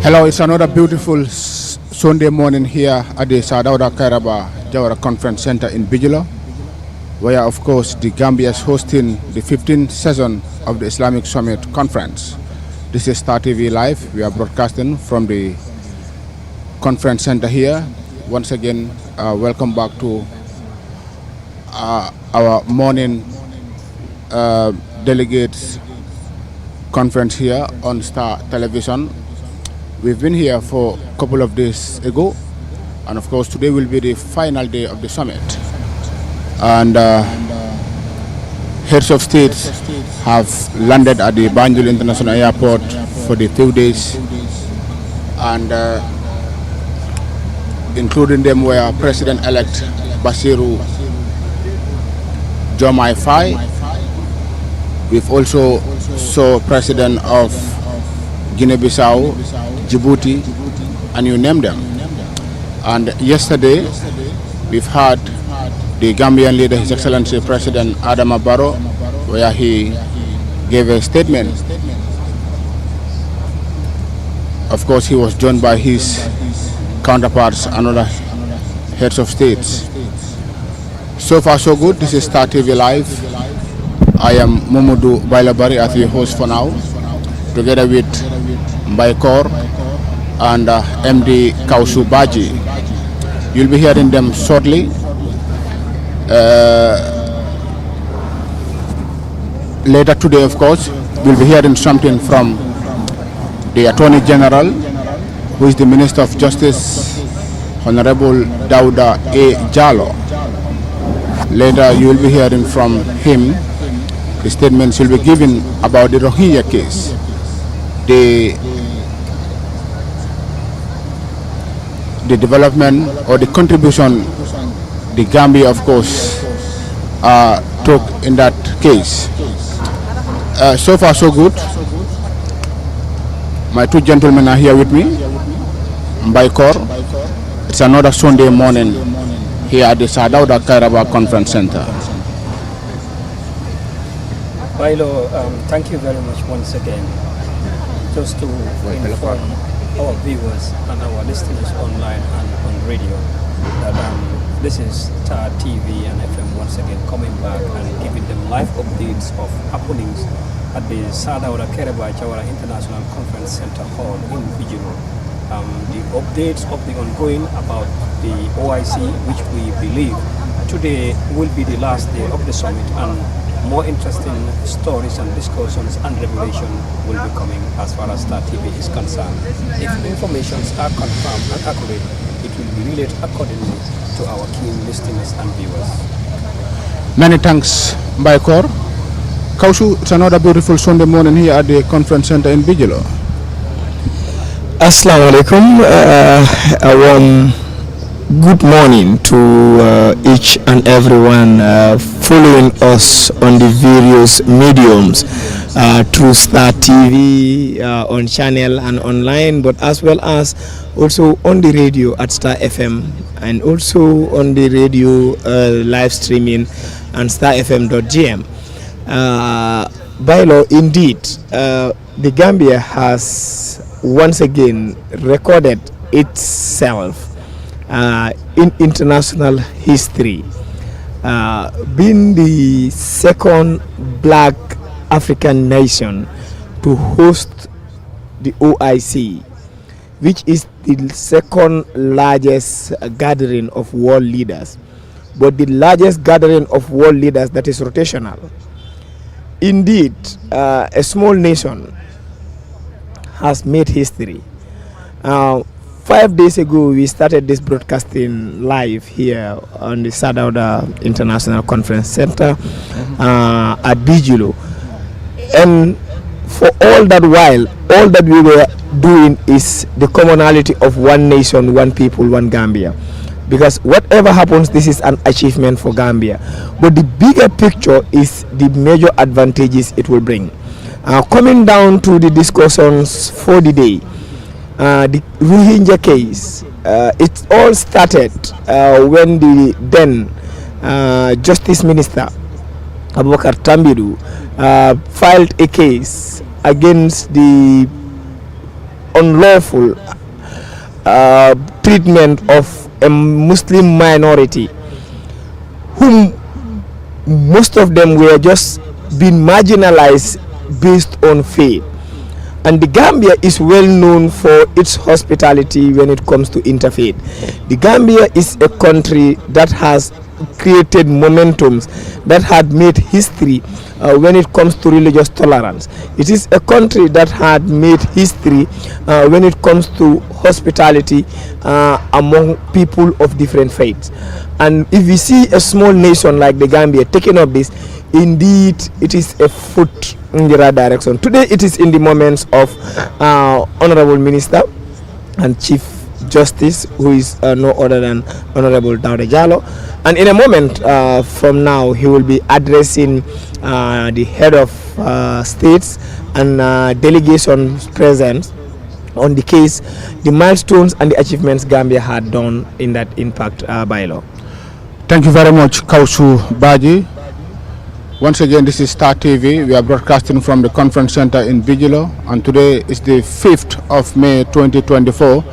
Hello, it's another beautiful Sunday morning here at the Sadauda Kairaba Jawara Conference Center in Bijilo, where of course the Gambia is hosting the 15th session of the Islamic Summit Conference. This is Star TV Live. We are broadcasting from the conference center here. Once again, welcome back to our morning delegates conference here on Star Television. We've been here for a couple of days ago, and of course today will be the final day of the summit. And heads of states have landed at the Banjul International Airport for the few days, and including them were President-elect Basiru Jomai Faye. We've also saw President of Guinea-Bissau, Djibouti, and you name them. And yesterday, we've had the Gambian leader, His Excellency President Adama Barrow, where he gave a statement. Of course, he was joined by his counterparts and other heads of states. So far, so good. This is Star TV Live. I am Momodu Bailabari as the host for now, together with Mbaikor and MD Kausu Baji. You'll be hearing them shortly. Later today, of course, we'll be hearing something from the Attorney General, who is the Minister of Justice, Honorable Dauda A. Jallo. Later, you will be hearing from him. The statements will be given about the Rohingya case. The development or the contribution the Gambia, of course, took in that case. So far, so good. My two gentlemen are here with me. Mbaikor. It's another Sunday morning here at the Sadauda Kairaba Conference Center. Bailo, thank you very much once again. Just to inform our viewers and our listeners online and on radio that this is Star TV and FM once again coming back and giving them live updates of happenings at the Sadauda Kairaba Jawara International Conference Center Hall in Bijilo. The updates of the ongoing about the OIC, which we believe today will be the last day of the summit, and more interesting stories and discussions and revelation will be coming as far as Star TV is concerned. If informations are confirmed and accurate, it will be relayed accordingly to our keen listeners and viewers. Many thanks, Mbaikor. Kausu, it's another beautiful Sunday morning here at the conference center in Bijilo. Assalamu alaikum. Good morning to each and everyone following us on the various mediums through Star TV, on channel and online, but as well as also on the radio at Star FM, and also on the radio live streaming and starfm.gm. By law, indeed, the Gambia has once again recorded itself in international history, being the second black African nation to host the OIC, which is the second largest gathering of world leaders, but the largest gathering of world leaders that is rotational. Indeed, a small nation has made history. 5 days ago, we started this broadcasting live here on the Sadauda International Conference Center at Bijilo. And for all that while, all that we were doing is the commonality of one nation, one people, one Gambia. Because whatever happens, this is an achievement for Gambia. But the bigger picture is the major advantages it will bring. Coming down to the discussions for the day, the Rohingya case, it all started when the then Justice Minister Abubakar Tambidu filed a case against the unlawful treatment of a Muslim minority, whom most of them were just being marginalized based on faith. And the Gambia is well known for its hospitality when it comes to interfaith. The Gambia is a country that has created momentums, that had made history when it comes to religious tolerance. It is a country that had made history when it comes to hospitality among people of different faiths. And if we see a small nation like the Gambia taking up this, indeed it is a foot in the right direction. Today it is in the moments of Honorable Minister and Chief Justice, who is no other than Honorable Dauda Jallo, and in a moment from now he will be addressing the head of states and delegations present on the case, the milestones and the achievements Gambia had done in that impact bylaw. Thank you very much, Kausu Baji. Once again, this is Star TV. We are broadcasting from the conference center in Bijilo, and today is the 5th of May 2024,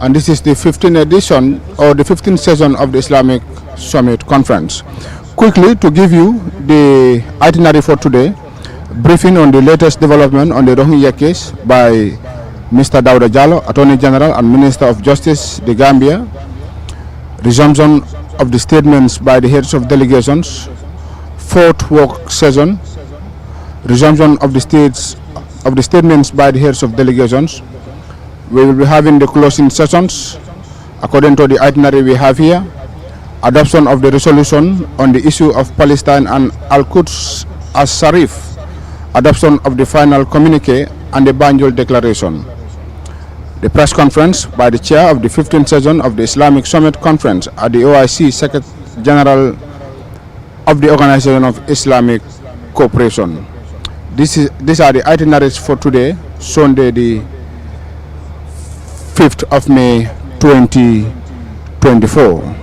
and this is the 15th edition or the 15th session of the Islamic Summit Conference. Quickly, to give you the itinerary for today, briefing on the latest development on the Rohingya case by Mr. Dauda Jallo, Attorney General and Minister of Justice, the Gambia, resumption of the statements by the heads of delegations, fourth work session, resumption of the statements by the heads of delegations. We will be having the closing sessions according to the itinerary we have here, adoption of the resolution on the issue of Palestine and Al-Quds as Sharif, adoption of the final communique and the Banjul Declaration. The press conference by the chair of the 15th session of the Islamic Summit Conference at the OIC Secretary General of the Organization of Islamic Cooperation. These are the itineraries for today, Sunday the 5th of May 2024.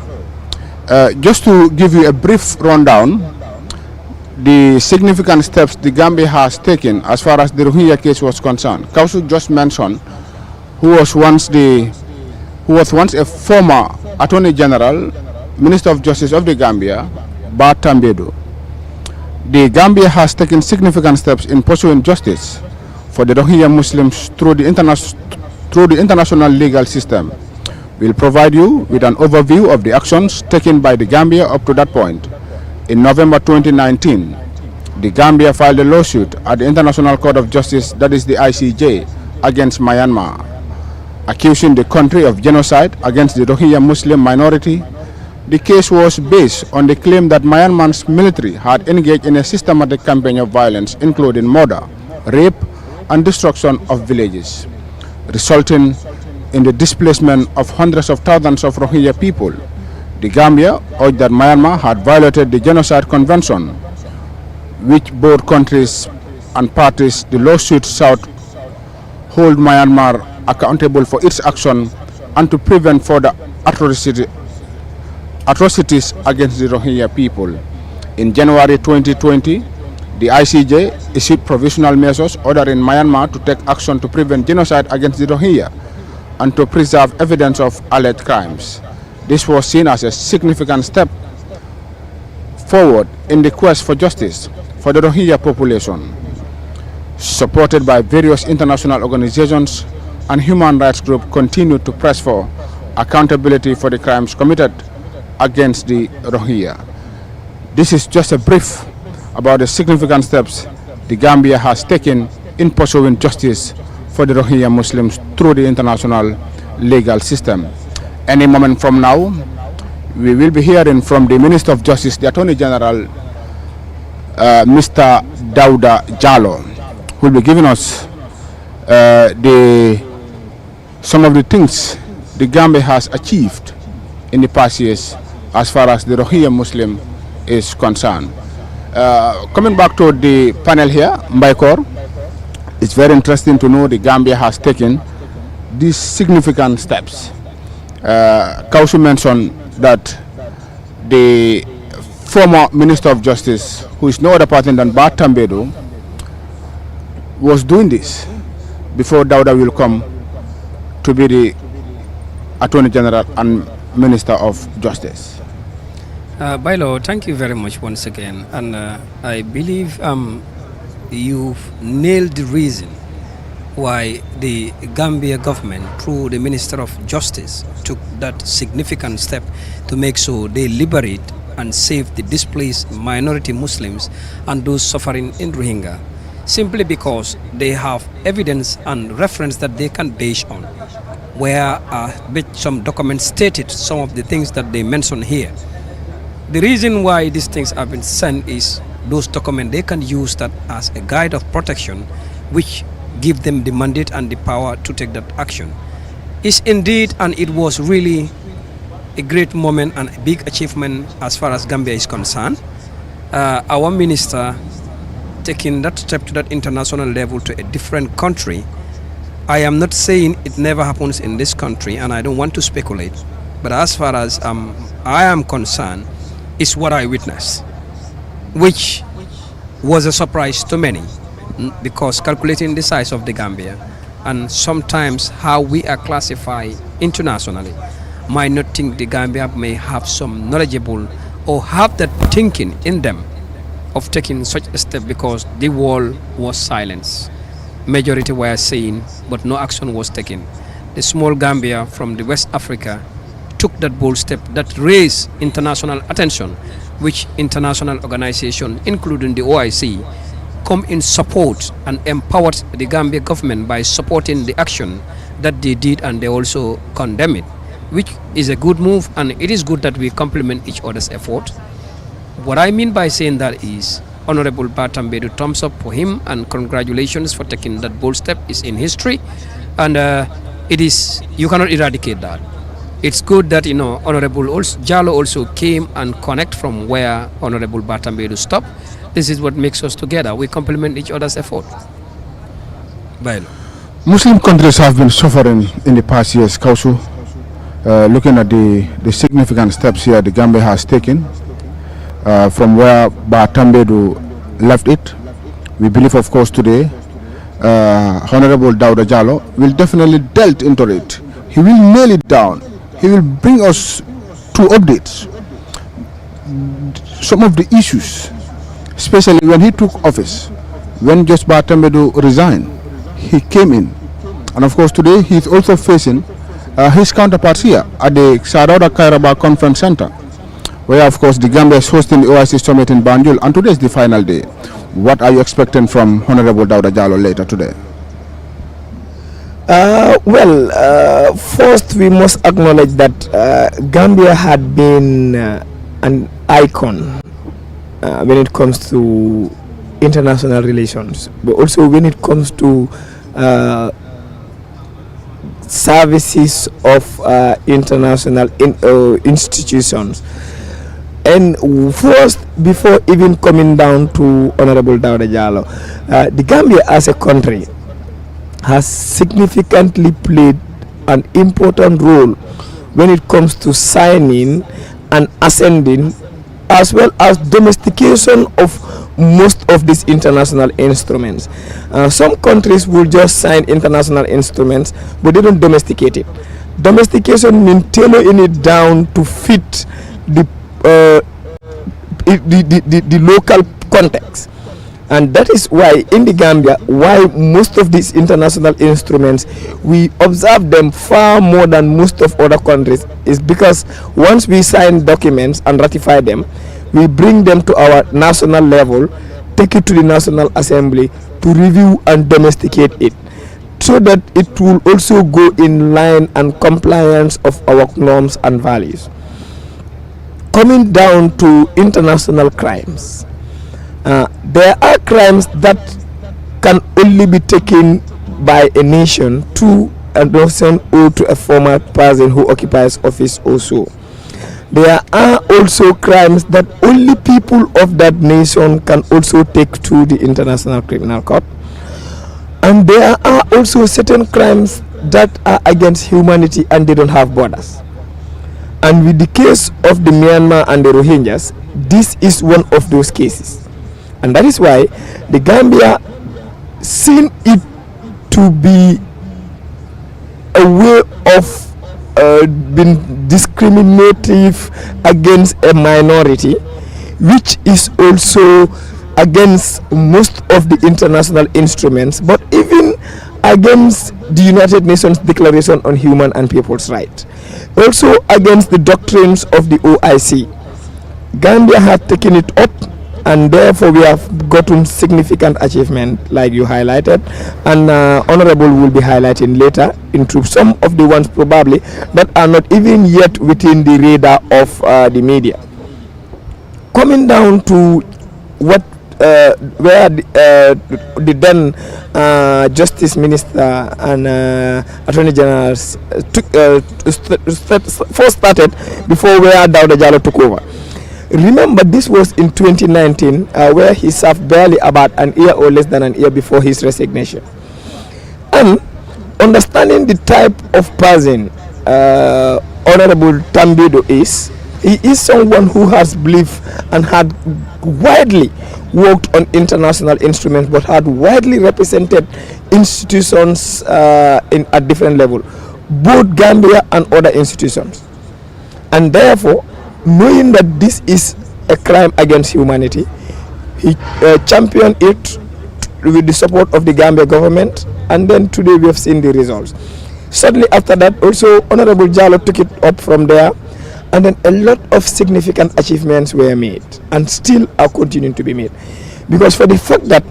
Just to give you a brief rundown, the significant steps the Gambia has taken as far as the Rohingya case was concerned. Kausu just mentioned who was once a former Attorney General, Minister of Justice of the Gambia, Ba Tambedu. The Gambia has taken significant steps in pursuing justice for the Rohingya Muslims through the international legal system. We'll provide you with an overview of the actions taken by the Gambia up to that point. In November 2019, the Gambia filed a lawsuit at the International Court of Justice, that is the ICJ, against Myanmar, accusing the country of genocide against the Rohingya Muslim minority. The case was based on the claim that Myanmar's military had engaged in a systematic campaign of violence, including murder, rape, and destruction of villages, resulting in the displacement of hundreds of thousands of Rohingya people. The Gambia urged that Myanmar had violated the Genocide Convention, which both countries and parties the lawsuit sought hold Myanmar accountable for its action and to prevent further atrocities against the Rohingya people. In January 2020, the ICJ issued provisional measures ordering Myanmar to take action to prevent genocide against the Rohingya and to preserve evidence of alleged crimes. This was seen as a significant step forward in the quest for justice for the Rohingya population, supported by various international organizations and human rights groups, continued to press for accountability for the crimes committed against the Rohingya. This is just a brief about the significant steps the Gambia has taken in pursuing justice for the Rohingya Muslims through the international legal system. Any moment from now, we will be hearing from the Minister of Justice, the Attorney General, Mr. Dauda Jallo, who will be giving us some of the things the Gambia has achieved in the past years as far as the Rohingya Muslim is concerned. Coming back to the panel here, Mbaikor, it's very interesting to know the Gambia has taken these significant steps. Kausu mentioned that the former Minister of Justice, who is no other person than Ba Tambedu, was doing this before Dauda will come to be the Attorney General and Minister of Justice? Bailo, thank you very much once again. And I believe you've nailed the reason why the Gambia government, through the Minister of Justice, took that significant step to make sure they liberate and save the displaced minority Muslims and those suffering in Rohingya, simply because they have evidence and reference that they can base on, where some documents stated some of the things that they mention here. The reason why these things have been sent is those documents, they can use that as a guide of protection, which give them the mandate and the power to take that action. It's indeed, and it was really a great moment and a big achievement as far as Gambia is concerned. Our minister taking that step to that international level to a different country. I am not saying it never happens in this country, and I don't want to speculate, but as far as I am concerned, it's what I witnessed, which was a surprise to many, because calculating the size of the Gambia and sometimes how we are classified internationally, might not think the Gambia may have some knowledgeable or have that thinking in them of taking such a step, because the world was silence. Majority were saying, but no action was taken. The small Gambia from the West Africa took that bold step that raised international attention, which international organizations, including the OIC, come in support and empowered the Gambia government by supporting the action that they did, and they also condemn it, which is a good move, and it is good that we complement each other's effort. What I mean by saying that is, Honorable Batambedu, thumbs up for him and congratulations for taking that bold step. Is in history, and it is, you cannot eradicate that. It's good that, Honorable Jallo also came and connect from where Honorable Batambedu stopped. This is what makes us together. We complement each other's effort. Bailo. Muslim countries have been suffering in the past years, Kausu. Looking at the significant steps here the Gambia has taken from where Batambedu left it, we believe, of course, today Honorable Dauda Jallo will definitely delve into it. He will nail it down. He will bring us two updates, some of the issues, especially when he took office. When just Batambedu resigned, he came in, and of course today he is also facing his counterparts here at the Sadauda Kairaba Conference Center, where of course the Gambia is hosting the OIC summit in Banjul, and today is the final day. What are you expecting from Honorable Dauda Jallo later today? First we must acknowledge that Gambia had been an icon when it comes to international relations, but also when it comes to services of international institutions. And first, before even coming down to Honorable Dauda Jallo, the Gambia as a country has significantly played an important role when it comes to signing and ascending, as well as domestication of most of these international instruments. Some countries will just sign international instruments, but they don't domesticate it. Domestication means tailoring it down to fit the local context. And that is why in the Gambia, why most of these international instruments, we observe them far more than most of other countries, is because once we sign documents and ratify them, we bring them to our national level, take it to the National Assembly to review and domesticate it, so that it will also go in line and compliance of our norms and values. Coming down to international crimes, there are crimes that can only be taken by a nation to a nation or to a former person who occupies office also. There are also crimes that only people of that nation can also take to the International Criminal Court. And there are also certain crimes that are against humanity and they don't have borders. And with the case of the Myanmar and the Rohingyas, this is one of those cases. And that is why the Gambia seen it to be a way of being discriminative against a minority, which is also against most of the international instruments, but even against the United Nations Declaration on Human and People's Rights, also against the doctrines of the OIC. Gambia had taken it up, and therefore we have gotten significant achievement, like you highlighted, and Honorable will be highlighting later into some of the ones probably that are not even yet within the radar of the media. Coming down to what where the then Justice Minister and Attorney General first started before where Dawda Jallow took over. Remember, this was in 2019, where he served barely about an year or less than an year before his resignation. And understanding the type of person Honorable Tambido is, he is someone who has believed and had widely worked on international instruments, but had widely represented institutions at different levels, both Gambia and other institutions. And therefore, knowing that this is a crime against humanity, he championed it with the support of the Gambia government, and then today we have seen the results. Shortly after that, also Honorable Jallow took it up from there, and then a lot of significant achievements were made and still are continuing to be made, because for the fact that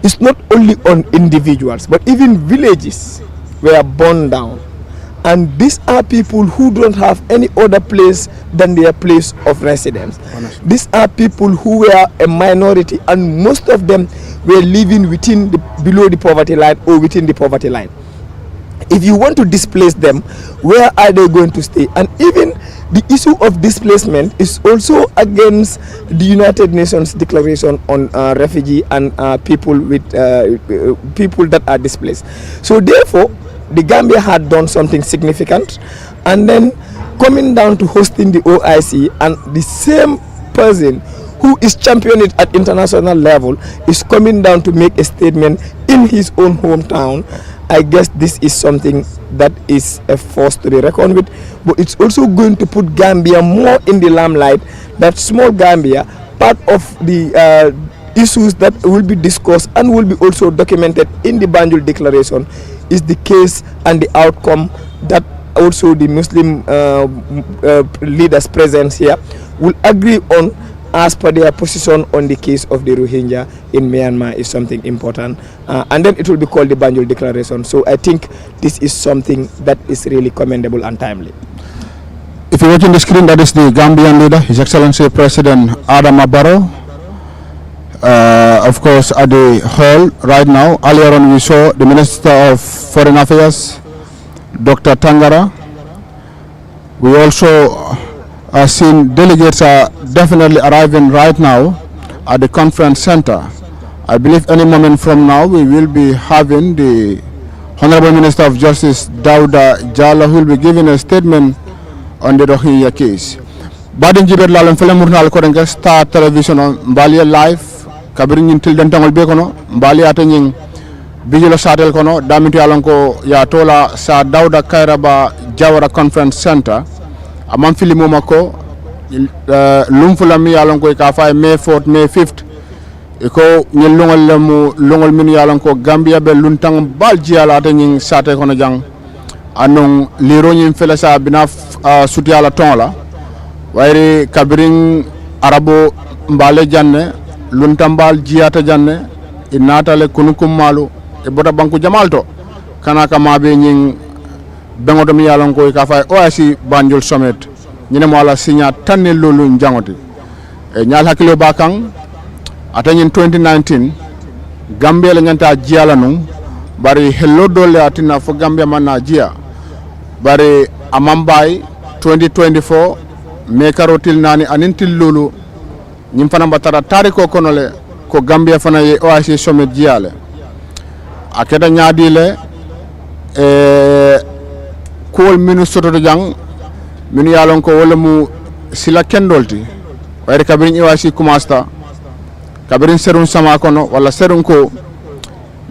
it's not only on individuals but even villages were burned down, and these are people who don't have any other place than their place of residence. Honestly. These are people who were a minority, and most of them were living below the poverty line or within the poverty line. If you want to displace them, where are they going to stay? And even the issue of displacement is also against the United Nations Declaration on refugee and people that are displaced. So therefore, the Gambia had done something significant, and then coming down to hosting the OIC, and the same person who is championing it at international level is coming down to make a statement in his own hometown. I guess this is something that is a force to be reckoned with, but it's also going to put Gambia more in the limelight, that small Gambia, part of the issues that will be discussed and will be also documented in the Banjul Declaration is the case and the outcome that also the Muslim leaders present here will agree on as per their position on the case of the Rohingya in Myanmar is something important, and then it will be called the Banjul Declaration. So I think this is something that is really commendable and timely. If you're watching the screen, that is the Gambian leader, His Excellency President Adama Barrow. Of course, at the hall right now. Earlier on, we saw the Minister of Foreign Affairs, Dr. Tangara. We also seen delegates are definitely arriving right now at the conference center. I believe any moment from now we will be having the Honorable Minister of Justice Dawda Jallow, who will be giving a statement on the Rohingya case. Badin jibet lalon fele murnal ko denga Star Television on Mbalia Live kabirin intil dentangol be kono Mbalia atanying bijilo satel kono damitu alonko ya tola sa Dawda Kairaba Jawara Conference Center amam fili momako lumfula mi alonko ka fa May 4th May 5th iko nyel longol lamu longol min alonko Gambia be luntang balji ala atanying sate kono jang anon liro nyim fele sa bina suti ala ton la wayri kabirin arabo mbale janne luntambal jiyata janne inatale kunukum malu e bota banku jamalto kana kama be nyin bengoto mi yalon ko ka fay OIC Banjul Summit nyine mo ala signa tanne lolu njangoti e nyal hakilo bakang atanyin 2019 Gambia la nyanta jiyala nun bari hello dole atina fo Gambia manna jiya bari amambay 2024 me karotil nani anintil lulu nyim fana batara tariko konole ko Gambia fana ye OIC Summit jiyale akeda nyaadile ko minu soto jang minu yalon ko wala mu sila kendolti wayre kabirin OIC kumasta kabirin serun sama kono wala serun ko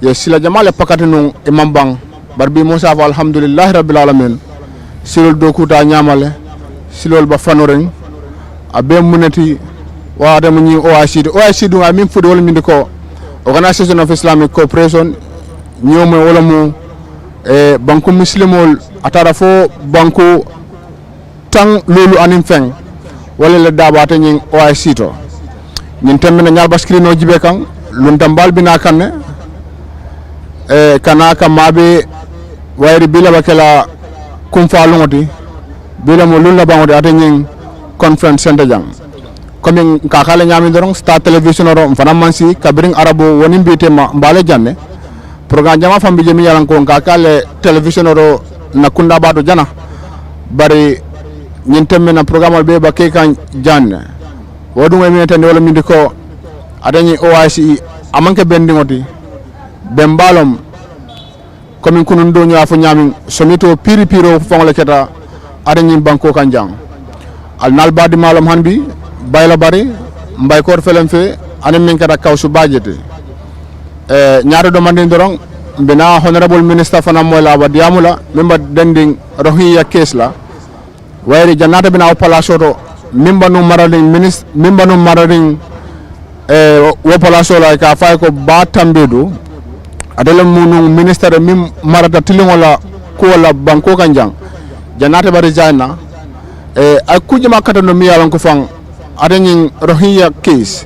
ye sila jamale pakati nun imambang barbi Musa fa alhamdulillah rabbil alamin silol dokuta nyamale silol ba fanoreng abe munati wa da munyi OIC du amin fude wala min ko Organisation of Islamic Cooperation ñoom wala mu banku muslimol atara fo banku tang lolu anim feng wala le dabata ñi OIC to ñin tembe na ñal baskrino jibe kan lun tambal bina kanne kana kamabe wayri bila bakela kum falungoti bila mo lulla bangode ateñi conference center jang comme ka kala nyami dorong star television ro fana mansi kabring arabo woni mbite ma mbale janne programme jama fambi jemi yalan ko ka kala television ro nakunda bado jana bari ñin temme na programme be ba ke kan janne wodu ngoy mi tan wala mi ko adani OIC amanke bendingoti bembalom comme kunun do nya fo nyami somito piri piro fongole keta adani banko kan jang al nal badi malom hanbi bayla bari mbay kor felem fe anem min kata kawsu bajete nyaado do manden dorong bina honorable minister fana mola wadiamula memba dending Rohingya case la wayri jannata bina o palaso do memba no marading minister memba no marading wo palaso la ka fay ko ba tambedu adala munu minister mim marata tilingola ko wala banko kanjang jannata bari jana akuje makata no miyalan ko fang adani Rohingya case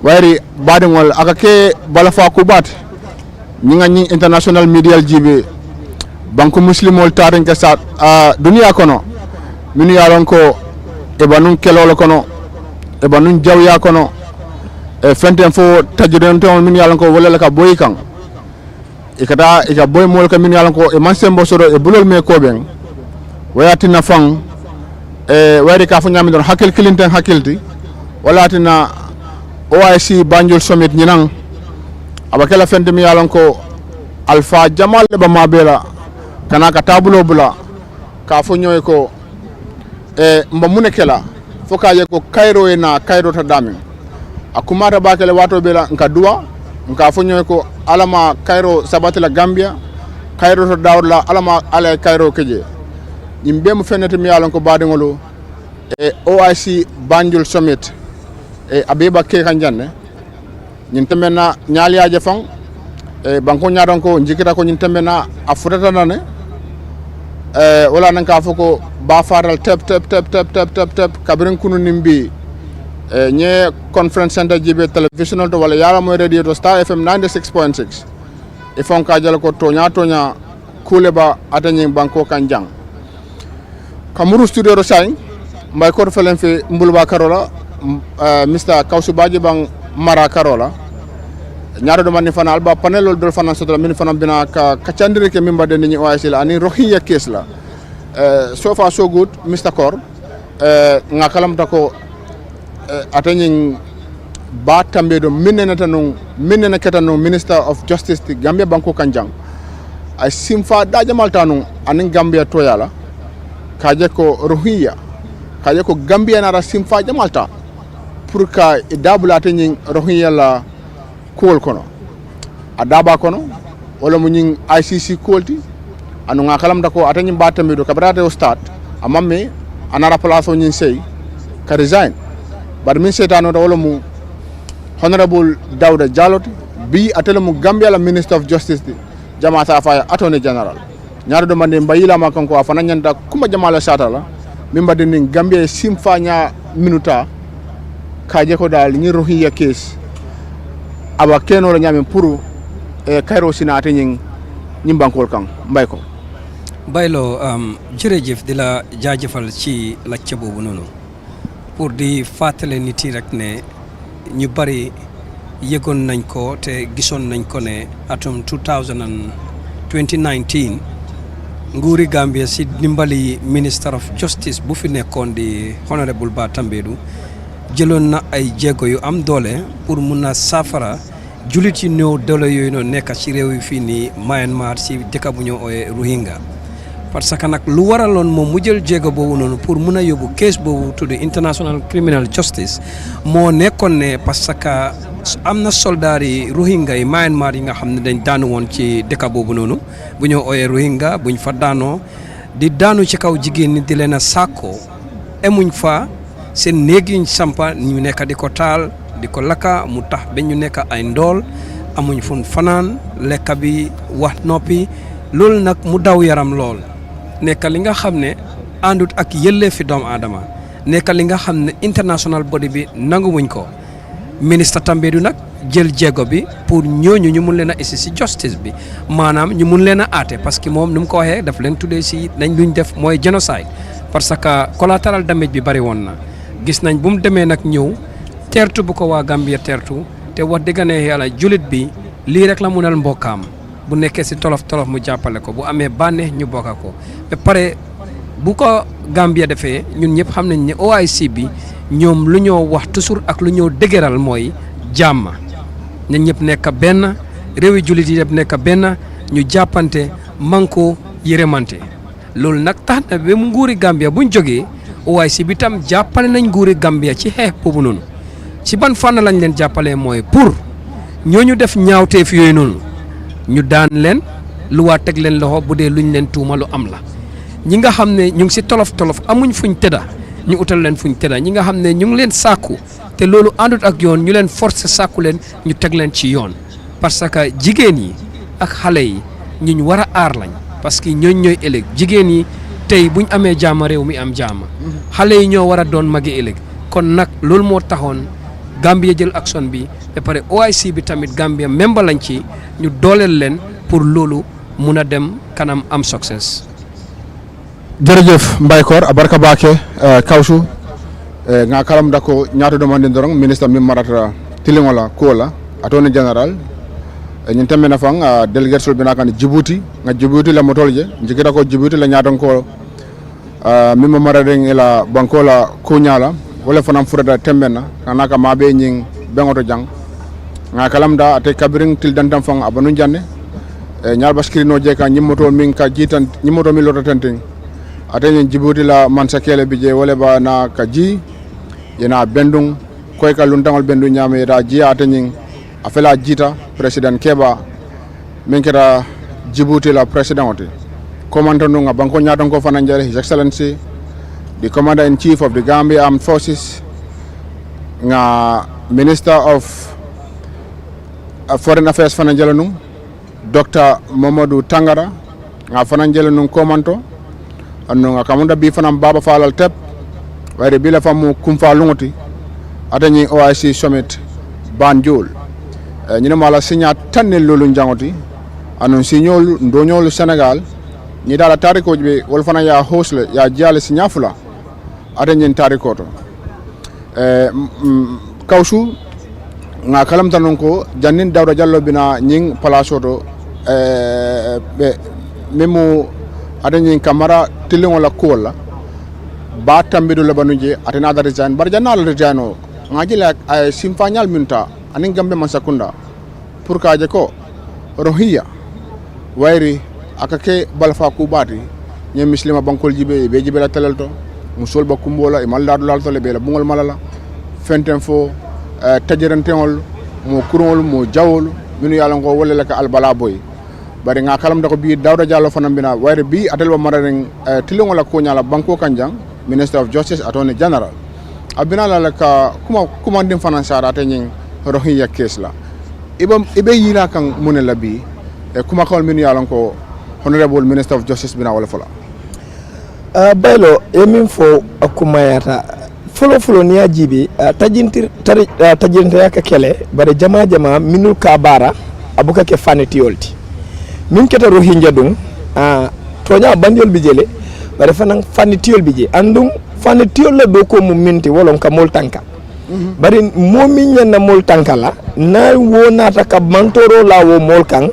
wayri badingol akake balafa kubat ñinga ñi international media jibe banko muslimol tarin ka sa dunia kono min yalan ko e banun kelolo kono e banun jawya kono e fenten fo tajuden ton min yalan ko wala ka boy kan e ka boy mol ka min yalan ko e man sembo soro e bulol me ko ben wayatina fang wayri ka fu nyami don hakil kilinten hakilti wala tina OIC Banjul Summit ñinang abakela fente mi yalon ko Alpha Jamal ba mabela kana ka tabulo bula ka fu ñoy ko mba munekela foka ye ko Cairo na Cairo ta damin akumata bakele wato bela nka duwa nka fu ñoy ko alama Cairo sabatila Gambia Cairo to dawla alama ala Cairo keje yimbe mu fenete mi yalon ko badingolo OIC Banjul Summit abeba ke kan janne ñin temena ñaali aje fang banko ñaaron ko jikita ko ñin temena afurata nane wala nan ka foko ba faral tep kabrin kunu nimbi ñe conference center jibe television to wala yala moy radio to Star FM 96.6 e fon ka jala ko tonya kule ba atani banko kan jang kamuru studio ro say mbay ko felen fe mbulba karola Mr. Kausubaji bang Mara Karola ñaaro do manni fana alba panel do fana sotla min fana bina ka chandire ke mimba de ni OIC la ani Rohingya case la so far so good Mr. Kor nga kalam tako atani ba tambe do minena ketanu Minister of Justice ti Gambia banko kanjang ay simfa da jamal tanu ani Gambia to yala kaje ko Rohingya kaje ko Gambia na simfa jamalta pour ka idabula tani Rohingya la kool kono adaba kono wala mu ñing ICC koolti anu nga kalam dako atani batambe do kabrate o start amamme anara place o ñing sey ka resign bar min setano do wala mu honorable Dawda Jaloti bi atele mu Gambia la Minister of Justice jama sa fa attorney general ñaaro do mande mbayila ma kanko afana nyanda kuma jamala sata la mimba de ni Gambia simfa nya minuta kaje ko dal ni Rohingya case aba keno la nyame pour Cairo sinate ñi bankol kan mbay ko baylo jërëjëf di la jaajëfal ci lacc boobu noonu pour di fàttale nit yi rek ne ñu bari yëgoon nañ ko te gisoon nañ ko ne atum 2019 nguuri Gambia si dimbali Minister of Justice bu fi nekkoon di Honorable Bah Tambadou jëloon na ay jéego yu am doole pour mun a saafara julit yi néew doole yooyu noonu nekk ci réew yi fii nii Myanmar si dëkk bu ñoo ooyee Rohingya parce que nag lu waraloon moom mu jël jéego boobu noonu pour mun a yóbbu case boobu tudd International Criminal Justice moo nekkoon ne parce que am na soldaar yi Rohingya yi Myanmar yi nga xam ne dañ daanu woon ci dëkk boobu noonu bu ñoo ooyee Rohingya buñ fa daanoo di daanu ci kaw jigéen ñi di leen a sàkkoo emuñ fa seen néeg yuñ sampa ñu nekk di ko taal di ko lakka mu tax ba ñu nekk ay ndool amuñ fun fanaan lekka bi wax noppi loolu nag mu daw yaram lool nekk li nga xam ne àndut ak yëlleefi doomu aadama nekk li nga xam ne international body bi nanguwuñ ko ministre Tambédou nag jël jéego bi pour ñooñu ñu mun leen a isi si justice bi maanaam ñu mun leen a aate parce que moom nu mu ko waxee daf leen tuddee si nañ luñ def mooy génocide parce que collateral damage bi bari woon na gis nañ bu mu demee nag ñëw teertu bu ko waa Gambia teertu te wax dëgg ne yàlla julit bi lii rek la munal mbokkaam bu nekkee si tolof tolof mu jàppale ko bu amee bànneex ñu bokka ko ba pare bu ko Gambia defee ñun ñëpp xam nañ ne OIC bi ñoom lu ñoo wax toujours ak lu ñoo dëgëral mooy jàmm ñun ñëpp nekk benn réewi jullit yi yëpp nekk benn ñu jàppante manko yërëmante loolu nag tax na ba mu nguuri Gambia buñ jógee OIC bi tam jàppale nañ nguuri Gambia ci xeex boobu noonu ci ban fànn lañ leen jàppalee mooy pour ñooñu def ñaawteef yooyu noonu ñu daan leen lu waa teg leen loxo bu dee luñ leen tuuma lu am la ñi nga xam ne ñu ngi si tolof tolof amuñ fuñ tëdda ñu utal leen fuñ tëdda ñi nga xam ne ñu ngi leen sàkku te loolu àndut ak yoon ñu leen forcé sàkku leen ñu teg leen ci yoon parce que jigéen yi ak xale yi ñu war a aar lañ parce que ñooñ ñooy ëllëg jigéen yi tey buñ amee jaama réew mi am jaama xale yi ñoo war a doon magi ëllëg kon nag loolu moo taxoon Gambia jël action bi ba pare OIC bi tamit Gambia membre lañ ci ñu dooleel leen pour loolu mun a dem kanam am success. Jërëjëf Mbaykor abarka bake kawsu nga kalam dako ñaato demande dorong ministre mi marata tilingola kola attorney general ñin tambe na fang delegate sol bina kan Djibouti nga Djibouti la motolje njikita ko Djibouti la ñaaton ko mi mo marade la bankola kunyala wala fanam furada tembena kanaka mabe ñing bengoto jang nga kalam da ate kabiring til dantam fang abanu janne ñaal baskiri no jeka ñimoto min ka jitan ñimoto mi loto tenting atene Djibouti la mansakele bije wala ba na kaji yena bendung koy ka luntangol bendu nyame da ji atene afela jita president Keba min kera Djibouti la president commandant nga banko nyaton ko fana njare his excellency the commander in chief of the Gambia Armed Forces nga minister of foreign affairs fana jalanum Dr. Mamadou Tangara nga fana jalanum commando anno nga kamunda bi fanam baba falal tep wayre bi la famu kumfa lungoti atani OIC summit Banjul ñina mala signa tanel lolu njangoti anon signol ndonyol Senegal ñi dala tariko be wol fana ya hosle ya jale signa fula atani tariko to kawsu nga kalam tanon ko jannin dawda jallo bina ñing palaso to be memo adani kamara tilingo la kola ba tambido la banuje atena da resign bar janal rejano ngaji la ay simfanyal minta anin gambe masakunda pour ka je ko Rohingya wayri akake balfa ku bati nye muslima bankol jibe be jibe la telelto musul ba kumbola e maldadu lalto le be la bungol malala fenten fo tajerantengol mo kurol mo jawol minu yalla ngo wala la ka albala boy bari nga kalam da ko bi dawda jallo fanam bina wayre bi atel ba mararen tilingo la ko nyala banko kanjang minister of justice attorney general abina la ka kuma ndim fanan sara te nyin Rohingya case la ibe yina kan munela bi kuma kawal min yalla ko honorable minister of justice bina wala fala baylo emin fo akuma yata folo ni ajibi tajintir ka kele bare jama minul kabara abuka ke faneti yolti min keta Rohingya dum tonya bandiol bi jele bare fanan fanitiol bi je andum fanitiol la do ko mum minti wolon ka mol tanka bari momin nyanna mol tanka la na wonata ka mantoro la wo mol kan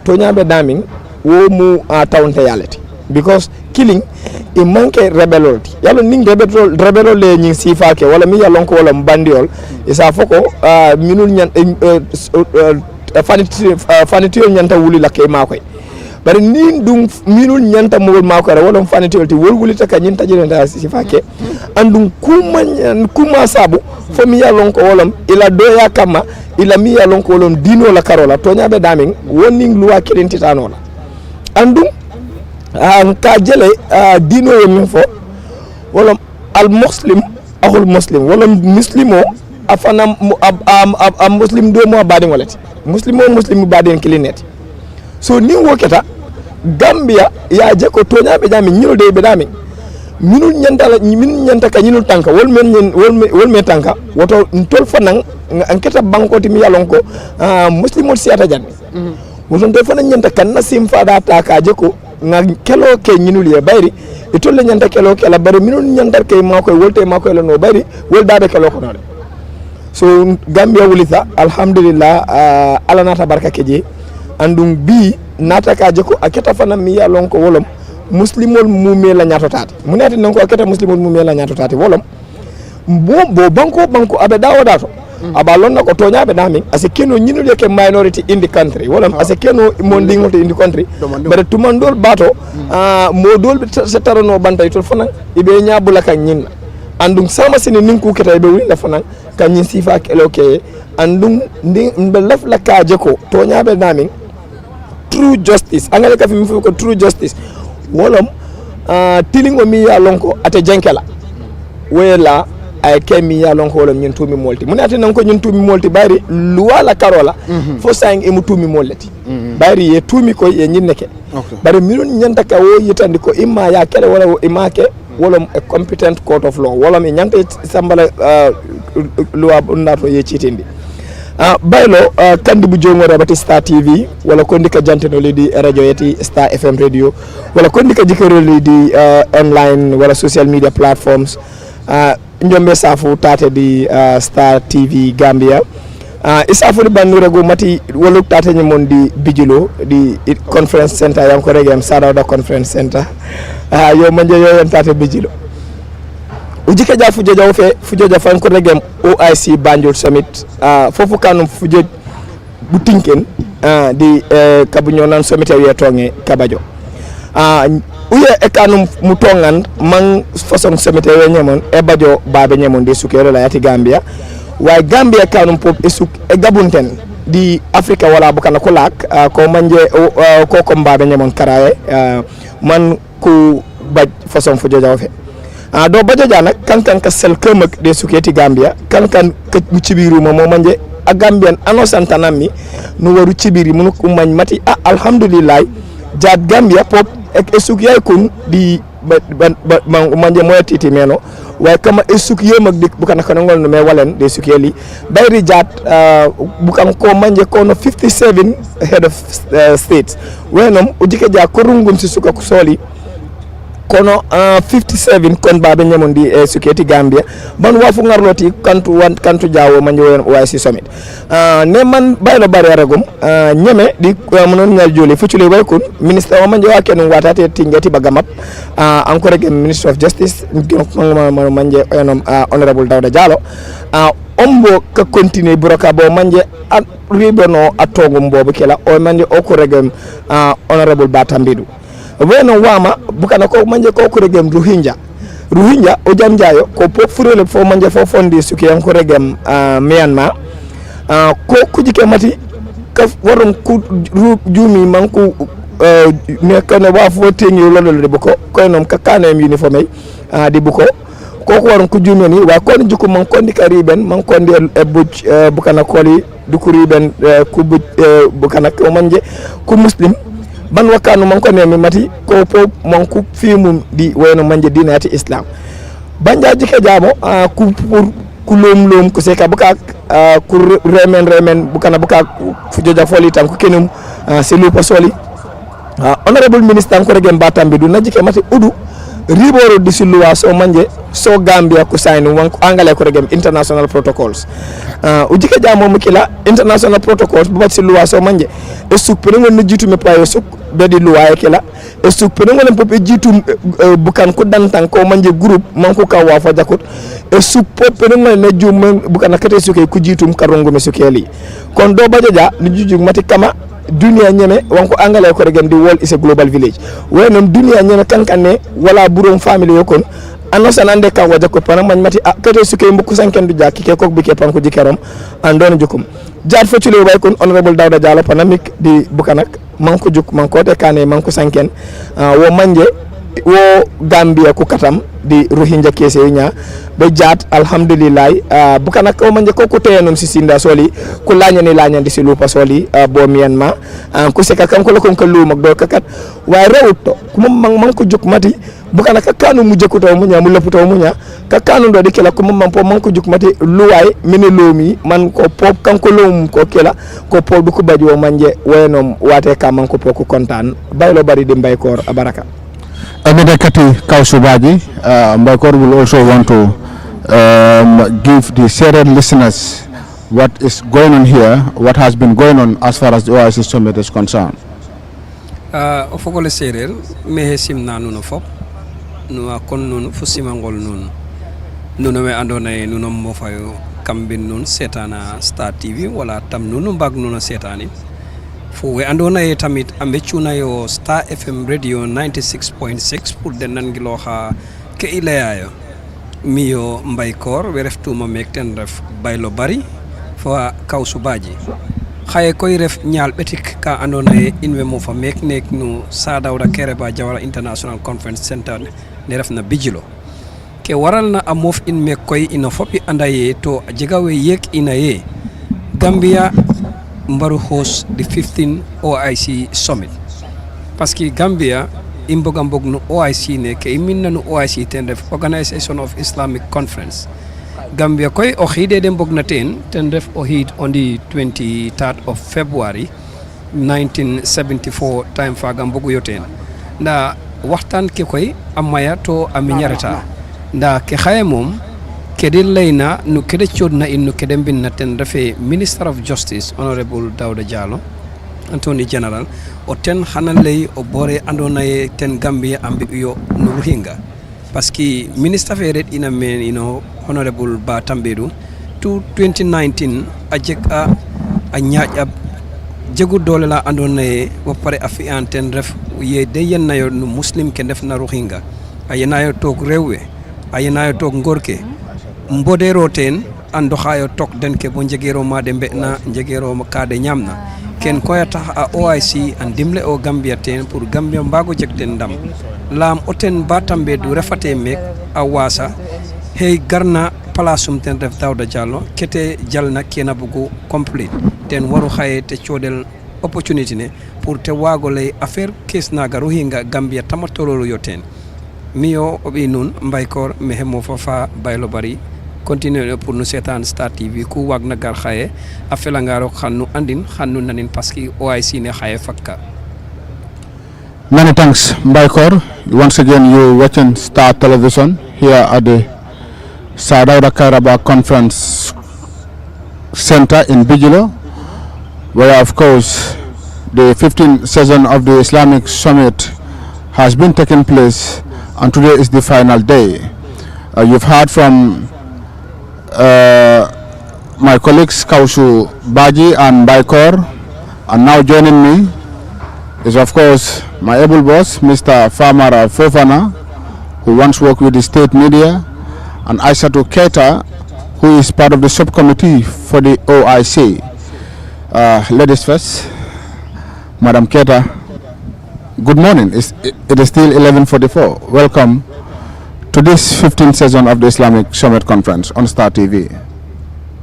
tonya be damin wo mu tawnte yalati because killing e manke rebelolti yalo ning rebelol le nyi sifa ke wala mi yalon ko wala bandiol isa foko minul nyan fanitiol nyanta wuli la ke makoy bari ni dum minul nyanta mogol makore wala fani tewti wolwulita ka nyinta jirenda sifake andum kuma sabu fo mi yalon ko wolom ila doya kama ila mi yalon ko wolom dino la karola to nyaabe damin wonni luwa kelentitano la andum ka jele dino yo min fo wolom al muslim ahul muslim wolom muslimo afana am muslim do mo badin walati muslim badin kilineti so ni woketa Gambia ya je ko tonya be dami nyino de be dami minul nyanta ka nyinul tanka wol men tanka woto ntol fanan anketa bankoti mi yalon ko muslimol siata jan woto ntol fanan nyanta kan nasim fada ta ka je ko nga kelo ke nyinul ye bayri e tolle nyanta kelo ke la bari minul nyanta ke makoy wolte makoy la no bayri wol dade kelo ko no so Gambia wulita alhamdulillah ala nata barka keje andum bi nata ka jeko aketa fana mi ya lon ko wolom muslimol mumé la nyato tati munati nan ko aketa muslimol mumé la nyato tati wolom bo banko abe dawo dato aba lon nako to nyaabe dami ase keno nyinul yake minority in the country wolom ase keno mondingo to in the country bare tumandol bato modol se tarano bantay to fana ibe nyaabula kan nyinna andum sama sini ninku keta be wuri la fana kan sifa kelo ke andum be laf la ka jeko to nyaabe dami true justice angale ka fi mi ko true justice wolom tilingo mi ya lonko ate jenkela wela ay kemi ya lonko wolom ñun tumi molti mun ate nan ko ñun tumi molti bari luwala karola fo sang e mu tumi molleti bari ye tumi ko ye ñinneke bari minun ñanta ka wo yitandi ko imma ya kele wala imake wolom a competent court of law wolom e ñanta sambala luwa ndato ye citindi baylo kandi bu jongore bati Star TV wala ko ndika janteno ledi radio yeti Star FM radio wala ko ndika jikero ledi online wala social media platforms njombe safu tate di Star TV Gambia isafu banure go mati wala tate ni mon di bijilo di conference center yanko regem Sadawda conference center yo manje yo tate bijilo ujike ja fujoja fujoja fan ko regem OIC Banjul Summit fofu kanum fujoj butinken di kabunyo nan summit ya tonge kabajo uye e kanum mutongan man façon summit ya nyamon e bajo babe nyamon de sukero la yati Gambia way Gambia kanum pop esuk e gabunten di Africa wala bukana ko lak ko manje ko babe nyamon karaye man ku baj façon fujoja fe do bajoja nak kankan ka sel kemak de suketi Gambia kankan ka cibiru mo manje a Gambian ano santanami no waru cibiri mun ko mañ mati alhamdulillah jad Gambia pop ek esuk yay kun di manje moyatiti meno way kama esuk yemak dik bukan ka ngol no me walen de sukeli bayri jad bukan ko manje ko no 57 head of states wenom ujike ja ko rungum ci suka ko soli kono 57 kon babe nyamondi suketi Gambia ban wafu ngarloti kantu jawo manjo OIC summit ne man baylo bari aragum nyame di monon nyal joli fucule way kun minister o manjo waken watate tingeti bagamap encore ke minister of justice manje honorable Dawda Jallow ombo ka continue broka bo manje ribono atogum bobo kela o manje o ko regem honorable Batambidu weno wama bukana ko manje ko regem Rohingya o jam jayo ko pop furele fo manje fo fondi suki yan ko regem Myanmar ko kujike mati ka warum ku jumi manku ne kana wa fo tengi lolol de boko ko nom ka kanem uniforme di boko ko warum ku jumi ni wa ko juko man ko ndi kariben man ko ndi bukana koli du kuriben ku bukana ko manje ku muslim ban wakanu man ko nemi mati ko po man ku fimu di wayno manje dinati Islam banja jike jamo ku lom ko se ka buka ku remen bukana buka fujoja foli tan ko kenum se lu pasoli honorable minister ko regem Batambi du najike mati udu riboro disiluwa so manje so Gambia ko sayno wanko angale ko regem international protocols ujike jamo mukila international protocols bu bati luwa so manje e supre ngon jitu me payo suk bedi luwa e kala e supre ngon pop e jitu bukan ko dantan ko manje groupe manko ka wa fa jakut e supre ngon ne jum bukan kate suke ku jitum karongo me sukeli kon do bajaja ni juju mati kama dunia nyeme wanko angale ko regen the world is a global village wenom dunia nyeme kankane wala burom family yokon anosan ande kan waja ko pana man mati kato suke mbuku sanken du jakki ke kok bike pan ko jikerom andon jukum jaar fo chule way kon honorable Dawda Jallow panamik di bukanak manko juk manko de kane manko sanken wo manje wo Gambia ku katam di Rohingya kese nya be jaat alhamdulillah bukanak o manje ko teyenon si sinda soli ku lañani si lupa soli bo Myanmar ku seka kan ko kon ko luma do kakat way rewto kuma man ko juk mati bukana ka kanu mu jekuto mu nya mu leputo mu nya ka kanu do de kala ko man po man ko juk mati luway mini lomi man ko pop kan ko lum ko kela ko pop du ko baji wo manje wenom wate ka man ko poko kontan baylo bari di mbay koor abaraka Another Kati Kausubaji, Mbakor will also want to give the serial listeners what is going on here, what has been going on as far as the OIC summit is concerned. Ofogole serial, mehe simna nuno fop, nuwa kon nun fusimangol nun, nuno me andone nuno mofayo kambin nun setana Star TV wala tam nunu bag nuno setani. Fu we andona e tamit ambe chuna yo Star FM radio 96.6 pour den nangilo ha ke ilayo miyo mbaykor we reftu ma mekten ref baylo bari fa Kausubaji xaye koy ref nyaal betik ka andona e inwe mo fa mek nek nu Sadawda Kereba Jawara International Conference Center ne ref na bijilo ke waral na amof in mek koy ina fopi andaye to jegawe yek ina ye Gambia mbaru host the 15 OIC summit parce que Gambia imbogambog no OIC ne ke minna no OIC ten def Organization of Islamic Conference Gambia koy o hide dem bogna ten def o hid on the 23rd of February 1974 time fa gambogu yoten nda waxtan ke koy amaya to aminyarata nda ke xaye mom kede layna nu kede chodna in nu kede binna ten refe Minister of Justice Honorable Dawda Jallow Attorney General o ten hanalay o bore andona e ten Gambia ambi yo no Rohingya parce que minister fere ina men Honorable Ba Tambedu to 2019 ajek a nyaaj jegu dole la andona e bo pare afi anten ref ye de yenna yo no muslim ke def na Rohingya ayena yo tok rewwe ayena yo tok ngorke mbodero ten ando hayo tok den ke bo jegero ma de mbena jegero ma kade nyamna ken koyata a OIC an dimle o Gambia ten pour Gambia mbago jekten ndam lam oten batambe du refate mek a wasa hey garna palasum ten ref Dawda Jallow kete jalna kena bugu complete ten waru haye te chodel opportunity ne pour te wagole affaire kes naga Rohingya Gambia tamatololo yoten miyo obi nun mbaykor mehemo fafa baylo bari continuer pour nous setan Star TV ku wagna gar xaye a felangaro xannu andin xannu nanin parce que OIC ne xaye fakka. Many thanks, Mbaykor. Once again, you watching Star Television here at the Sadawda Kereba Conference Center in Bijilo, where of course the 15th session of the Islamic Summit has been taking place, and today is the final day. You've heard from my colleagues Kausubaji and Mbaykor, and now joining me is of course my able boss Mr. Famara Fofana, who once worked with the state media, and Aissatou Keita, who is part of the subcommittee for the OIC. Ladies first, Madam Keita, good morning. It is still 11:44. Welcome to this 15th session of the Islamic Summit Conference on Star TV.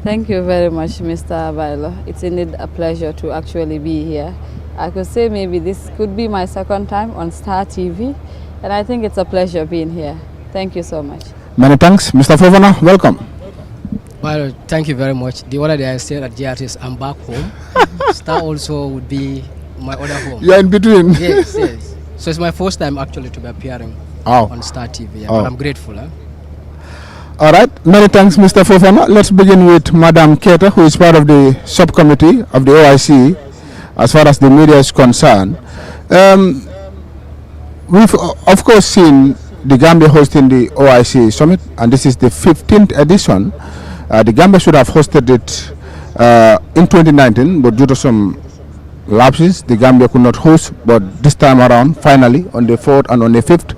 Thank you very much, Mr. Bailo. It's indeed a pleasure to actually be here. I could say maybe this could be my second time on Star TV, and I think it's a pleasure being here. Thank you so much. Many thanks. Mr. Fofana, welcome. Well, thank you very much. The other day I stayed at GRTS, I'm back home. Star also would be my other home. You're in between. Yes, yes. So it's my first time actually to be appearing on Star TV. But I'm grateful. All right. Many thanks, Mr. Fofana. Let's begin with Madam Keita, who is part of the subcommittee of the OIC as far as the media is concerned. We've of course seen the Gambia hosting the OIC summit, and this is the 15th edition. The Gambia should have hosted it in 2019, but due to some lapses. The Gambia could not host, but this time around, finally, on the 4th and on the 5th.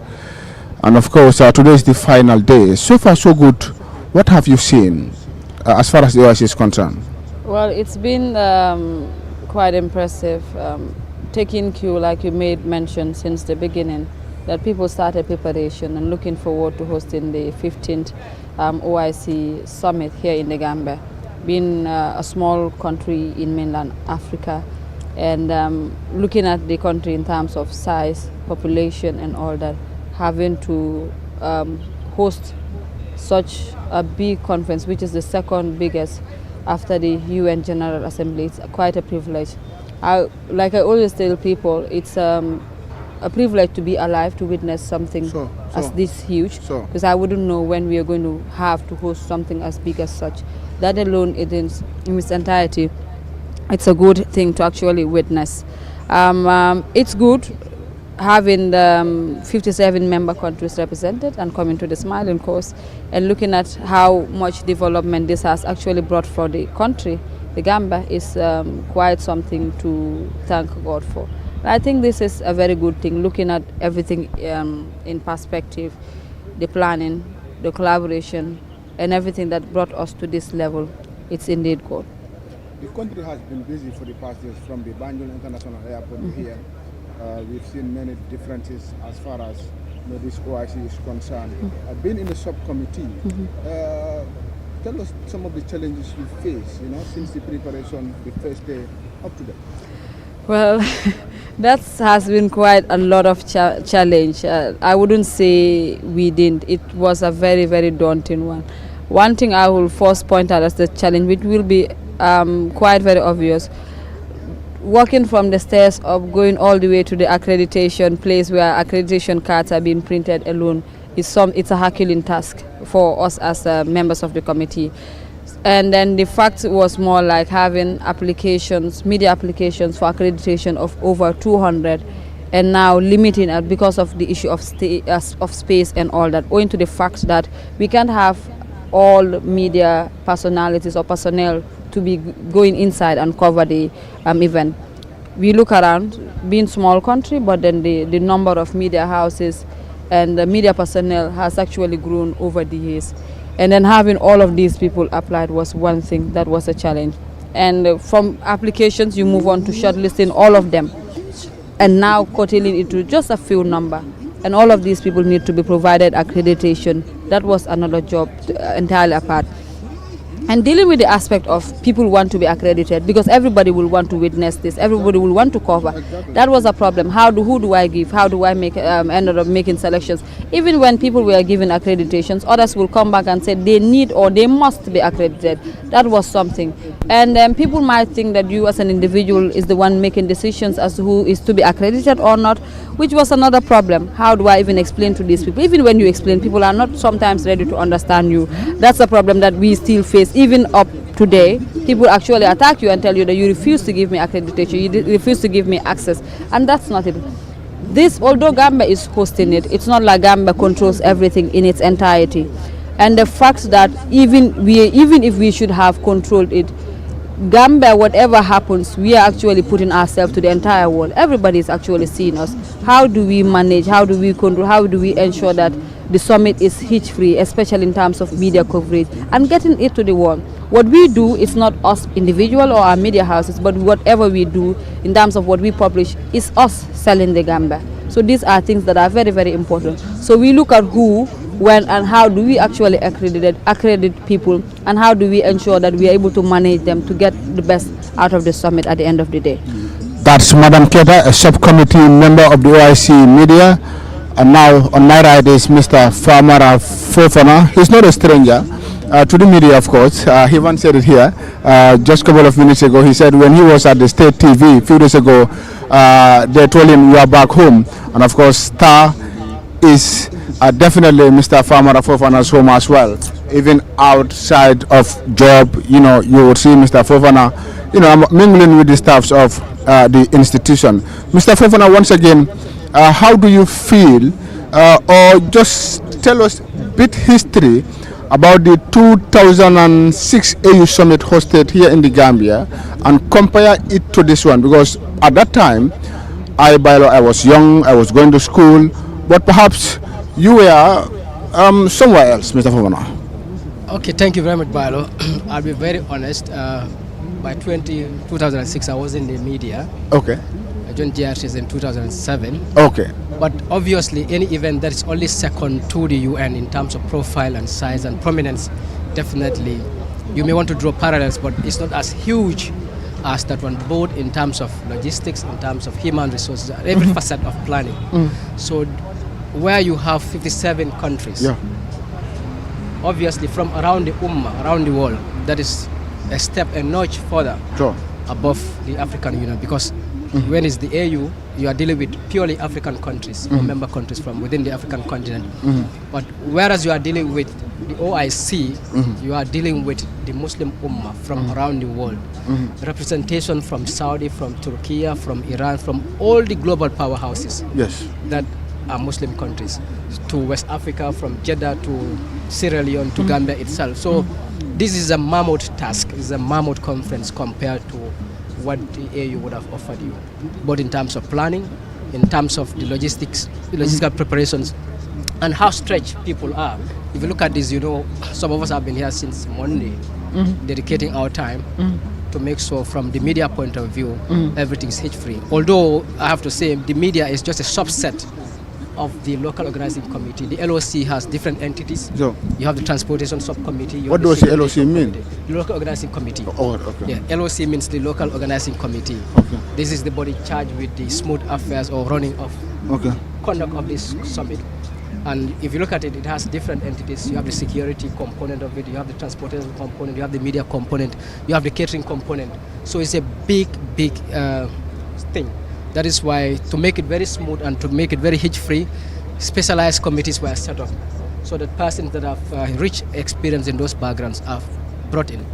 And of course, today is the final day. So far, so good. What have you seen as far as the OIC is concerned? Well, it's been quite impressive. Taking cue, like you made mention since the beginning, that people started preparation and looking forward to hosting the 15th OIC summit here in the Gambia. Being a small country in mainland Africa, and looking at the country in terms of size, population and all that, having to host such a big conference, which is the second biggest after the UN General Assembly, it's quite a privilege. Like I always tell people, it's a privilege to be alive to witness something as this huge, because I wouldn't know when we are going to have to host something as big as such. That alone, it is, in its entirety, it's a good thing to actually witness. It's good having the 57 member countries represented and coming to the Smiling Coast and looking at how much development this has actually brought for the country. The Gambia is quite something to thank God for. I think this is a very good thing, looking at everything in perspective, the planning, the collaboration, and everything that brought us to this level. It's indeed good. The country has been busy for the past years, from the Banjul International Airport to here. We've seen many differences as far as this OIC is concerned. I've been in the subcommittee. Tell us some of the challenges you face, since the preparation, the first day up to that. Well, that has been quite a lot of challenge. I wouldn't say we didn't. It was a very, very daunting one. One thing I will first point out as the challenge, which will be quite very obvious, walking from the stairs up, going all the way to the accreditation place where accreditation cards are being printed alone, it's a Herculean task for us as members of the committee. And then the fact was more like having applications, media applications for accreditation of over 200, and now limiting it because of the issue of space and all that, owing to the fact that we can't have all media personalities or personnel to be going inside and cover the event. We look around, being small country, but then the number of media houses and the media personnel has actually grown over the years. And then having all of these people applied was one thing that was a challenge. And from applications, you move on to shortlisting all of them, and now curtailing it to just a few number. And all of these people need to be provided accreditation. That was another job entirely apart. And dealing with the aspect of people want to be accredited, because everybody will want to witness this, everybody will want to cover. That was a problem. Who do I give? How do I make ended up making selections? Even when people were given accreditations, others will come back and say they need or they must be accredited. That was something. And people might think that you as an individual is the one making decisions as to who is to be accredited or not, which was another problem. How do I even explain to these people? Even when you explain, people are not sometimes ready to understand you. That's a problem that we still face. Even up today, people actually attack you and tell you that you refuse to give me accreditation, you refuse to give me access, and that's not it. This, although Gambia is hosting it, it's not like Gambia controls everything in its entirety. And the fact that even if we should have controlled it, Gambia, whatever happens, we are actually putting ourselves to the entire world. Everybody is actually seeing us. How do we manage? How do we control? How do we ensure that the summit is hitch-free, especially in terms of media coverage and getting it to the world? What we do is not us individual or our media houses, but whatever we do in terms of what we publish is us selling the Gambia. So these are things that are very, very important. So we look at who, when and how do we actually accredit people, and how do we ensure that we are able to manage them to get the best out of the summit at the end of the day. That's Madam Keta, a subcommittee member of the OIC Media. And now on my right is Mr. Famara Fofana. He's not a stranger to the media, of course. He once said it here just a couple of minutes ago. He said when he was at the State TV a few days ago, they told him you are back home. And of course, Star is definitely Mr. Famara Fofana's home as well. Even outside of job, you would see Mr. Fofana, mingling with the staffs of the institution. Mr. Fofana, once again, how do you feel, or just tell us a bit history about the 2006 AU Summit hosted here in the Gambia and compare it to this one, because at that time I was young, I was going to school, but perhaps you were somewhere else, Mr. Fofana. Okay, thank you very much, Bailo. I'll be very honest. By 2006, I was in the media. Okay. I joined GRTs in 2007. Okay. But obviously, any event that is only second to the UN in terms of profile and size and prominence, definitely, you may want to draw parallels, but it's not as huge as that one, both in terms of logistics, in terms of human resources, every facet of planning. So, where you have 57 countries, obviously from around the Ummah, around the world, that is a step, a notch further above the African Union, because when it's the AU, you are dealing with purely African countries, or member countries from within the African continent. But whereas you are dealing with the OIC, you are dealing with the Muslim Ummah from around the world. Representation from Saudi, from Turkey, from Iran, from all the global powerhouses that are Muslim countries, to West Africa, from Jeddah to Sierra Leone to Gambia itself. So this is a mammoth task, it's a mammoth conference compared to what the AU would have offered you, both in terms of planning, in terms of the logistical preparations, and how stretched people are. If you look at this, you know, some of us have been here since Monday, dedicating our time to make sure from the media point of view, everything is hitch-free. Although I have to say the media is just a subset of the local organizing committee. The LOC has different entities. You have the transportation subcommittee. What does the LOC mean? The local organizing committee. Oh, okay. Yeah, LOC means the local organizing committee. Okay. This is the body charged with the smooth affairs or running of conduct of this summit. And if you look at it, it has different entities. You have the security component of it, you have the transportation component, you have the media component, you have the catering component. So it's a big thing. That is why, to make it very smooth and to make it very hitch-free, specialized committees were set up so that persons that have rich experience in those backgrounds are brought in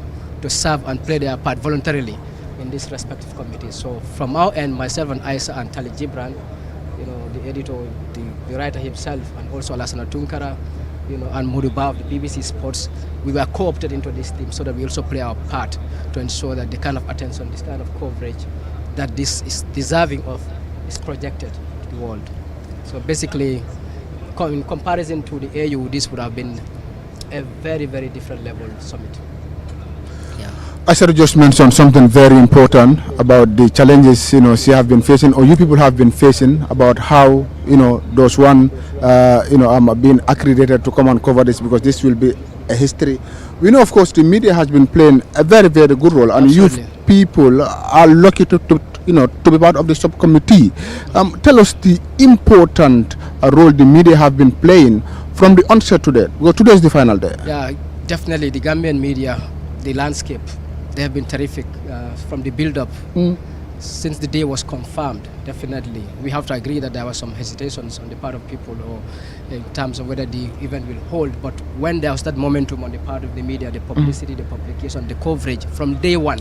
to serve and play their part voluntarily in these respective committees. So from our end, myself and Isa and Tali Gibran, you know, the editor, the writer himself, and also Alassana Tunkara, you know, and Muduba of the BBC Sports, we were co-opted into this team so that we also play our part to ensure that the kind of attention, this kind of coverage that this is deserving of is projected to the world. So basically, in comparison to the AU, this would have been a very, very different level summit. I should just mention something very important about the challenges, you know, she have been facing, or you people have been facing, about how, you know, those one, being accredited to come and cover this, because this will be a history. We know, of course, the media has been playing a very, very good role, and you people are lucky to be part of the subcommittee. Tell us the important role the media have been playing from the onset to date, because today is the final day. Yeah, definitely the Gambian media, the landscape, they have been terrific from the build-up. Since the day was confirmed, definitely. We have to agree that there were some hesitations on the part of people, or in terms of whether the event will hold. But when there was that momentum on the part of the media, the publicity, the publication, the coverage, from day one,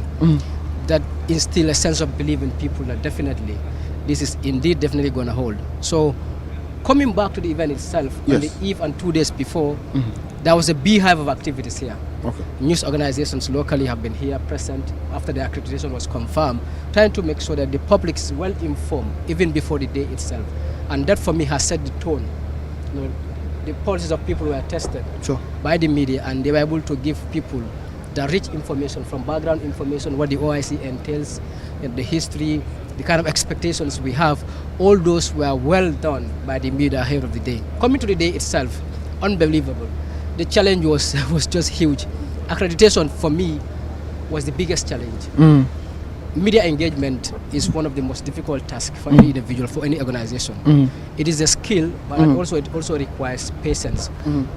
that instilled a sense of belief in people that definitely this is indeed definitely going to hold. So coming back to the event itself, on the eve and 2 days before, there was a beehive of activities here. News organizations locally have been here present after the accreditation was confirmed, trying to make sure that the public is well informed even before the day itself. And that for me has set the tone. You know, the pulses of people were tested by the media, and they were able to give people the rich information, from background information, what the OIC entails, and the history, the kind of expectations we have. All those were well done by the media ahead of the day. Coming to the day itself, unbelievable. The challenge was just huge. Accreditation for me was the biggest challenge. Media engagement is one of the most difficult tasks for any individual, for any organization. It is a skill, but it also requires patience.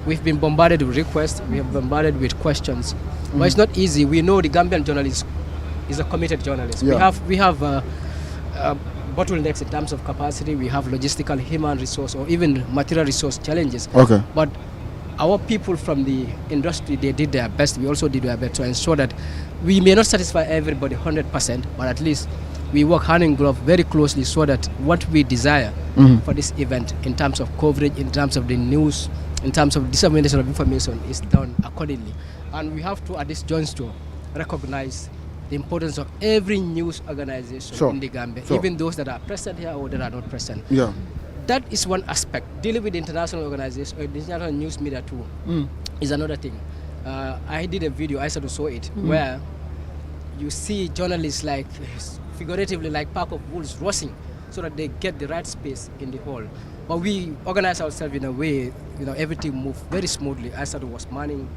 We've been bombarded with requests, we have bombarded with questions, but it's not easy. We know the Gambian journalist is a committed journalist. We have bottlenecks in terms of capacity, we have logistical, human resource, or even material resource challenges. But our people from the industry, they did their best. We also did our best to ensure that we may not satisfy everybody 100%, but at least we work hand in glove very closely so that what we desire for this event in terms of coverage, in terms of the news in terms of dissemination of information is done accordingly. And we have to, at this juncture, recognize the importance of every news organization in the Gambia, even those that are present here or that are not present. Yeah. That is one aspect. Dealing with international organizations or the international news media too is another thing. I did a video, I saw it, where you see journalists like, figuratively like pack of wolves rushing so that they get the right space in the hall. But we organize ourselves in a way, everything moved very smoothly. I said it was Manning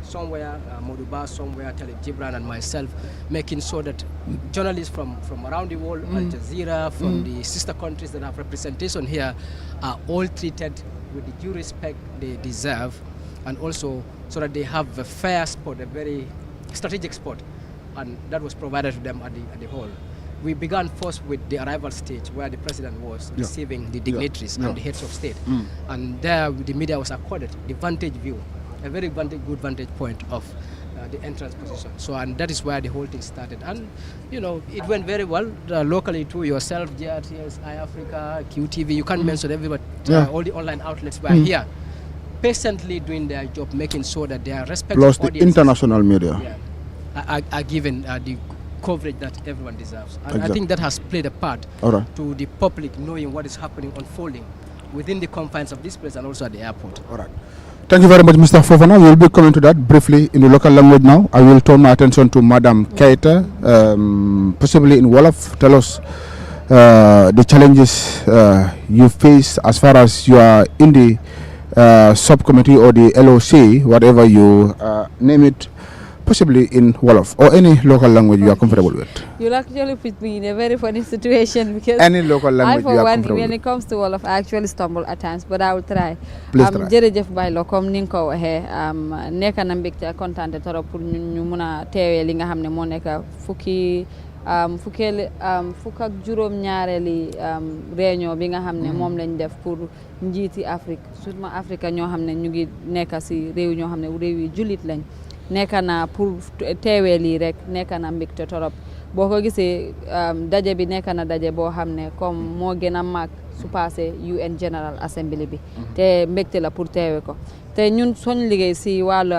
somewhere, Moduba somewhere, Talib Gibran and myself, making sure that journalists from around the world, Al Jazeera, from the sister countries that have representation here, are all treated with the due respect they deserve, and also so that they have a fair spot, a very strategic spot, and that was provided to them at the hall. We began first with the arrival stage where the president was receiving the dignitaries and the heads of state, and there the media was accorded the vantage view, a very good vantage point of the entrance position. So, and that is where the whole thing started. And, it went very well locally too. Yourself, GRTS, iAfrica, QTV, you can't mention everybody, all the online outlets were here, patiently doing their job, making sure that their respective plus the international media are given the coverage that everyone deserves. And exactly. I think that has played a part to the public knowing what is happening, unfolding within the confines of this place and also at the airport. All right. Thank you very much, Mr. Fofana. We will be coming to that briefly in the local language now. I will turn my attention to Madam Keita, possibly in Wolof. Tell us the challenges you face as far as you are in the subcommittee or the LOC, whatever you name it, possibly in Wolof or any local language you are comfortable with. You'll actually put me in a very funny situation because any local language you are comfortable when it comes to Wolof, I actually stumble at times, but I will try. Please try. Jërëjëf Baylo comme ni nga ko waxee nekk na mbégte kontaan trop pour ñu mun a teewee li nga xam ne moo nekk fukk ak juróom-ñaareeli réunion bi nga xam ne moom lañ def pour njiiti Afrique surtout Afrique ñoo xam ne ñu ngi nekk si réew ñoo xam ne réew yi jullit lañ. nekk na pour teewee lii rek nekk na mbégte torop boo ko gisee daje bi nekk na daje boo xam ne comme moo gën a mag su passé UN General Assembly bi te mbégte la pour teewe ko te ñun soñ liggéey si wàllu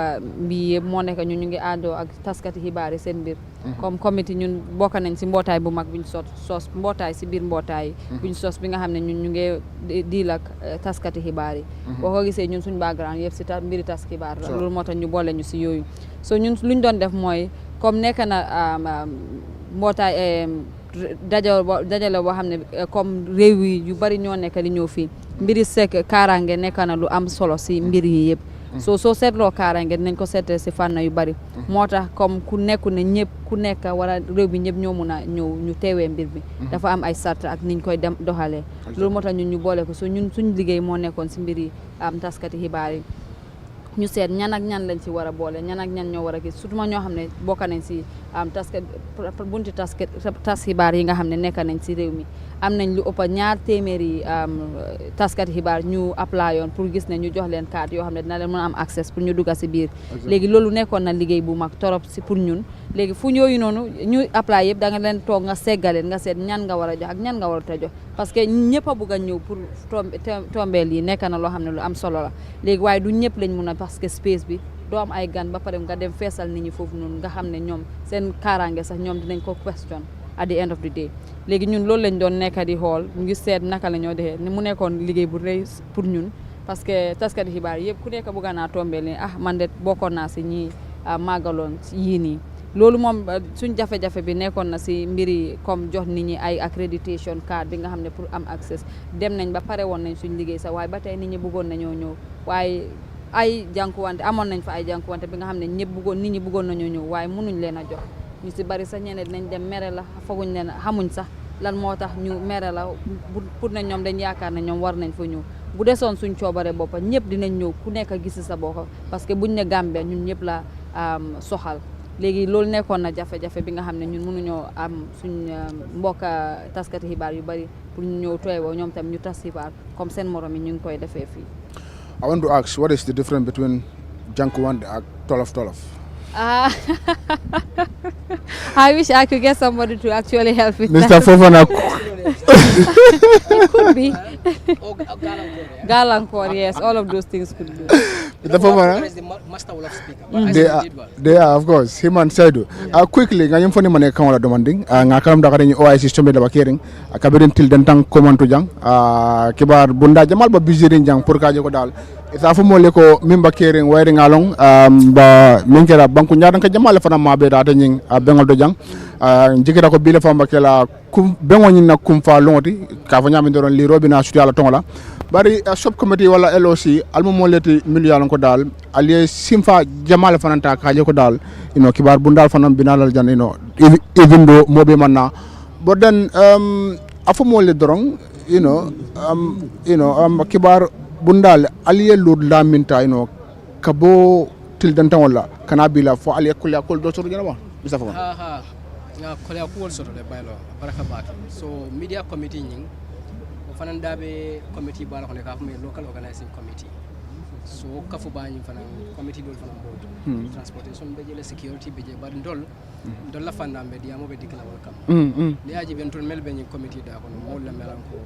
bi yëpp moo nekk ñu ngi àndoo ak taskati xibaar yi seen mbir comme comité ñun bokk nañ si mbootaay bu mag buñ sos mbootaay si biir mbootaay buñ sos bi nga xam ne ñun ñu ngi diil ak taskati xibaar yi boo ko gisee ñun suñ background yëpp si mbiri tas xibaar la loolu moo tax ñu boole ñu si yooyu so ñun luñ doon def mooy comme nekk na mbootaay dajale boo xam ne comme réew yi yu bari ñoo nekk di ñëw fii mbiri sekk kaaraange nekk na lu am solo si mbir yi yëpp soo seetloo kaaraange dinañ ko seetee si fànn yu bari moo tax comme ku nekku ne ñëpp ku nekk wala réew bi ñëpp ñoo mun a ñëw ñu teewee mbir bi dafa am ay sart ak niñ koy doxalee loolu moo tax ñun ñu boole ko so ñun suñ liggéey moo nekkoon si mbiri am taskati xibaar yi ñu seet ñan ak ñan lañ ci war a boole ñan ak ñan ñoo war a gis surtout ñoo xam ne bokk nañ si bunti tas xibaar yi nga xam ne nekk nañ si réew mi am nañ lu ëpp 200 taskat xibaar ñu apply yoon pour gis ne ñu jox leen carte yoo xam ne dina leen mën a am accès pour ñu dugga si biir léegi loolu nekkoon na liggéey bu mag torop si pour ñun léegi fu ñooyu noonu ñu apply yëpp da nga leen toog nga seggaleen nga seet ñan nga war a jox ak ñan nga war a jox parce que ñëpp a bëgg a ñëw pour tombeel yi nekk na loo xam ne lu am solo la léegi waaye du ñëpp lañ mun a parce que space bi doo am ay gan ba pare nga dem feesal nit ñi foofu noonu nga xam ne ñoom seen kaaraange sax ñoom dinañ ko question at the end of the day léegi ñun loolu lañ doon nekk di xool ñu ngi seet naka la ñoo defee ni mu nekkoon liggéey bu rëy pour ñun parce que taskati xibaar yëpp ku nekk bëgg naa tombeel ni man de bokkoon naa si ñi màggaloon yii nii loolu moom suñ jafe-jafe bi nekkoon na si mbiri comme jox nit ñi ay accreditation card bi nga xam ne pour am access dem nañ ba pare woon nañ suñ liggéey sax waaye ba tey nit ñi bëggoon nañoo ñëw waaye ay jànkuwante amoon nañ fa ay jànkuwante bi nga xam ne nit ñi bëggoon nañoo ñëw waaye mënuñ leen a jox ñu si bari sax ñeneen dinañ dem mere la foguñ leen xamuñ sax lan moo tax ñu mere la pour ne ñoom dañ yaakaar ne ñoom war nañ fa ñëw bu desoon suñ coobare boppa ñëpp dinañ ñëw ku nekk a gis sa bopp parce que buñ ne Gambia ñun ñëpp la soxal léegi loolu nekkoon na jafe-jafe bi nga xam ne ñun mënuñoo am suñ mbokka taskati xibaar yu bari pour ñu ñëw teewoo ñoom tam ñu tas xibaar comme seen morom yi ñu ngi koy defee fii. I want to ask, what is the difference between Jankuwande and Tolof Tolof? I wish I could get somebody to actually help with Mr. that. Fofana. Oh, Galankor, yeah. Galankor, yes, all of those things could be. The former, is the master of speaker. But I said did well. they are, of course. Him and Saidu. Quickly, ngayong phone man ka wala demanding. Ngakalam da kare ni OIC system da bakiring. Kabirin til dentang command to jang. Kibar bunda jamal ba bizirin jang pour ka ko dal. Isa fu mo le ko mimba kering wiring along ba minkera banku nyadan ka jamal fa na mabe da nying bengol do jang. Jikira ko bile famba kala kum bengo nyina kum fa longoti ka fa nyami doron li robina suti ala tongola. Bari subcommittee wala LOC almo moleti miliyalon ko dal aliye simfa jamal fananta ka ko dal kibar bundal fanam binalal jan even though mobe manna but then afo mole dorong kibar bundal aliye lud la minta kabo til dantan wala kana bila fo aliye kulya kol do soro jana bisa fo nga kolya ko soro le baylo baraka baki so media committee nying fanan dabe committee bala ko ne ka fami local organizing committee so kafu bañi fanan committee dol fanan board transportation be jele security be je bar dol la fanda be diamo be dikla wal kam li aji ben ton mel be ni committee da ko mo la melan ko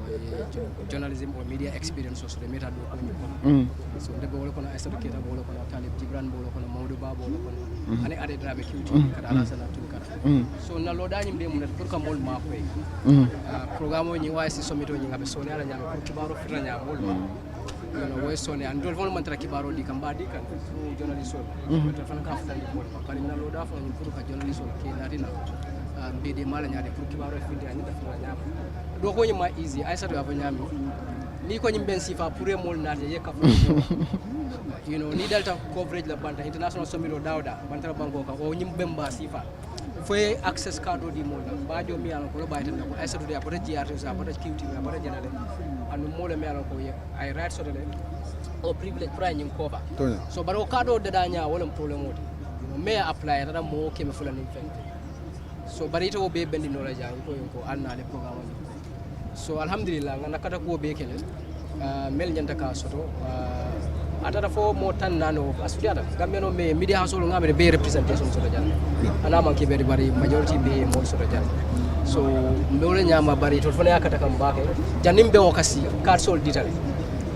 journalism or media experience so meta do ko ni so de bolo ko na aisha keta bolo ko na talib jibran bolo ko na mawdu ba bolo ko ani ade drabe kiwti kada ala sana tun kada so na lo dañim be mun pour ka mol ma ko programme ni wasi somito ni ngabe so ne ala nyama pour kibaro fitna nyama mol way sone andol fon man tra kibaro di kamba di kan through journalist to fan ka fitna mol kali na lo da fon ni pour ka journalist ke darina be de mala nyaade pour kibaro fitna ni da fitna nyama do ko ni ma easy aisha to ava nyami ni ko nyim ben sifa pour mol naate ye ka ni delta coverage la banta international somiro dawda banta bango ka o nyim bemba sifa foye access card di mola bajo mi ala ko bayta ko ay sadu ya bata jiarte sa bata kiwti ya bata janale anu mola mi ala ko ay right so dele o privilege pra nyim ko ba so baro kado de danya wala problem odi me apply tata mo ke me fulani fen so bari to be bendi no la jang ko alna le programme so alhamdulillah ngana kata ko be kele mel nyanta ka soto atata fo mo tan nano asudiyata gameno me media house lo ngame be representation so jalla ana man ke be bari majority be mo so jalla so mbewle nyama bari to fona yakata kam bake janim be o kasi card sol ditale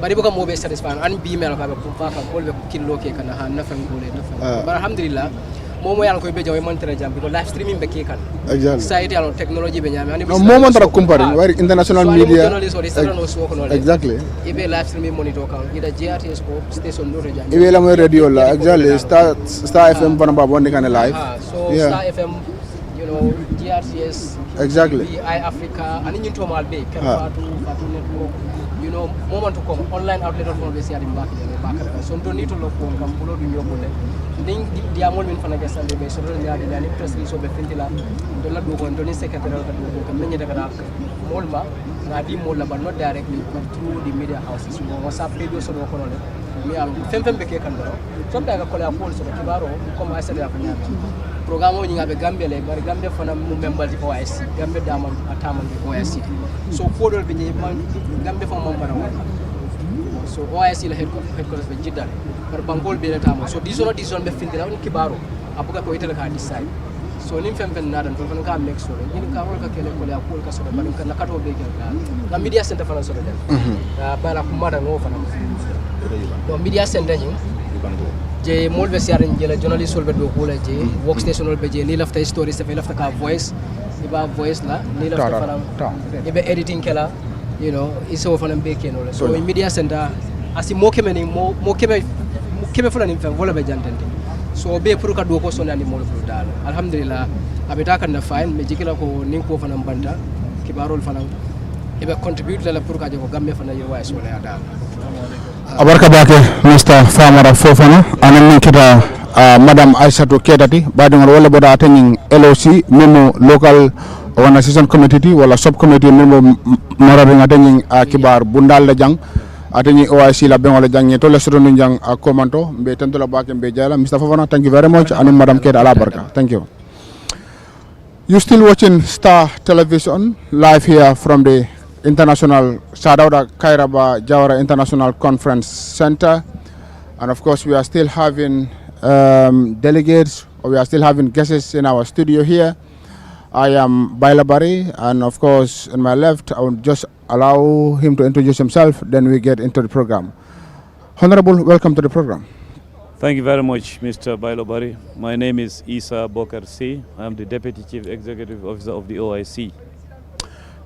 bari boka mo be satisfy an bi mel ka be ko fa kam kolbe killo ke kana ha nafan gole nafan bar alhamdulillah momo yalla koy be jaw man tere jam ko live streaming be ke kan exactly society alon technology be nyame ani momo tara compare wari international media exactly ibe live streaming monitor kan ida GRTS ko station do jam ibe la mo radio la exactly star FM bana ba bonde kan live so star FM GRTS exactly I Africa ani nyinto mal be kan fatu network moment to come online outlet of be siadi mbaka de baka so do nito lo ko kam bulo du nyobule ding diamol min fana gasande be so do nyaade dani press so be fintila do la do ko do ni secretary ka do ko men nyata ka molma ngadi molla but not directly but through the media houses so whatsapp page so do ko no mi am fem be ke kan do so be ga ko la pol so kibaro comme asale ya fanya programme o nyinga be Gambia le bari Gambia fana mu member di OIC Gambia dama atama di OIC so podol be nyi Gambia fama mbara wala so OIC la headquarters be Jeddah par bangol be tama so dison be findira on kibaro abuga ko itala ka decide so nim fem nadan to fana ka make so ni ka hol ka kele ko la ko ka so bari kan nakato be ga media center fana so da bala kumada no fana do media center nyi je molbe siaren jela journalist solbe do kula je workstation olbe je ni lafta story se fe lafta ka voice iba voice la ni lafta fana ibe editing kala iso fana be keno so media center asi mo keme fana ni fe vola be jantente so be pour ka do ko so nani mol fu dal alhamdulillah abeta kan na fine me jikila ko nin ko fana banta kibarol fana ibe contribute la pour ka je ko gamme fana yo way so la dal abarka bake Mr. Famara Fofana anan min kita Madam Aissatou Kedati badingol wala boda tanin LOC memo local organization committee wala subcommittee memo marari ngatanin kibar bundal la jang atani OIC la ben wala jang to la sodo jang komanto be tanto la bake be jala Mr. Fofana thank you very much and Madam Kedati ala barka thank you. You still watching Star Television live here from the International Sadauda Kairaba Jawara International Conference Center, and of course we are still having delegates, or we are still having guests in our studio here. I am Bailabari, and of course, on my left, I will just allow him to introduce himself, then we get into the program. Honorable, welcome to the program. Thank you very much, Mr. Bailobari. My name is Isa Bokar C. I'm the Deputy Chief Executive Officer of the OIC.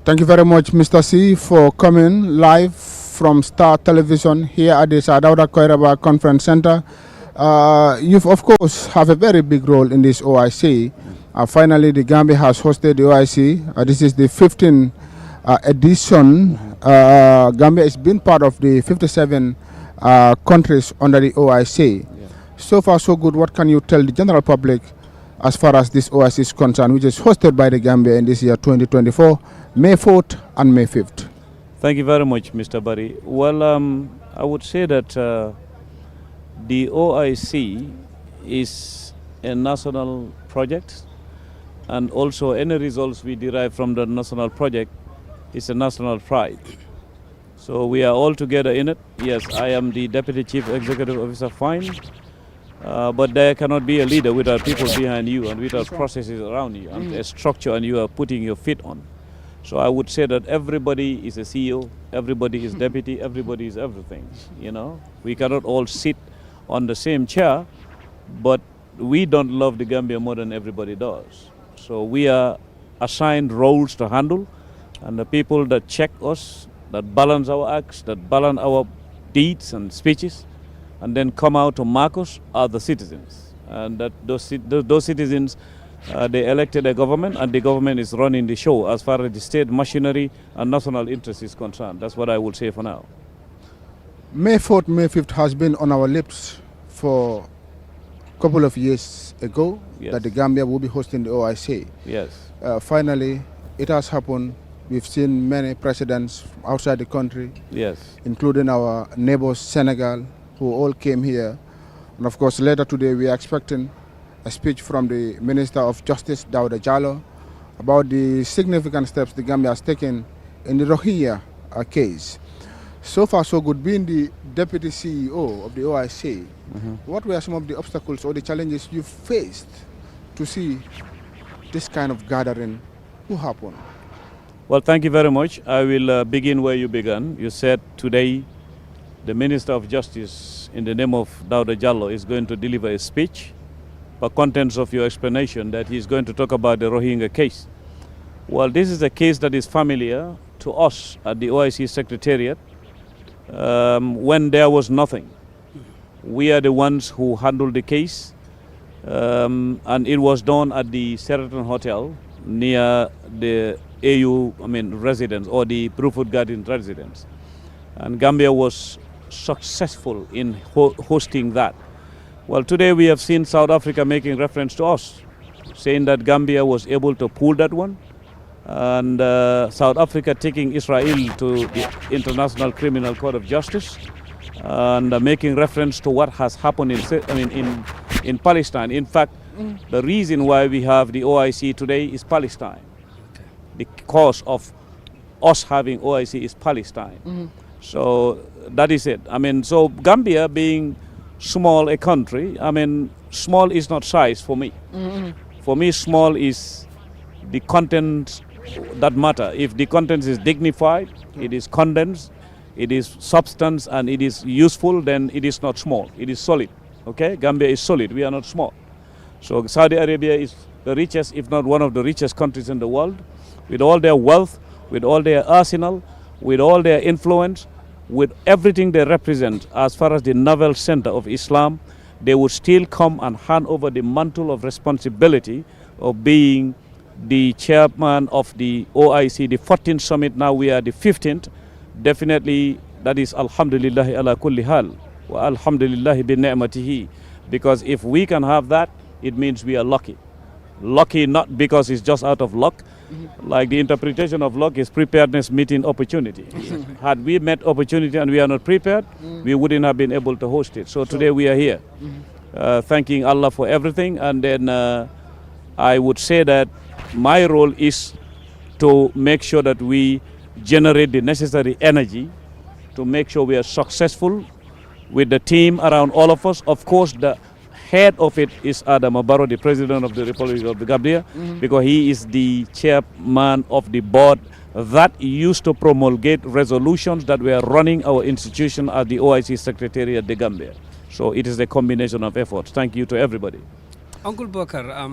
Thank you very much, Mr. C, for coming live from Star Television here at the Sadauda Koiraba Conference Center. You, of course, have a very big role in this OIC. Finally, the Gambia has hosted the OIC. This is the 15th edition. Gambia has been part of the 57 countries under the OIC. Yeah. So far, so good. What can you tell the general public as far as this OIC is concerned, which is hosted by the Gambia in this year 2024, May 4th and May 5th? Thank you very much, Mr. Barry. Well, I would say that the OIC is a national project, and also any results we derive from the national project is a national pride. So we are all together in it. Yes, I am the Deputy Chief Executive Officer, fine. But there cannot be a leader without people behind you and without processes around you and a structure and you are putting your feet on. So I would say that everybody is a CEO, everybody is deputy, everybody is everything, you know. We cannot all sit on the same chair, but we don't love the Gambia more than everybody does. So we are assigned roles to handle, and the people that check us, that balance our acts, that balance our deeds and speeches, and then come out to mark us are the citizens. And that those citizens, they elected a government, and the government is running the show as far as the state machinery and national interest is concerned. That's what I will say for now. May 4th, May 5th has been on our lips for a couple of years ago, yes, that the Gambia will be hosting the OIC. Yes. Finally, it has happened. We've seen many presidents from outside the country, yes, including our neighbors, Senegal, who all came here. And of course, later today, we are expecting a speech from the Minister of Justice, Dawda Jallow, about the significant steps the Gambia has taken in the Rohingya case. So far, so good. Being the Deputy CEO of the OIC, what were some of the obstacles or the challenges you faced to see this kind of gathering happen? Well, thank you very much. I will begin where you began. You said today the Minister of Justice, in the name of Dawda Jallow, is going to deliver a speech. The contents of your explanation that he's going to talk about the Rohingya case. Well, this is a case that is familiar to us at the OIC Secretariat. When there was nothing, we are the ones who handled the case, and it was done at the Sheraton Hotel near the residence, or the Bruford Garden residence. And Gambia was successful in hosting that. Well, today we have seen South Africa making reference to us, saying that Gambia was able to pull that one, and South Africa taking Israel to the International Criminal Court of Justice, and making reference to what has happened in Palestine. In fact, the reason why we have the OIC today is Palestine. The cause of us having OIC is Palestine. So that is it. So Gambia being small a country, small is not size for me. For me, small is the content that matter. If the content is dignified, it is condensed, it is substance, and it is useful, then it is not small. It is solid. Okay? Gambia is solid. We are not small. So Saudi Arabia is the richest, if not one of the richest countries in the world, with all their wealth, with all their arsenal, with all their influence, with everything they represent as far as the naval center of Islam. They would still come and hand over the mantle of responsibility of being the chairman of the OIC, the 14th summit. Now we are the 15th. Definitely that is alhamdulillah ala kulli hal wa alhamdulillah bi ni'matihi, because if we can have that, it means we are lucky. Lucky not because it's just out of luck. Like the interpretation of luck is preparedness meeting opportunity. Had we met opportunity and we are not prepared, we wouldn't have been able to host it. So today we are here, thanking Allah for everything. And then I would say that my role is to make sure that we generate the necessary energy to make sure we are successful with the team around all of us. Of course, the head of it is Adama Barrow, the President of the Republic of the Gambia, because he is the chairman of the board that used to promulgate resolutions that were running our institution at the OIC Secretariat the Gambia. So it is a combination of efforts. Thank you to everybody. Uncle Bakar,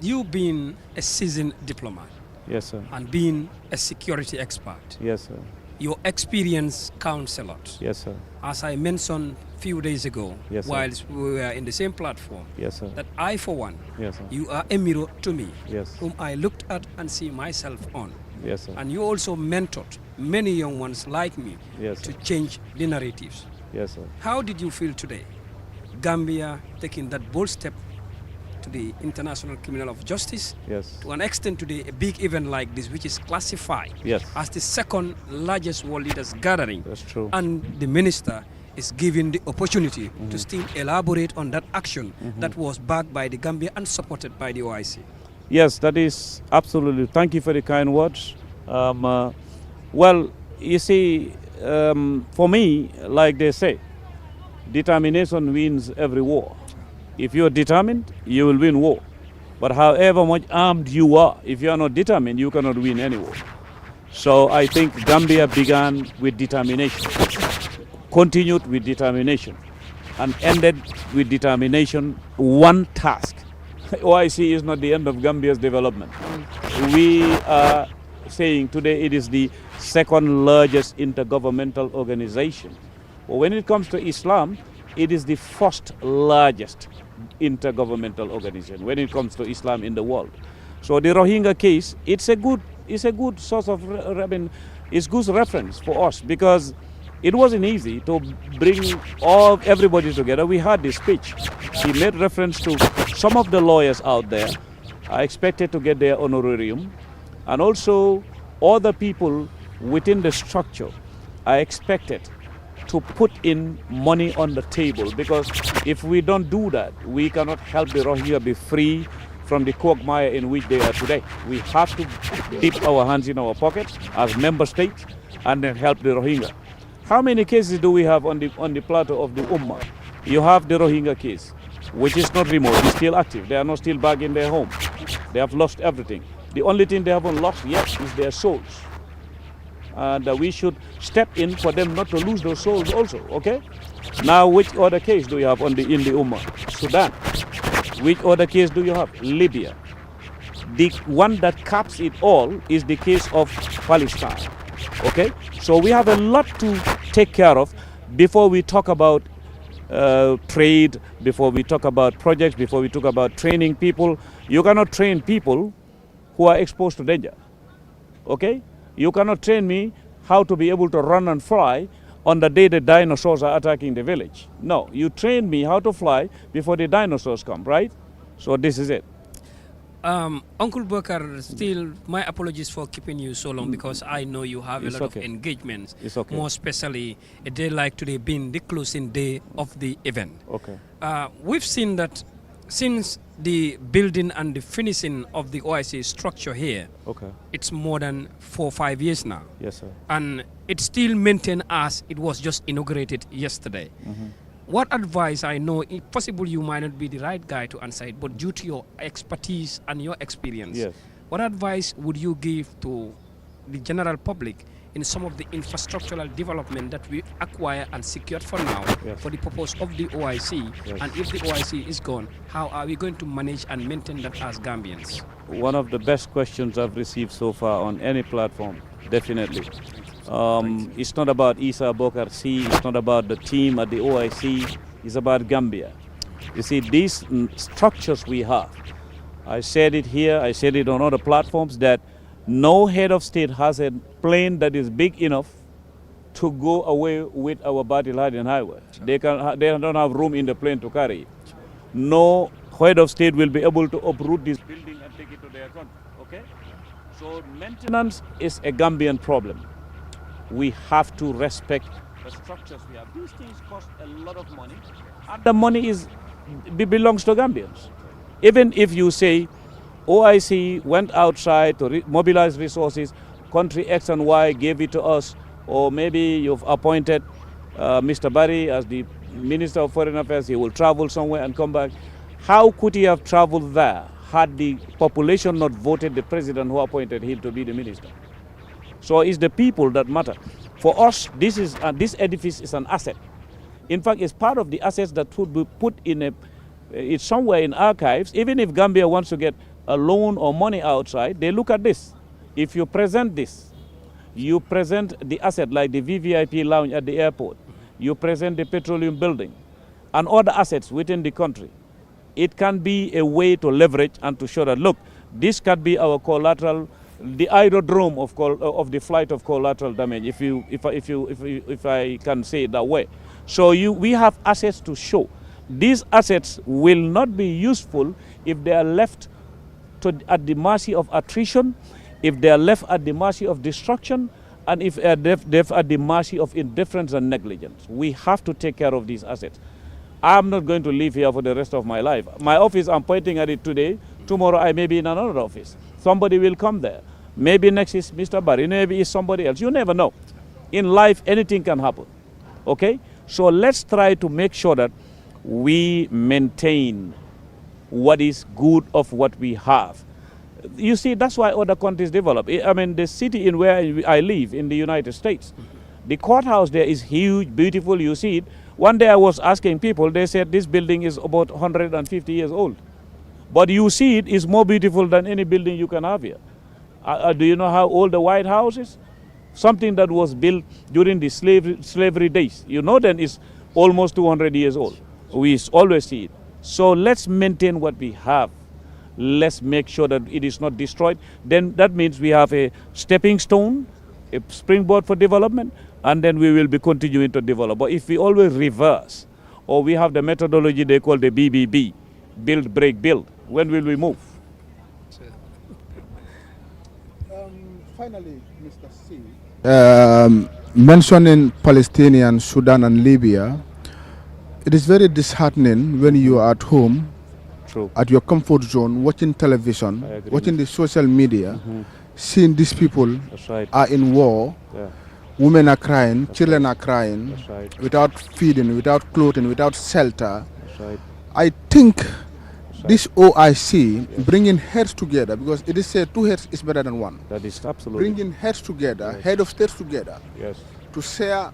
you've been a seasoned diplomat. Yes, sir. And being a security expert. Yes, sir. Your experience counts a lot. Yes, sir. As I mentioned a few days ago, yes, whilst we were in the same platform, yes, sir. that I, for one, yes, sir. you are a mirror to me, yes, whom I looked at and see myself on. Yes, sir. And you also mentored many young ones like me yes, to change the narratives. Yes, sir. How did you feel today, Gambia taking that bold step to the International Criminal of Justice? Yes. To an extent today, a big event like this, which is classified yes. as the second largest world leaders gathering. That's true. And the minister is given the opportunity to still elaborate on that action that was backed by the Gambia and supported by the OIC. Yes, that is absolutely. Thank you for the kind words. Well, you see, for me, like they say, determination wins every war. If you are determined, you will win war. But however much armed you are, if you are not determined, you cannot win any war. So I think Gambia began with determination, continued with determination, and ended with determination. One task. OIC is not the end of Gambia's development. We are saying today it is the second largest intergovernmental organization. But when it comes to Islam, it is the first largest intergovernmental organization when it comes to Islam in the world. So the Rohingya case, it's a good source of, it's good reference for us, because it wasn't easy to bring everybody together. We had this speech. He made reference to some of the lawyers out there. I expected to get their honorarium, and also other people within the structure. I expected to put in money on the table, because if we don't do that, we cannot help the Rohingya be free from the quagmire in which they are today. We have to dip our hands in our pockets as member states and then help the Rohingya. How many cases do we have on the plateau of the Ummah? You have the Rohingya case, which is not remote, it's still active. They are not still back in their home. They have lost everything. The only thing they haven't lost yet is their souls. And we should step in for them not to lose those souls also, okay? Now, which other case do you have in the Ummah? Sudan. Which other case do you have? Libya. The one that caps it all is the case of Palestine, okay? So we have a lot to take care of before we talk about trade, before we talk about projects, before we talk about training people. You cannot train people who are exposed to danger, okay? You cannot train me how to be able to run and fly on the day the dinosaurs are attacking the village. No, you train me how to fly before the dinosaurs come, right? So this is it. Uncle Bakar, still my apologies for keeping you so long, because I know you have a lot of engagements. It's okay. More especially a day like today being the closing day of the event. Okay. We've seen that since the building and the finishing of the OIC structure here, okay, it's more than 4 or 5 years now. Yes, sir. And it's still maintained as it was just inaugurated yesterday. What advice, I know, if possible you might not be the right guy to answer it, but due to your expertise and your experience, yes, what advice would you give to the general public in some of the infrastructural development that we acquire and secured for now, yes, for the purpose of the OIC? Yes. And if the OIC is gone, how are we going to manage and maintain that as Gambians? One of the best questions I've received so far on any platform, definitely. It's not about Isa Bokar C, it's not about the team at the OIC, it's about Gambia. You see, these structures we have, I said it here, I said it on other platforms, that no head of state has a plane that is big enough to go away with our Battle Harden Highway. They don't have room in the plane to carry it. No head of state will be able to uproot this building and take it to their country, okay? So maintenance is a Gambian problem. We have to respect the structures we have. These things cost a lot of money, and the money belongs to Gambians. Even if you say OIC went outside to mobilize resources, country X and Y gave it to us, or maybe you've appointed Mr. Barry as the Minister of Foreign Affairs, he will travel somewhere and come back. How could he have traveled there had the population not voted the president who appointed him to be the minister? So it's the people that matter. For us, this edifice is an asset. In fact, it's part of the assets that would be put in it's somewhere in archives. Even if Gambia wants to get a loan or money outside, they look at this. If you present this, you present the asset like the VVIP lounge at the airport, you present the petroleum building and other assets within the country. It can be a way to leverage and to show that, look, this can be our collateral, the aerodrome of the flight of collateral damage, if I can say it that way. So we have assets to show. These assets will not be useful if they are left at the mercy of attrition, if they are left at the mercy of destruction, and if they are left at the mercy of indifference and negligence. We have to take care of these assets. I'm not going to live here for the rest of my life. My office, I'm pointing at it today. Tomorrow I may be in another office. Somebody will come there. Maybe next is Mr. Barry, maybe it's somebody else. You never know. In life, anything can happen. Okay? So let's try to make sure that we maintain what is good of what we have. You see, that's why other countries develop. I mean, the city in where I live, in the United States, the courthouse there is huge, beautiful, you see it. One day I was asking people, they said this building is about 150 years old. But you see it is more beautiful than any building you can have here. Do you know how old the White House is? Something that was built during the slavery days. You know, then it's almost 200 years old. We always see it. So let's maintain what we have. Let's make sure that it is not destroyed. Then that means we have a stepping stone, a springboard for development, and then we will be continuing to develop. But if we always reverse, or we have the methodology they call the BBB, build, break, build, when will we move? Finally, Mr. C. Mentioning Palestinian, Sudan and Libya, it is very disheartening when you are at home, True. At your comfort zone, watching television, watching the social media, seeing these people right. are in war, women are crying, children are crying, without feeding, without clothing, without shelter. Right. I think this OIC bringing heads together, because it is said 2 heads is better than 1. That is absolutely. Bringing heads together, head of states together, to share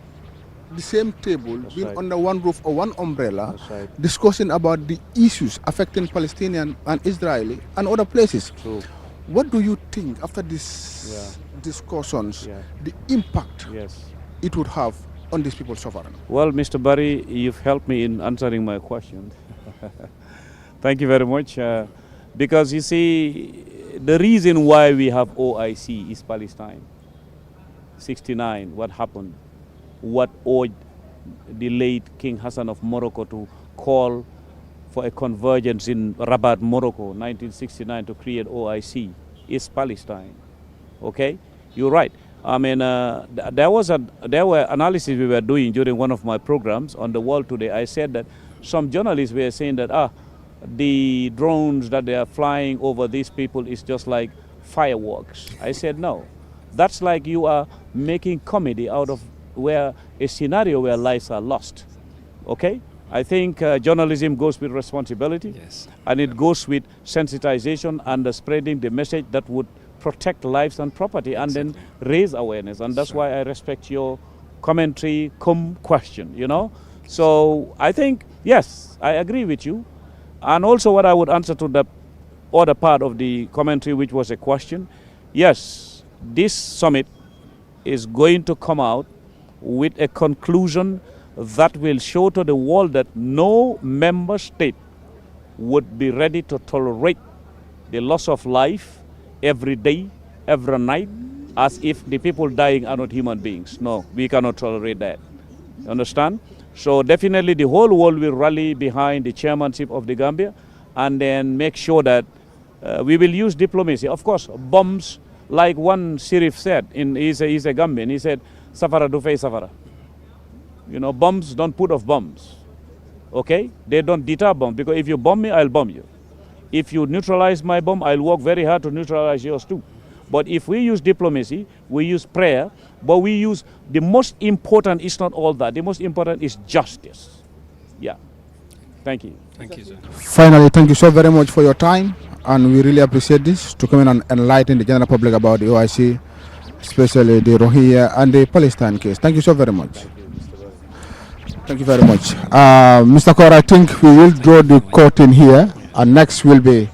the same table, being under one roof or one umbrella, discussing about the issues affecting Palestinian and Israeli and other places. True. What do you think after these discussions, the impact it would have on these people suffering? Well, Mr. Barry, you've helped me in answering my question. Thank you very much. Because you see, the reason why we have OIC is Palestine. 69, what happened? What urged the late King Hassan of Morocco to call for a convergence in Rabat, Morocco, 1969, to create OIC is Palestine. Okay, you're right. I mean, there were analyses we were doing during one of my programs on the World Today. I said that some journalists were saying that the drones that they are flying over these people is just like fireworks. I said no, that's like you are making comedy out of where a scenario where lives are lost. Okay? I think journalism goes with responsibility, and it goes with sensitization and spreading the message that would protect lives and property, and then raise awareness. And that's why I respect your commentary, question, you know. So I think, yes, I agree with you. And also what I would answer to the other part of the commentary, which was a question, yes, this summit is going to come out with a conclusion that will show to the world that no member state would be ready to tolerate the loss of life every day, every night, as if the people dying are not human beings. No, we cannot tolerate that. You understand? So definitely the whole world will rally behind the chairmanship of the Gambia, and then make sure that we will use diplomacy. Of course, bombs, like one Sheriff said, he's a Gambian, he said, Safara do fay Safara. You know, bombs don't put off bombs. Okay? They don't deter bombs, because if you bomb me, I'll bomb you. If you neutralize my bomb, I'll work very hard to neutralize yours too. But if we use diplomacy, we use prayer, but we use, the most important is not all that. The most important is justice. Yeah. Thank you. Thank you, sir. Finally, thank you so very much for your time, and we really appreciate this to come in and enlighten the general public about the OIC, especially the Rohingya and the Palestine case. Thank you so very much. Thank you very much. Mr. Kaur, I think we will draw the curtain here, and next will be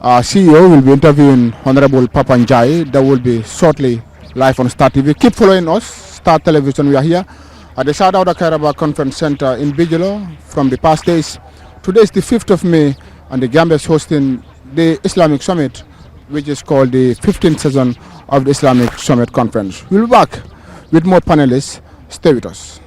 CEO will be interviewing Honorable Papanjai. That will be shortly live on Star TV. Keep following us, Star Television. We are here at the South Outer Kairaba Conference Center in Bijilo from the past days. Today is the 5th of May, and the Gambia is hosting the Islamic Summit, which is called the 15th session of the Islamic Summit Conference. We'll be back with more panelists. Stay with us.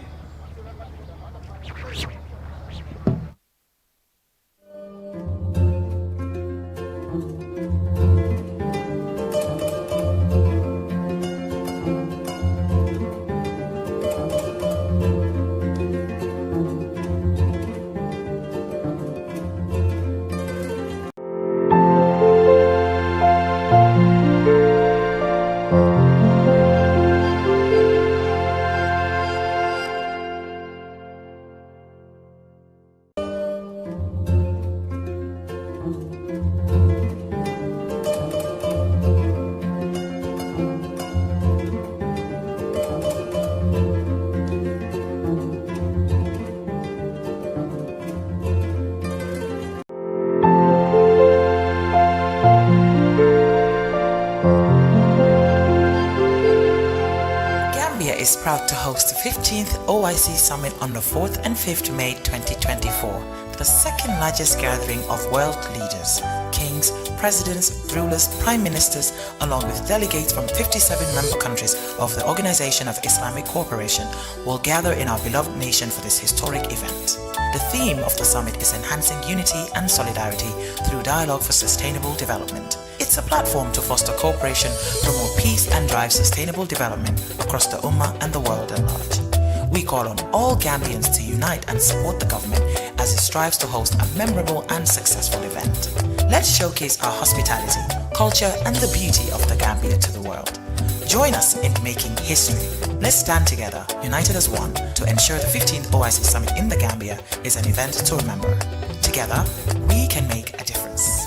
is proud to host the 15th OIC Summit on the 4th and 5th May 2024, the second largest gathering of world leaders, kings, presidents, rulers, prime ministers, along with delegates from 57 member countries of the Organization of Islamic Cooperation will gather in our beloved nation for this historic event. The theme of the summit is enhancing unity and solidarity through dialogue for sustainable development. It's a platform to foster cooperation, promote peace and drive sustainable development across the Ummah and the world at large. We call on all Gambians to unite and support the government as it strives to host a memorable and successful event. Let's showcase our hospitality, culture and the beauty of the Gambia to the world. Join us in making history. Let's stand together, united as one, to ensure the 15th OIC Summit in the Gambia is an event to remember. Together, we can make a difference.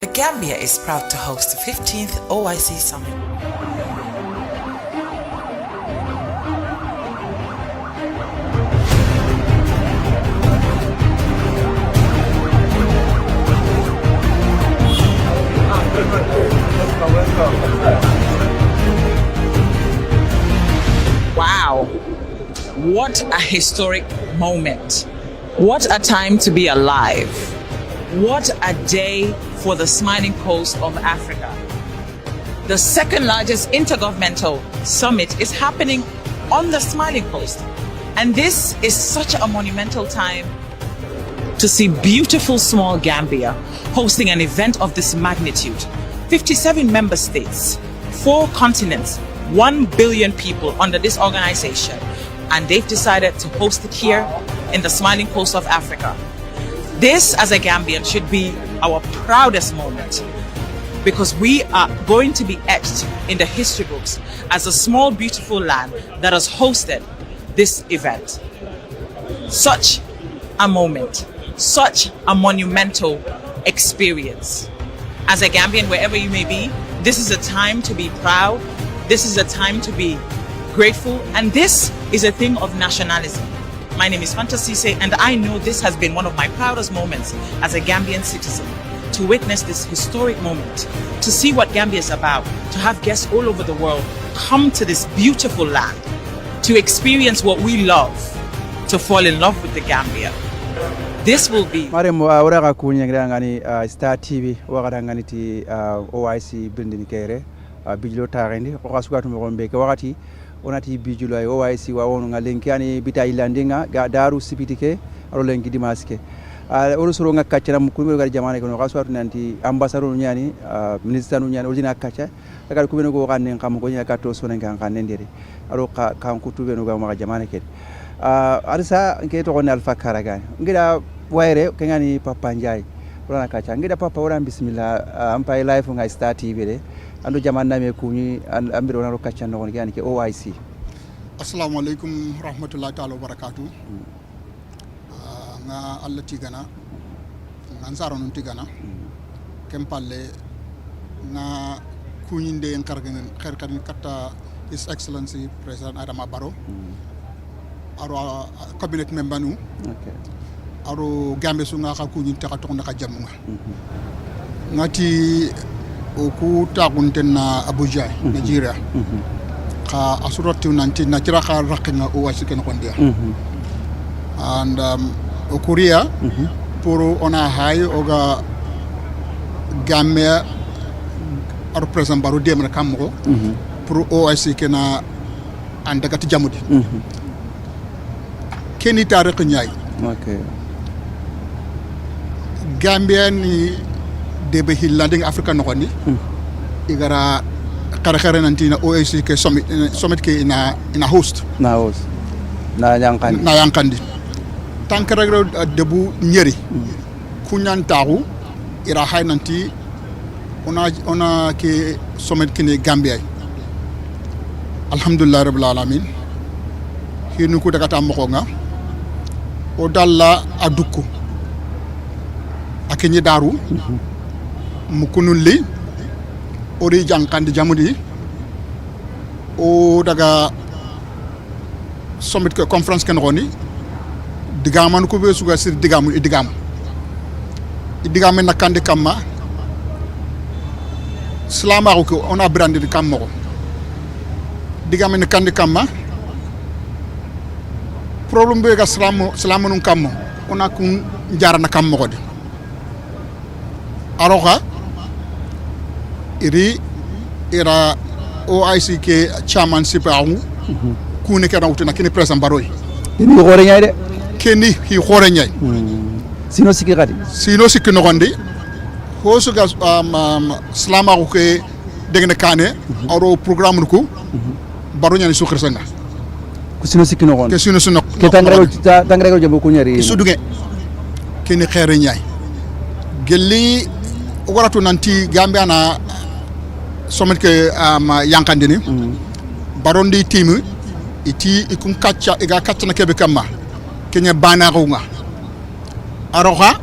The Gambia is proud to host the 15th OIC Summit. Wow, what a historic moment. What a time to be alive. What a day for the smiling coast of Africa. The second largest intergovernmental summit is happening on the smiling coast. And this is such a monumental time to see beautiful small Gambia hosting an event of this magnitude. 57 member states, 4 continents, 1 billion people under this organization, and they've decided to host it here in the smiling coast of Africa. This, as a Gambian, should be our proudest moment because we are going to be etched in the history books as a small, beautiful land that has hosted this event. Such a moment, such a monumental experience. As a Gambian, wherever you may be, this is a time to be proud. This is a time to be grateful. And this is a thing of nationalism. My name is Fanta Sise, and I know this has been one of my proudest moments as a Gambian citizen, to witness this historic moment, to see what Gambia is about, to have guests all over the world come to this beautiful land, to experience what we love, to fall in love with the Gambia. This will be Mariam waraga kunyangiranga ngani Star TV waraga ngani ti OIC bindini kere bijilo tarendi ko kasuka tumombe ke wakati onati bijilo ay OIC wa wonu ngalenki ani bita ilandinga ga daru sipitike alo lengi dimaske olu soro ngakachira mukumi ga jamane ko kasuka tunanti ambassador nyani minister nyani ojina kacha daga kubeno ko kanne kam ko nya kato sona ngane ndere alo kan kutube no ga ma jamane ke arisa nke to gonal fakara gani ngida waire kengani papa njai wala kacha ngida papa wala bismillah ampa live nga Star TV de ando jamanna me kunyi ambiro na kacha no ngani ke OIC Assalamualaikum rahmatullahi ta'ala wabarakatuh. Nga Allah tigana nga nsaro nun tigana kempalle na kunyinde en kargan kata His Excellency President Adama Barrow aro cabinet member nu aro gambe su nga ka kunyin ta to na ka jamu ngati oku tagunten na Abuja Nigeria ka asuratu nanti na kira ka rakina o wasiken kondia and okuria pour ona hay oga gamme ar president Barrow dem na kamko pour OIC kena andagati jamudi keni tariq nyay Gambia ni debe hillanding Africa no ni igara kare nanti na OIC ke summit ke ina host na yankandi tankara debu nyeri kunyan taru ira hay nanti ona ke summit ke Gambia alhamdulillah rabbil alamin hinu ko daga tamko nga o dalla adukku akenye daru mukunulli ori jankandi jamudi o daga summit ke conference ken roni digaman ko be suga sir digamu idigam nakande kamma slama ko on a brandi kammo digam nakande kamma problem be ga salamu nun kammo ona kun jarana kammo ko de aroha ira OIC ke chairmanship awu kune kana wutuna kini president Barrow ni gore nyay de keni hi gore nyay sino sikki no gondi ho suga salama ko ke degne kane aro programme ko Barrow nyani su khirsenga ku sino sikki no gondi ke sino ke tangre ko jabo ko nyari suduge keni xere nyay gelli waratu nanti Gambia na summit ke yankandini barondi timu iti ikun katcha iga katcha na kebe kama kenya bana runga aroha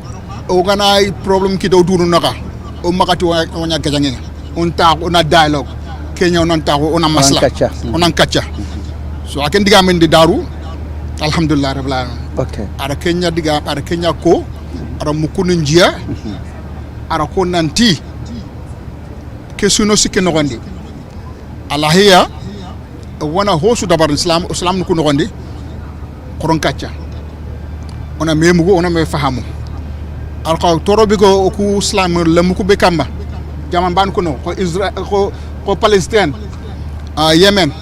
ogana problem ki do duru naka o makati wanya gajangenga on ta ona dialogue kenya on ta ona masla on katcha so aken diga men di daru alhamdulillah rabbil alamin ara kenya diga ara kenya ko ara mukunu njia ara ko nanti ke suno sikke no gondi alahiya wana hosu dabar islam ko no gondi koron katcha ona memugo ona me fahamu alqa torobi go ku islam lam ko be kamba jaman ban ko no ko Israel ko Palestine Yemen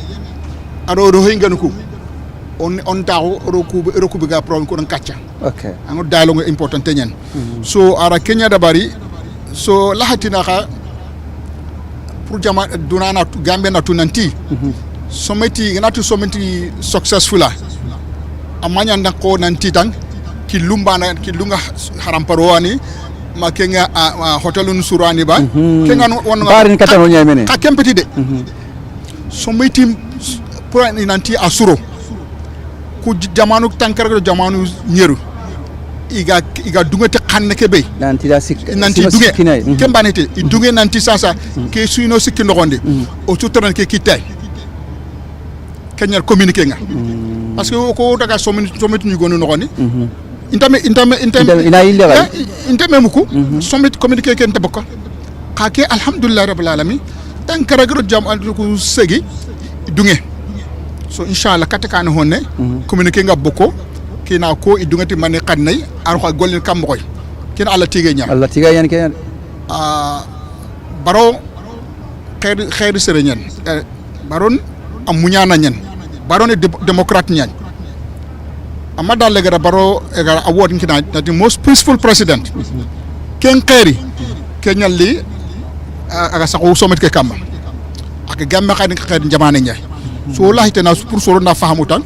ado Rohingya ko on tawo roku be ga problem ko katcha anu dialogue important tenyen so ara Kenya dabari so lahatina ka pour jama dunana Gambia na tunanti someti natu someti successful amanya ndako nanti tan kilumba haramparoani makenga hotelun surani ba kenga won barin katano nyamene ka kempeti de someti pour nanti asuro ku jamanu tankar jamanu nyeru iga dungete xanne ke be nanti da sik nanti duge kembanete duge nanti sasa ke suino sikki nogonde o tutran ke kitay kenyar communiquer nga parce que ko daga somi ñu gonu nogoni intame ina illegal intame muku somi communiquer ken tabako xake alhamdulillah rabbil alamin tankara gro jam ko segi dunge so inshallah katakane honne communiquer nga boko kina ko idungati mane xannay ar ko golin kam koy kina Allah tigay ñaan ke Barrow xeyr sereñen baron am muñana ñen baron démocrate ñan amma dal legara Barrow ega award kina the most peaceful president ken xeyri kenyal li aga saxo sommet ke kam ak gamme xani xeyr jamane ñay so lahite na pour soro na fahamutan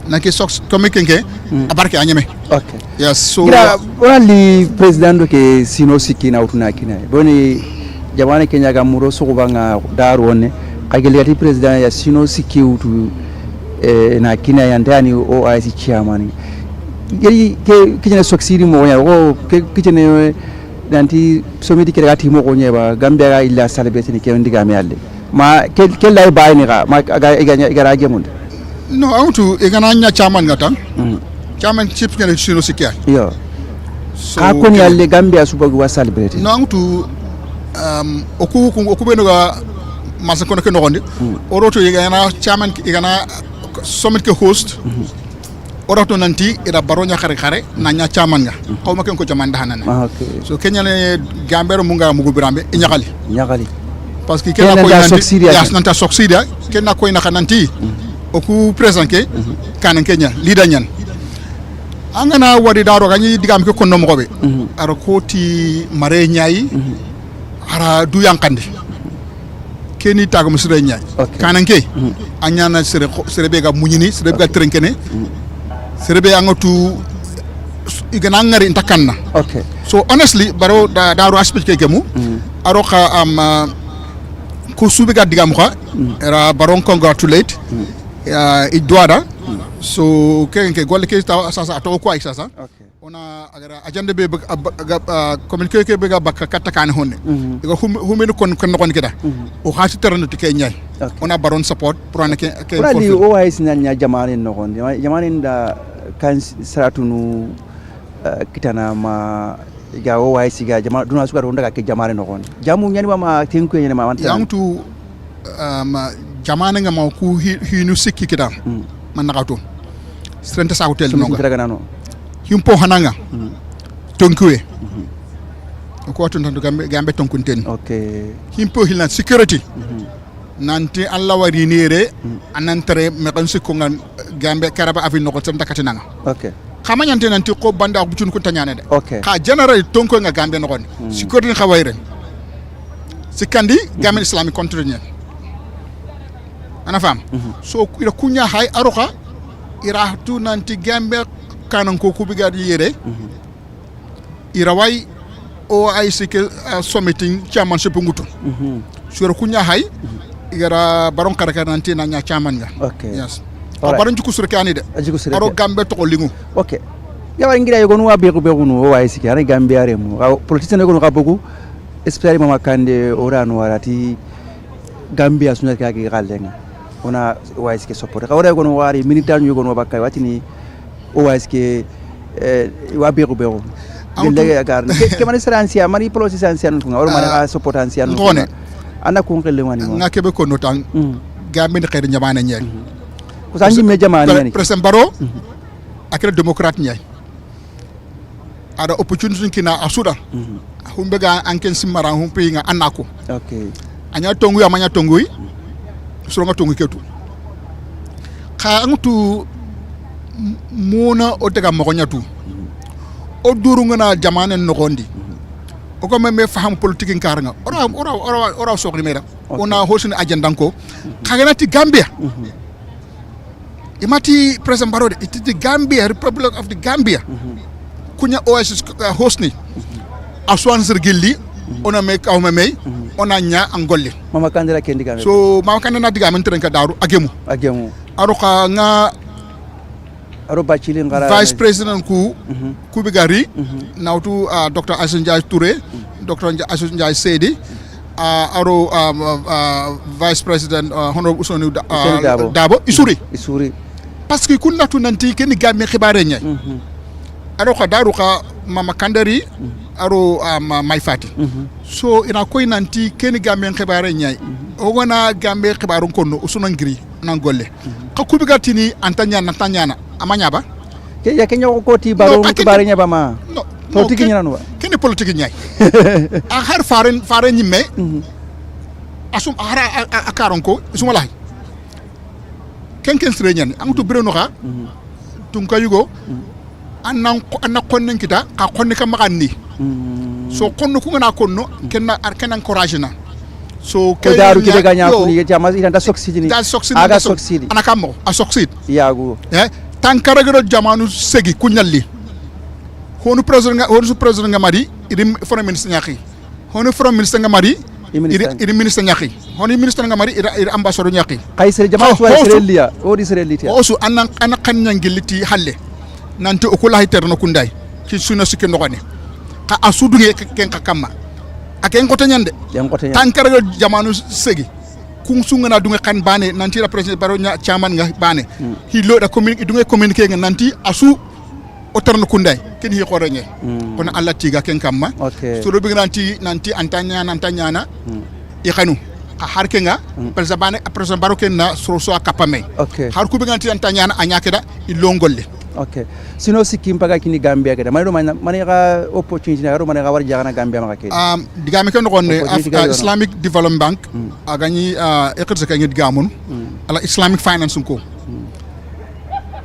naki sox komikenge abarke anyeme yes so wali president ke sino sikina utuna kina boni jamane kenya ga muro so banga daru wonne kageli ati president ya sino siki utu na kina yantani OIC chairman gari ke kijene succeed mo ya o ke kijene nanti somiti ke gati mo ko nyeba Gambia ga illa celebrate ni ke ndiga mi alle ma ke lay bayni ga ma ga rage mun no autu e gana nya chairman ngata chairman chief ngene sino sikia yo so ka ko ni alle Gambia suba go celebrate no autu oku beno ga masa kono ke nogonde oroto e gana chairman e gana summit ke host oroto nanti ida baronya khare na nya chairman nga xawma ken ko jaman dahanana okay so kenya ne gambero munga mugo birambe e nyagali parce que kena ko nanti yas nanta succeed kena ko ina kananti oku present ke kanan kenya leader nyan angana wadi daro ganyi digam ke konno mo be ara koti mare nyayi ara du yankandi keni tago musre nyaay kanan ke anyana sere be ga munyini sere be ga trenkene sere be angatu igana ngari intakanna okay so honestly baro daro aspect ke gemu aro ka ko subi ga digam ko era baron congratulate idwada so kenke golle ke sasa to ko ay sasa ona agara agenda be communique ke be ga bakka katta kan honne ko humenu kon kida o hasi terno to ke nyay ona baron support pour an ke rali o way sinanya jamane no gon jamane da kan saratunu kitana ma ga o way siga jamane duna suka ronda ke jamane no gon jamu nyani ma tenko nyani ma wanta yamtu jamane nga ma ku hinu sikki kidam man nakato strenta sa hotel no himpo hananga tonkuwe ko to ndandu gambe tonkunten okay himpo hilan security nanti alla wari nire anantere me kan sikko ngan gambe karaba avi no ko tan dakatinanga okay xamanyante nanti ko banda bu cun ko tanyane de okay ka general tonko nga gambe no gon security xawayre sikandi gambe islamic country ana fam so ira kunya hay aroka ira tu nanti gambe kanan ko kubiga yere ira way o ay sike sommeting chairmanship ngutu sura kunya hay ira baron karakar nanti na nya chairman nga okay yes baron juku sur kani de aro gambe to lingu okay yawa ngira yogo no be ko no o ay sike ara gambe are mu politicien ko no ka bogu espérer mama kande orano warati gambia sunya ka ki galenga ona o ay sike support ka ora ko no wari militant yogo no bakay watini o eske wa bego gelle agar ke mani saransia mani polosi sansia no ngawol mani a support ansia no ana ko ngel wani ngake be ko no tan gambe de xeyde jamana ñel ko sanji me jamana ni president baro akere démocrate ñay ada opportunity kina asuda humbe ga anken simara humpe nga anako okay anya tongu ya manya tongu so nga tongu ketu ka ngutu mona o tega mo nyatu o duru ngana jamane no gondi o ko me faham politique nkaranga ora sokri mera ona hosini agenda ko kaganati Gambia imati president Barode it is the Gambia Republic of the Gambia kunya oasis hosni aswan sirgilli ona me kaw me ona nya angolli mama kandira kendi Gambia so mama kandina diga men trenka daru agemu aroka nga aroba chili ngara vice president ku bigari nautu Dr. Asunjai Touré Dr. Asunjai Sedi aro vice president honorable Usonu Dabo Isuri parce que kunna tu nanti ken gamme xibare ñay aro ka daru ka mama kandari aro may fati so ina koy nanti ken gamme xibare ñay o gona gamme xibaru konno usuna ngiri nan golle ka kubigatini antanya amanya ba ke ya kenya ko ti baro xibare ñaba ma politique ñanu ken politique ñay a har faren ñimme asum ara akaron ko suma lay ken sre ñan amtu bireno xa tum ka yugo anna konnen kita ka konni ka magani so konno ku ngana konno kenna arkena encourage na so ke daru ki daga nyaako ni jama ida da succeed ni aga succeed ana kammo a succeed yago tankara gero jamanu segi kunyalli honu president nga mari idim foreign minister nyaki honu foreign minister nga mari iri ministre nyaki honi ministre ngamari iri ambassadeur nyaki kay sere jama so serelliya o di serelliti osu anan kan nyangiliti halle nanti okula hiterno kundai ki suna sikki ndogone ka asudunge ken ka kamma aken ko tanyande tankara jamanu segi kun sungana dunga kan bane nanti la president baro nya chairman nga bane hi loda dunga communique nga nanti asu otarno kundai ken hi xoreñe kono alla tiga ken kamma so do bi nanti antanya na i xanu har kenga president baro ken na so kapame har ku bi nanti antanya na anyake da i longolle sino sikkim paga kini Gambia keda mani mani ga opportunity na mani ga war jagana Gambia maka kedi digame ken gonne Islamic Development Bank agani eketse kan digamun ala Islamic finance ko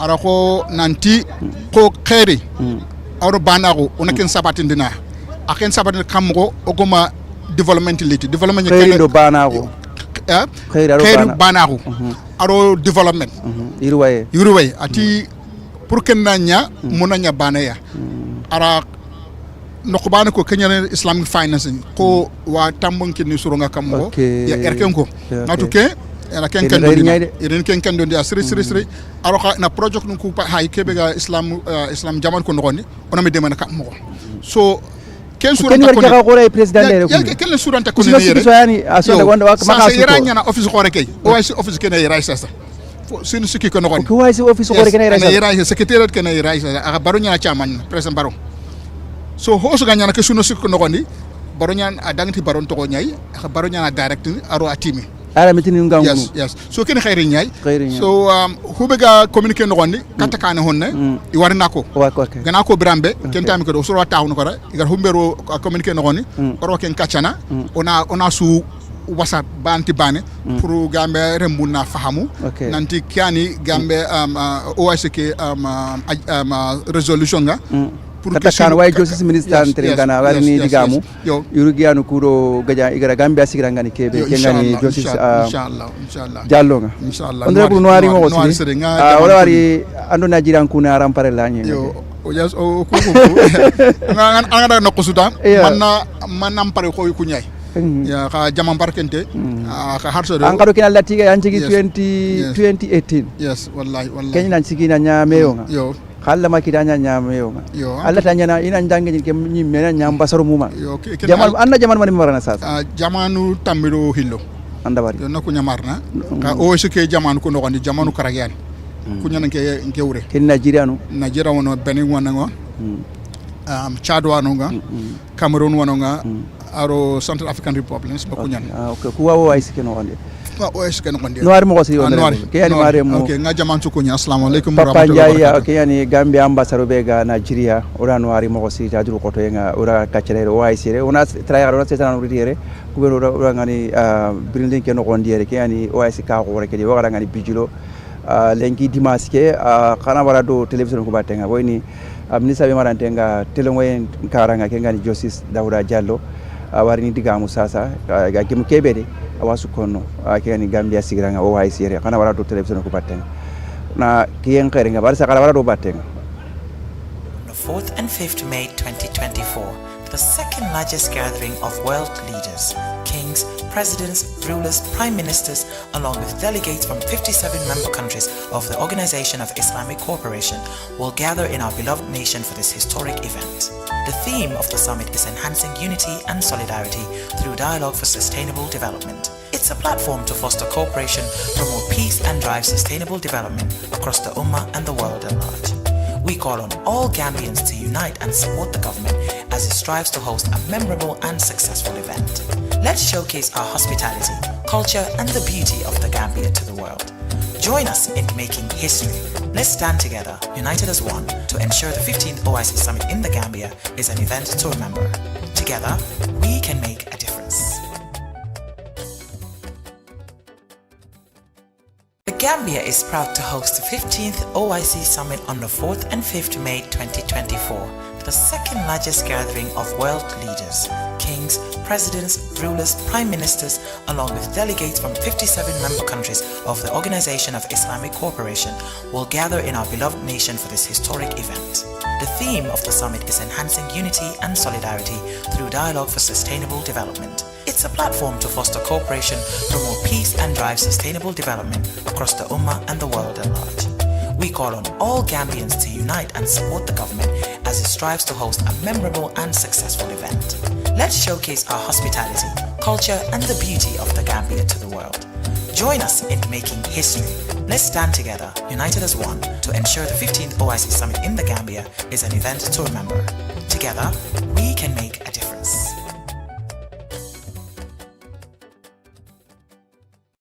ara ko nanti ko khairi awro banago onaken sabatin dina aken sabatin kamgo ogoma development khairi do banago khairi banago aro development yurwaye ati pour ken nanya munanya banaya ara nokubana ko Kenyan Islamic finance ko wa tambon kin suronga kamgo ya erken ko natuke era ken kan do dia sri aro na project nu ko hay kebe ga islam jaman ko ngoni onami demana kamgo so ken suranta ko ken ko president le ko ken suranta ko ne yere so yani aso wanda maka iranya na office ko rekay o office ken yera sasa sinu siki ko ngoni ko waysi office ko rekay yera secretariat ken yera aka baro nya chairman president baro so hoso ganya na ke sunu siki ko ngoni baro nya adangti baron to ko nyai aka baro nya direct aro atimi ala mitini ngangu yes so ken khairin nyai so hubega communique no gondi kata kana honne I warna ko gana ko brambe ken tami ko so wata hono ko ra igar humbero communique no goni oro ken kachana ona su wasa banti bane pour gambe rembuna fahamu nanti kiani gambe OICK resolution ga pour kata way justice minister entre ngana warni digamu yurugianu kuro gaja igara Gambia sigirangani kebe kengani justice inshallah jallo nga honorable noari mo aussi wala wari ando najiran kuna rampare la nyi o jas o ko ngana na kusuta manna ampare ko ku nyai ya ka jamam barkente ka harso do angado kina latiga yanjigi 2018 yes wallahi kenya nsigina nyameyo nga khalla makidanya nyameyo alla tanyana ina ndange ke nyimmena nyamba saro muma jaman mani marana sasa jamanu tamiro hillo anda bari yonna kunya marna ka o ke jamanu ko nogondi jamanu karagian kunya nke wure ken Nigeria wono Benin wonanga Chad wanonga Cameroon wanonga aro Central African Republic ba kunya kuwa wo aisike no wande noir mo ko ke yani mare mo nga jaman sukunya assalamu alaikum warahmatullahi ke yani Gambia ambassador bega Nigeria ora noir mo ko tadru ko to nga ora kacere o ay sire ona trayar ona setan no riere ko ora ngani building ke no gondiere ke yani o ay ka ko ke wara ngani bijulo lenki dimaske kana wara do television ko batenga woni ministre be marantenga telongoyen karanga ke ngani justice Dawda Jallo warini digamu sasa ga kimu kebede awasu kono akani Gambia sigiranga o hay sire kana wara do television ko batenga na kiyen khairinga bar sakala wara do batenga. On the 4th and 5th May 2024, the second largest gathering of world leaders, kings, presidents, rulers, prime ministers, along with delegates from 57 member countries of the Organization of Islamic Cooperation will gather in our beloved nation for this historic event. The theme of the summit is enhancing unity and solidarity through dialogue for sustainable development. It's a platform to foster cooperation, promote peace and drive sustainable development across the Ummah and the world at large. We call on all Gambians to unite and support the government as it strives to host a memorable and successful event. Let's showcase our hospitality, culture and the beauty of the Gambia to the world. Join us in making history. Let's stand together, united as one, to ensure the 15th OIC Summit in the Gambia is an event to remember. Together, we can make a difference. The Gambia is proud to host the 15th OIC Summit on the 4th and 5th May 2024, the second largest gathering of world leaders, kings, presidents, rulers, prime ministers, along with delegates from 57 member countries of the Organization of Islamic Cooperation will gather in our beloved nation for this historic event. The theme of the summit is enhancing unity and solidarity through dialogue for sustainable development. It's It's a platform to foster cooperation, promote peace and drive sustainable development across the Ummah and the world at large. We call on all Gambians to unite and support the government as it strives to host a memorable and successful event. Let's showcase our hospitality, culture and the beauty of the Gambia to the world. Join us in making history. Let's stand together, united as one, to ensure the 15th OIC Summit in the Gambia is an event to remember. Together, we can make a difference.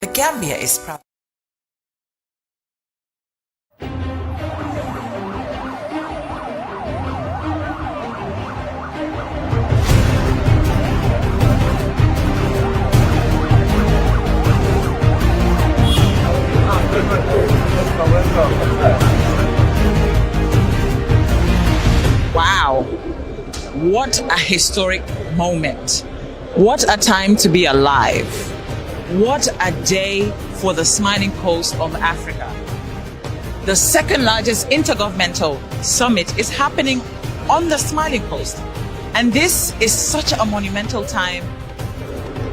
The Gambia is proud. Wow, what a historic moment. What a time to be alive. What a day for the smiling coast of Africa. The second largest intergovernmental summit is happening on the smiling coast. And this is such a monumental time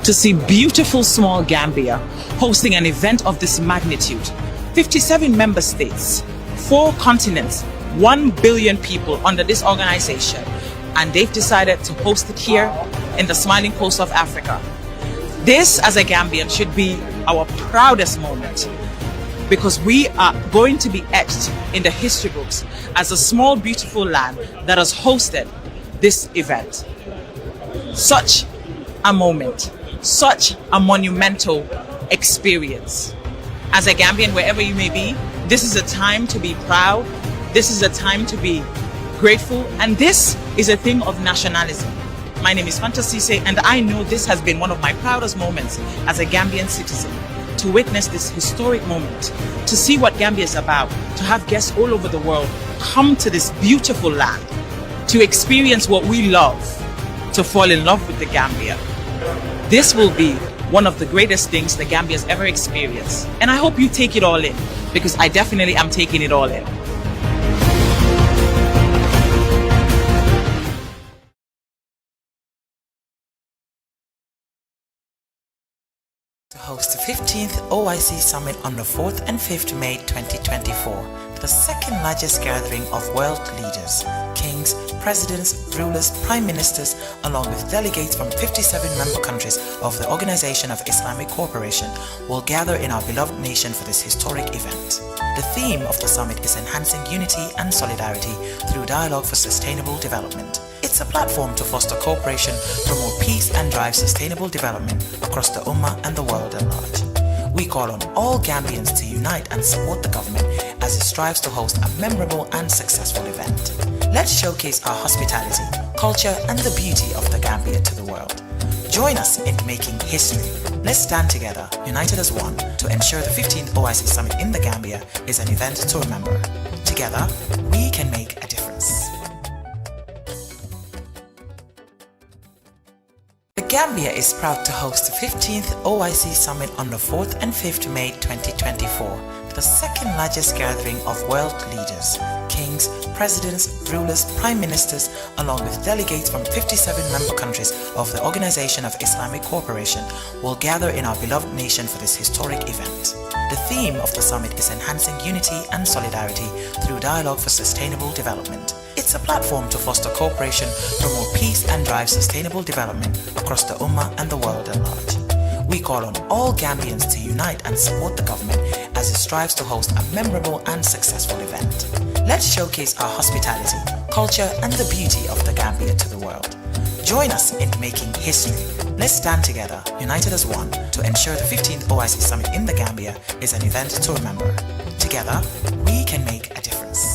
to see beautiful small Gambia hosting an event of this magnitude. 57 member states, 4 continents, 1 billion people under this organization, and they've decided to host it here in the smiling coast of Africa. This, as a Gambian, should be our proudest moment because we are going to be etched in the history books as a small, beautiful land that has hosted this event. Such a moment, such a monumental experience. As a Gambian, wherever you may be, this is a time to be proud. This is a time to be grateful. And this is a thing of nationalism. My name is Fanta Cisse, and I know this has been one of my proudest moments as a Gambian citizen, to witness this historic moment, to see what Gambia is about, to have guests all over the world come to this beautiful land, to experience what we love, to fall in love with the Gambia. This will be one of the greatest things the Gambia has ever experienced. And I hope you take it all in, because I definitely am taking it all in. To host the 15th OIC Summit on the 4th and 5th May 2024, the second largest gathering of world leaders, kings, presidents, rulers, prime ministers, along with delegates from 57 member countries of the Organization of Islamic Cooperation will gather in our beloved nation for this historic event. The theme of the summit is enhancing unity and solidarity through dialogue for sustainable development. It's a platform to foster cooperation, promote peace and drive sustainable development across the Ummah and the world at large. We call on all Gambians to unite and support the government as it strives to host a memorable and successful event. Let's showcase our hospitality, culture and the beauty of the Gambia to the world. Join us in making history. Let's stand together, united as one, to ensure the 15th OIC Summit in the Gambia is an event to remember. Together, we can make a difference. The Gambia is proud to host the 15th OIC Summit on the 4th and 5th May 2024, the second largest gathering of world leaders, kings, presidents, rulers, prime ministers, along with delegates from 57 member countries of the Organization of Islamic Cooperation will gather in our beloved nation for this historic event. The theme of the summit is enhancing unity and solidarity through dialogue for sustainable development. It's a platform to foster cooperation, promote peace and drive sustainable development across the Ummah and the world at large. We call on all Gambians to unite and support the government as it strives to host a memorable and successful event. Let's showcase our hospitality, culture and the beauty of the Gambia to the world. Join us in making history. Let's stand together, united as one, to ensure the 15th OIC Summit in the Gambia is an event to remember. Together, we can make a difference.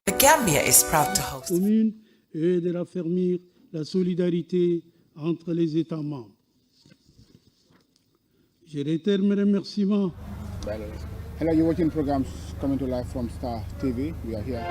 The Gambia is proud to host. Commune et de raffermir la solidarité entre les États membres. Je réitère mes remerciements. Hello, you're watching programs coming to life from Star TV. We are here.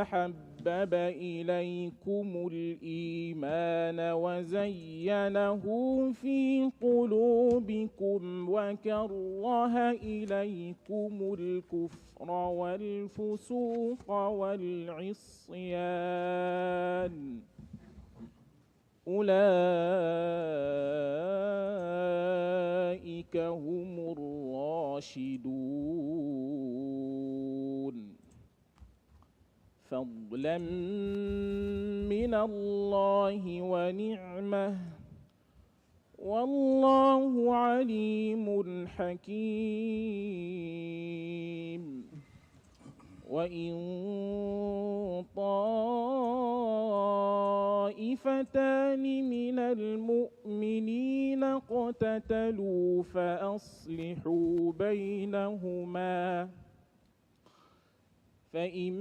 حبب إليكم الإيمان وزينه في قلوبكم وكره إليكم الكفر والفسوق والعصيان أولئك هم الراشدون فضلا من الله ونعمة والله عليم حكيم وإن طائفتان من المؤمنين اقتتلوا فأصلحوا بينهما فإن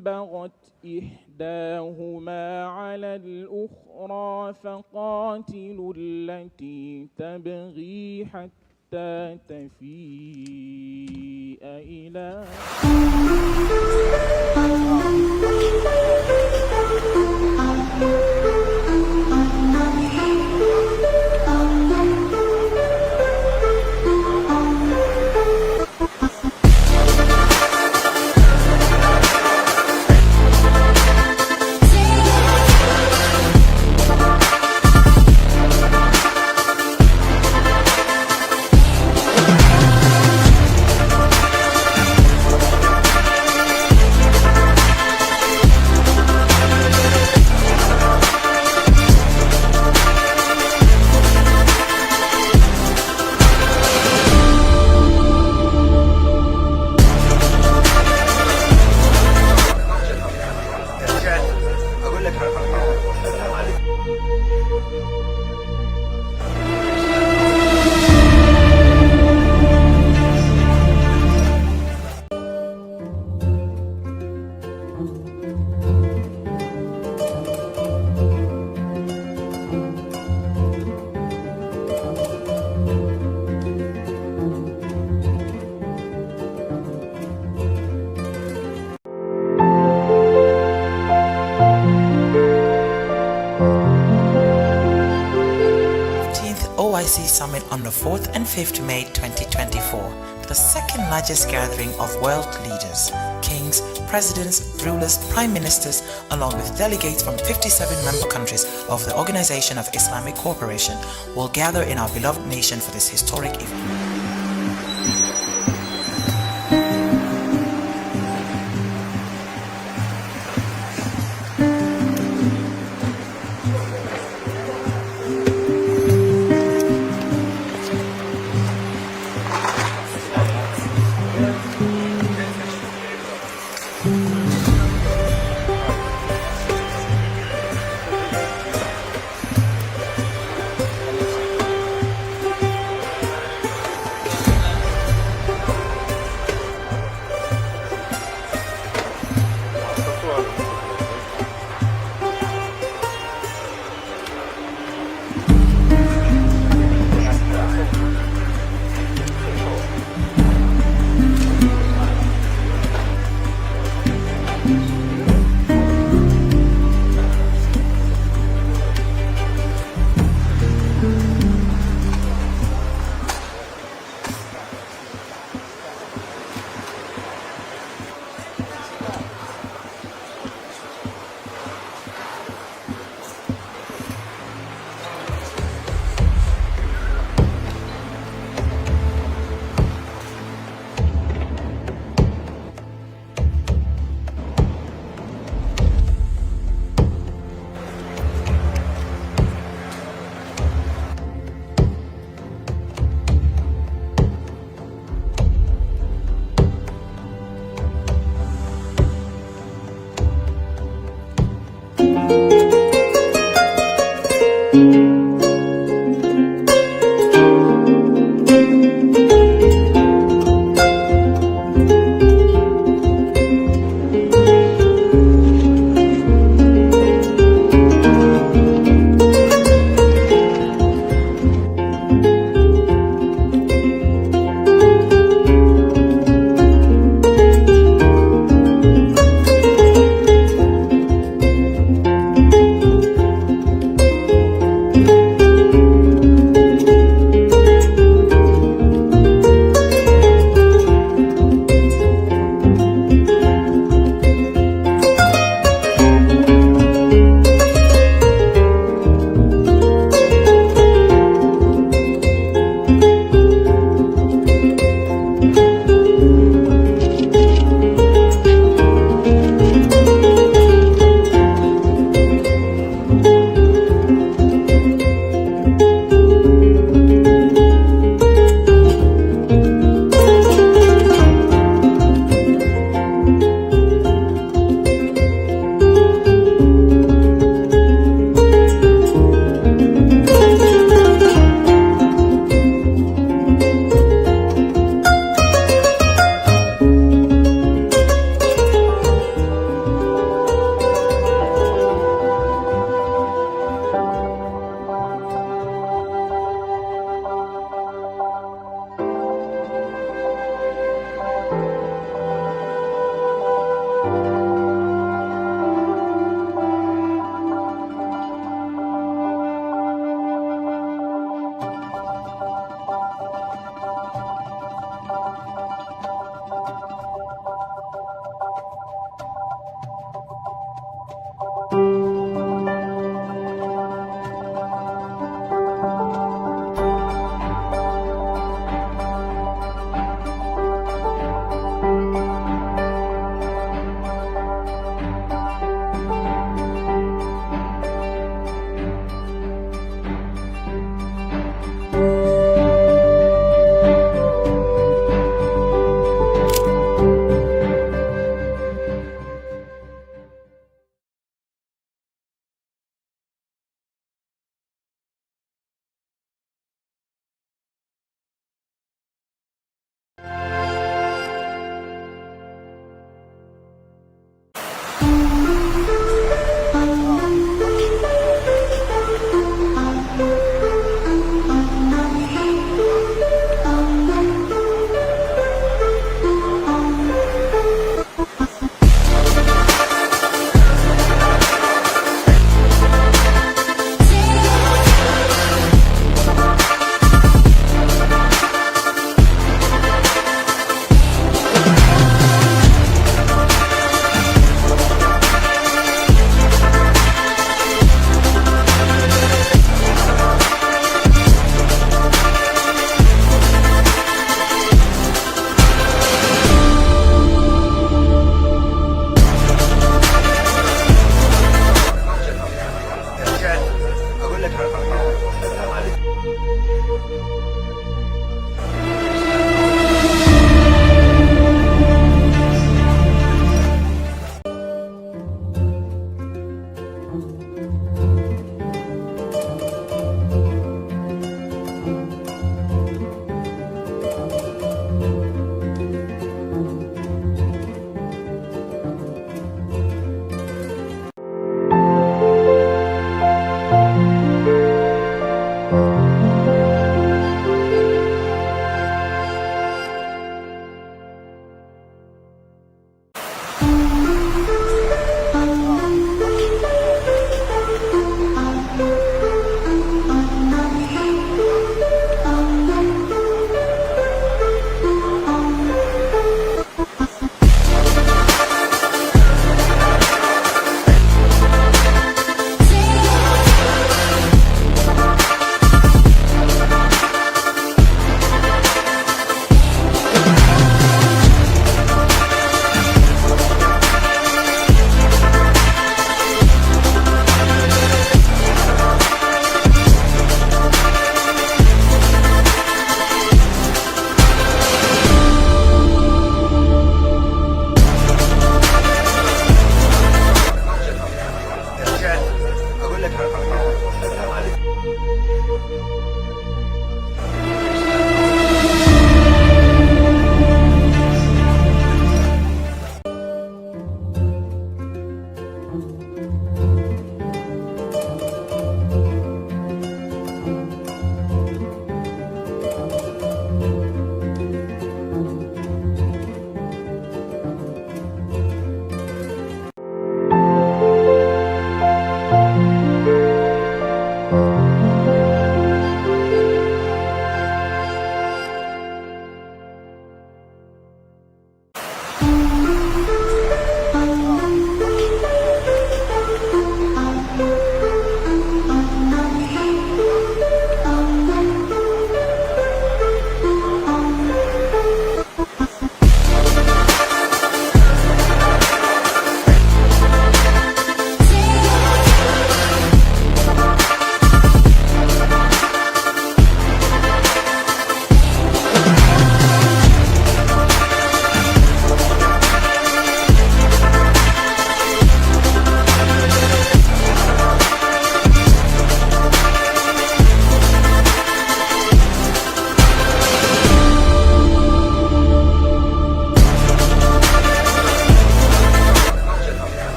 بغت إحداهما على الأخرى فقاتلوا التي تبغي حتى تفيء إلى OIC Summit on the 4th and 5th May 2024, the second largest gathering of world leaders, kings, presidents, rulers, prime ministers, along with delegates from 57 member countries of the Organization of Islamic Cooperation, will gather in our beloved nation for this historic event.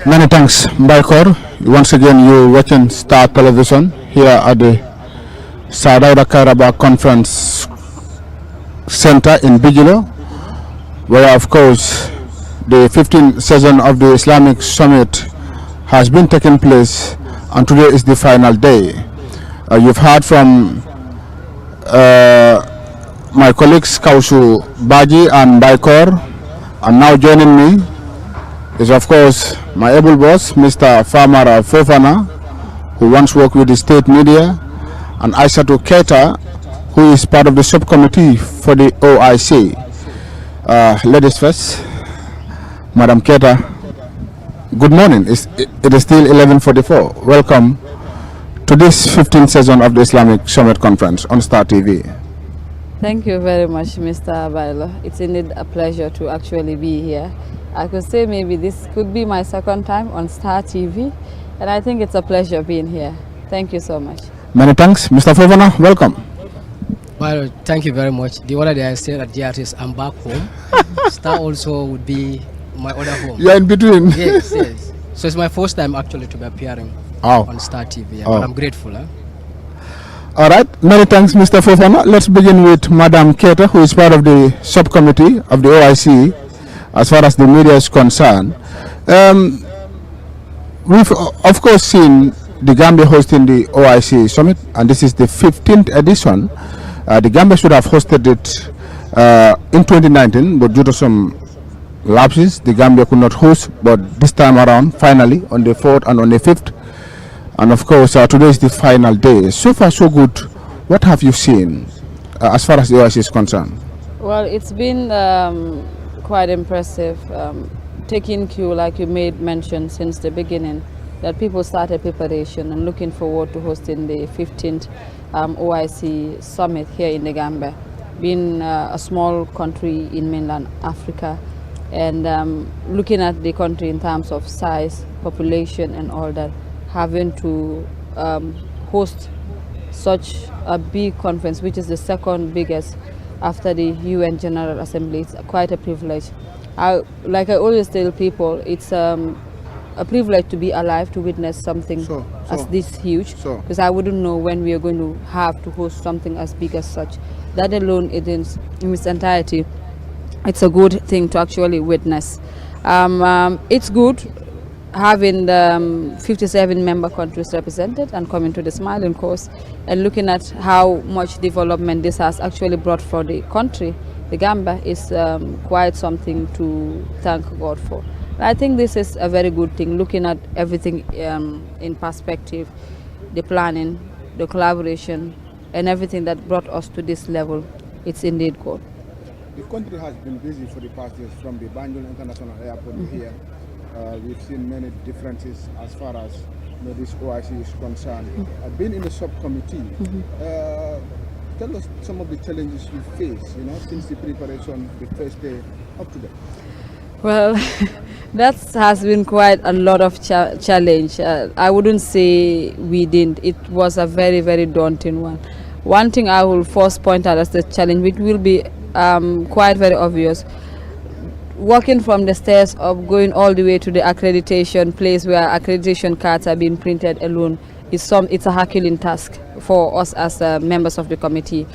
Many thanks, Mbaikor. Once again, you're watching Star Television here at the Sadauda Karabakh Conference Center in Bijilo, where, of course, the 15th session of the Islamic Summit has been taking place, and today is the final day. You've heard from my colleagues Kausu Baji and Mbaikor, and now joining me is, of course, my able boss, Mr. Famara Fofana, who once worked with the state media, and Aissatou Keita, who is part of the subcommittee for the OIC. Ladies first, Madam Keita, good morning. It is still 11:44. Welcome to this 15th session of the Islamic Summit Conference on Star TV. Thank you very much, Mr. Abailo. It's indeed a pleasure to actually be here. I could say maybe this could be my second time on Star TV, and I think it's a pleasure being here. Thank you so much. Many thanks. Mr. Fofana, welcome. Well, thank you very much. The other day I stayed at GRT's, I'm back home. Star also would be my other home. You're in between. Yes, yes. So it's my first time actually to be appearing on Star TV, but I'm grateful. All right, many thanks, Mr. Fofana. Let's begin with Madam Keita, who is part of the subcommittee of the OIC as far as the media is concerned. We've, of course, seen the Gambia hosting the OIC Summit, and this is the 15th edition. The Gambia should have hosted it in 2019, but due to some lapses, the Gambia could not host. But this time around, finally, on the 4th and on the 5th, and of course, today is the final day. So far, so good. What have you seen as far as the OIC is concerned? Well, it's been quite impressive. Taking cue, like you made mention since the beginning, that people started preparation and looking forward to hosting the 15th OIC Summit here in the Gambia. Being a small country in mainland Africa, and looking at the country in terms of size, population and all that, having to host such a big conference, which is the second biggest after the UN General Assembly, it's quite a privilege. Like I always tell people, it's a privilege to be alive to witness something as this huge, because I wouldn't know when we are going to have to host something as big as such. That alone, it is, in its entirety, it's a good thing to actually witness. It's good having the 57 member countries represented and coming to the Smiling Coast and looking at how much development this has actually brought for the country. The Gambia is quite something to thank God for. I think this is a very good thing, looking at everything in perspective, the planning, the collaboration, and everything that brought us to this level. It's indeed good. The country has been busy for the past years, from the Banjul International Airport here. We've seen many differences as far as this OIC is concerned. I've been in the subcommittee. Tell us some of the challenges you face, since the preparation, the first day up to date. Well, that has been quite a lot of challenge. I wouldn't say we didn't. It was a very, very daunting one. One thing I will first point out as the challenge, which will be quite very obvious, walking from the stairs of going all the way to the accreditation place where accreditation cards are being printed alone, it's a Herculean task for us as members of the committee.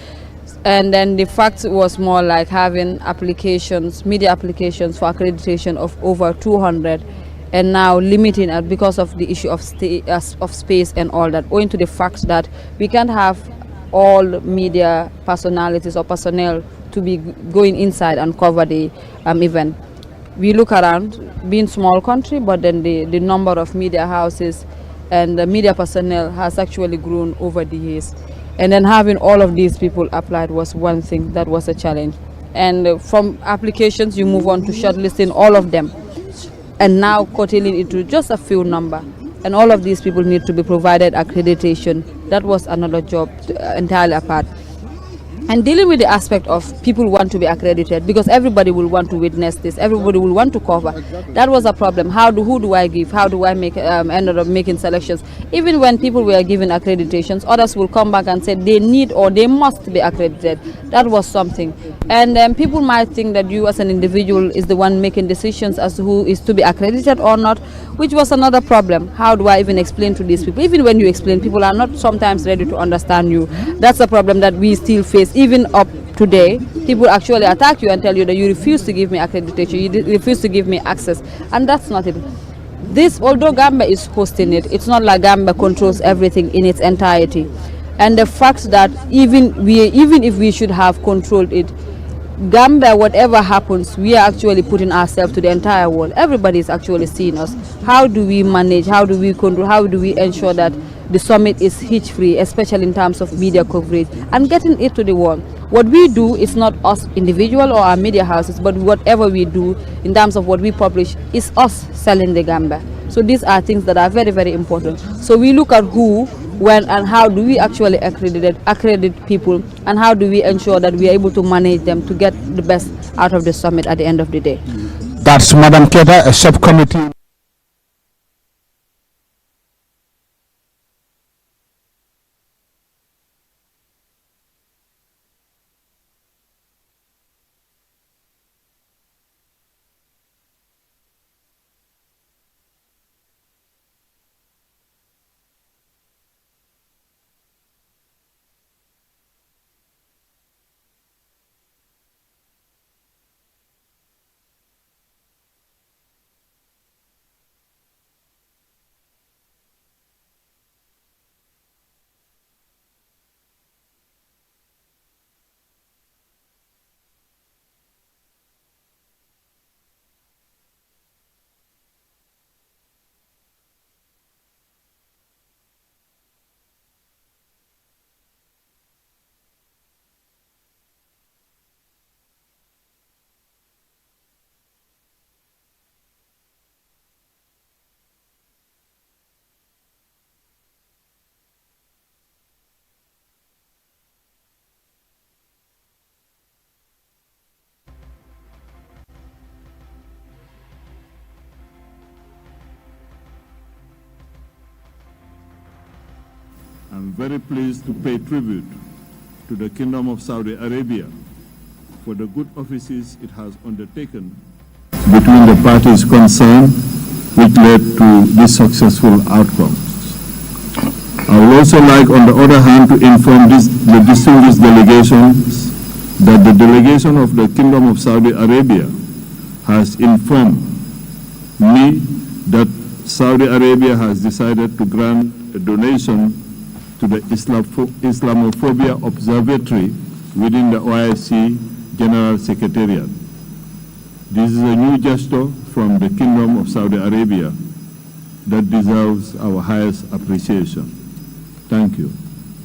And then the fact was more like having applications, media applications for accreditation of over 200, and now limiting it because of the issue of space and all that, owing to the fact that we can't have all media personalities or personnel to be going inside and cover the event. We look around, being small country, but then the number of media houses and the media personnel has actually grown over the years. And then having all of these people applied was one thing that was a challenge. And from applications, you move on to shortlisting all of them, and now curtailing it to just a few number. And all of these people need to be provided accreditation. That was another job entirely apart. And dealing with the aspect of people want to be accredited, because everybody will want to witness this, everybody will want to cover. That was a problem. Who do I give? How do I make end up making selections? Even when people were given accreditations, others will come back and say they need or they must be accredited. That was something. And people might think that you as an individual is the one making decisions as to who is to be accredited or not. which was another problem. How do I even explain to these people? Even when you explain, people are not sometimes ready to understand you. That's a problem that we still face, even up today. People actually attack you and tell you that you refuse to give me accreditation, you refuse to give me access, and that's not it. This, although Gambia is hosting it, it's not like Gambia controls everything in its entirety. And the fact that even if we should have controlled it, Gambia, whatever happens, we are actually putting ourselves to the entire world. Everybody is actually seeing us. How do we manage? How do we control? How do we ensure that the summit is hitch-free, especially in terms of media coverage and getting it to the world? What we do is not us individual or our media houses, but whatever we do in terms of what we publish is us selling the Gambia. So these are things that are very, very important. So we look at who, when, and how do we actually accredit people, and how do we ensure that we are able to manage them to get the best out of the summit at the end of the day. That's Madam Keta, a subcommittee. I'm very pleased to pay tribute to the Kingdom of Saudi Arabia for the good offices it has undertaken between the parties concerned, which led to this successful outcome. I would also like, on the other hand, to inform the distinguished delegations that the delegation of the Kingdom of Saudi Arabia has informed me that Saudi Arabia has decided to grant a donation to the Islamophobia Observatory within the OIC General Secretariat. This is a new gesture from the Kingdom of Saudi Arabia that deserves our highest appreciation. Thank you.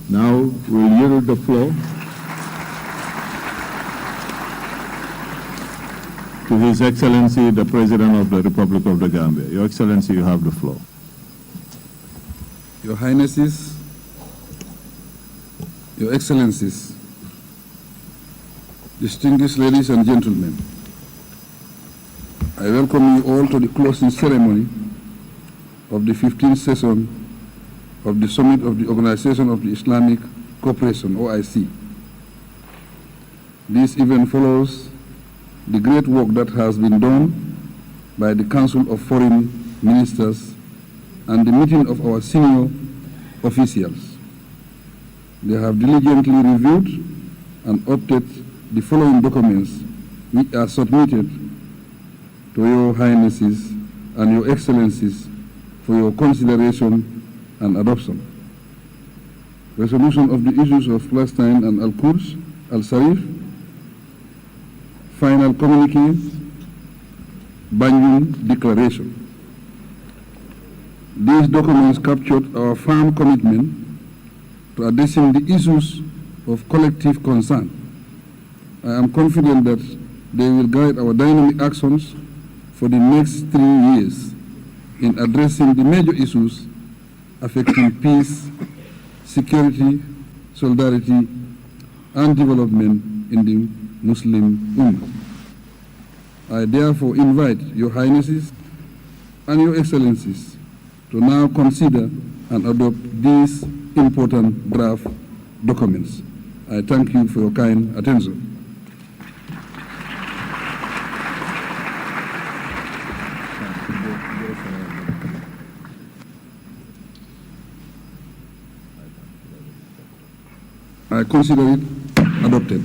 Now we'll yield the floor to His Excellency, the President of the Republic of the Gambia. Your Excellency, you have the floor. Your Highnesses, Your Excellencies, distinguished ladies and gentlemen, I welcome you all to the closing ceremony of the 15th session of the Summit of the Organization of the Islamic Cooperation, OIC. This event follows the great work that has been done by the Council of Foreign Ministers and the meeting of our senior officials. They have diligently reviewed and opted the following documents, which are submitted to Your Highnesses and Your Excellencies for your consideration and adoption. Resolution of the issues of Palestine and Al-Quds, Al-Sarif, final communique, Banjul Declaration. These documents captured our firm commitment to addressing the issues of collective concern. I am confident that they will guide our dynamic actions for the next 3 years in addressing the major issues affecting peace, security, solidarity, and development in the Muslim Ummah. I therefore invite Your Highnesses and Your Excellencies to now consider and adopt these important draft documents. I thank you for your kind attention. I consider it adopted.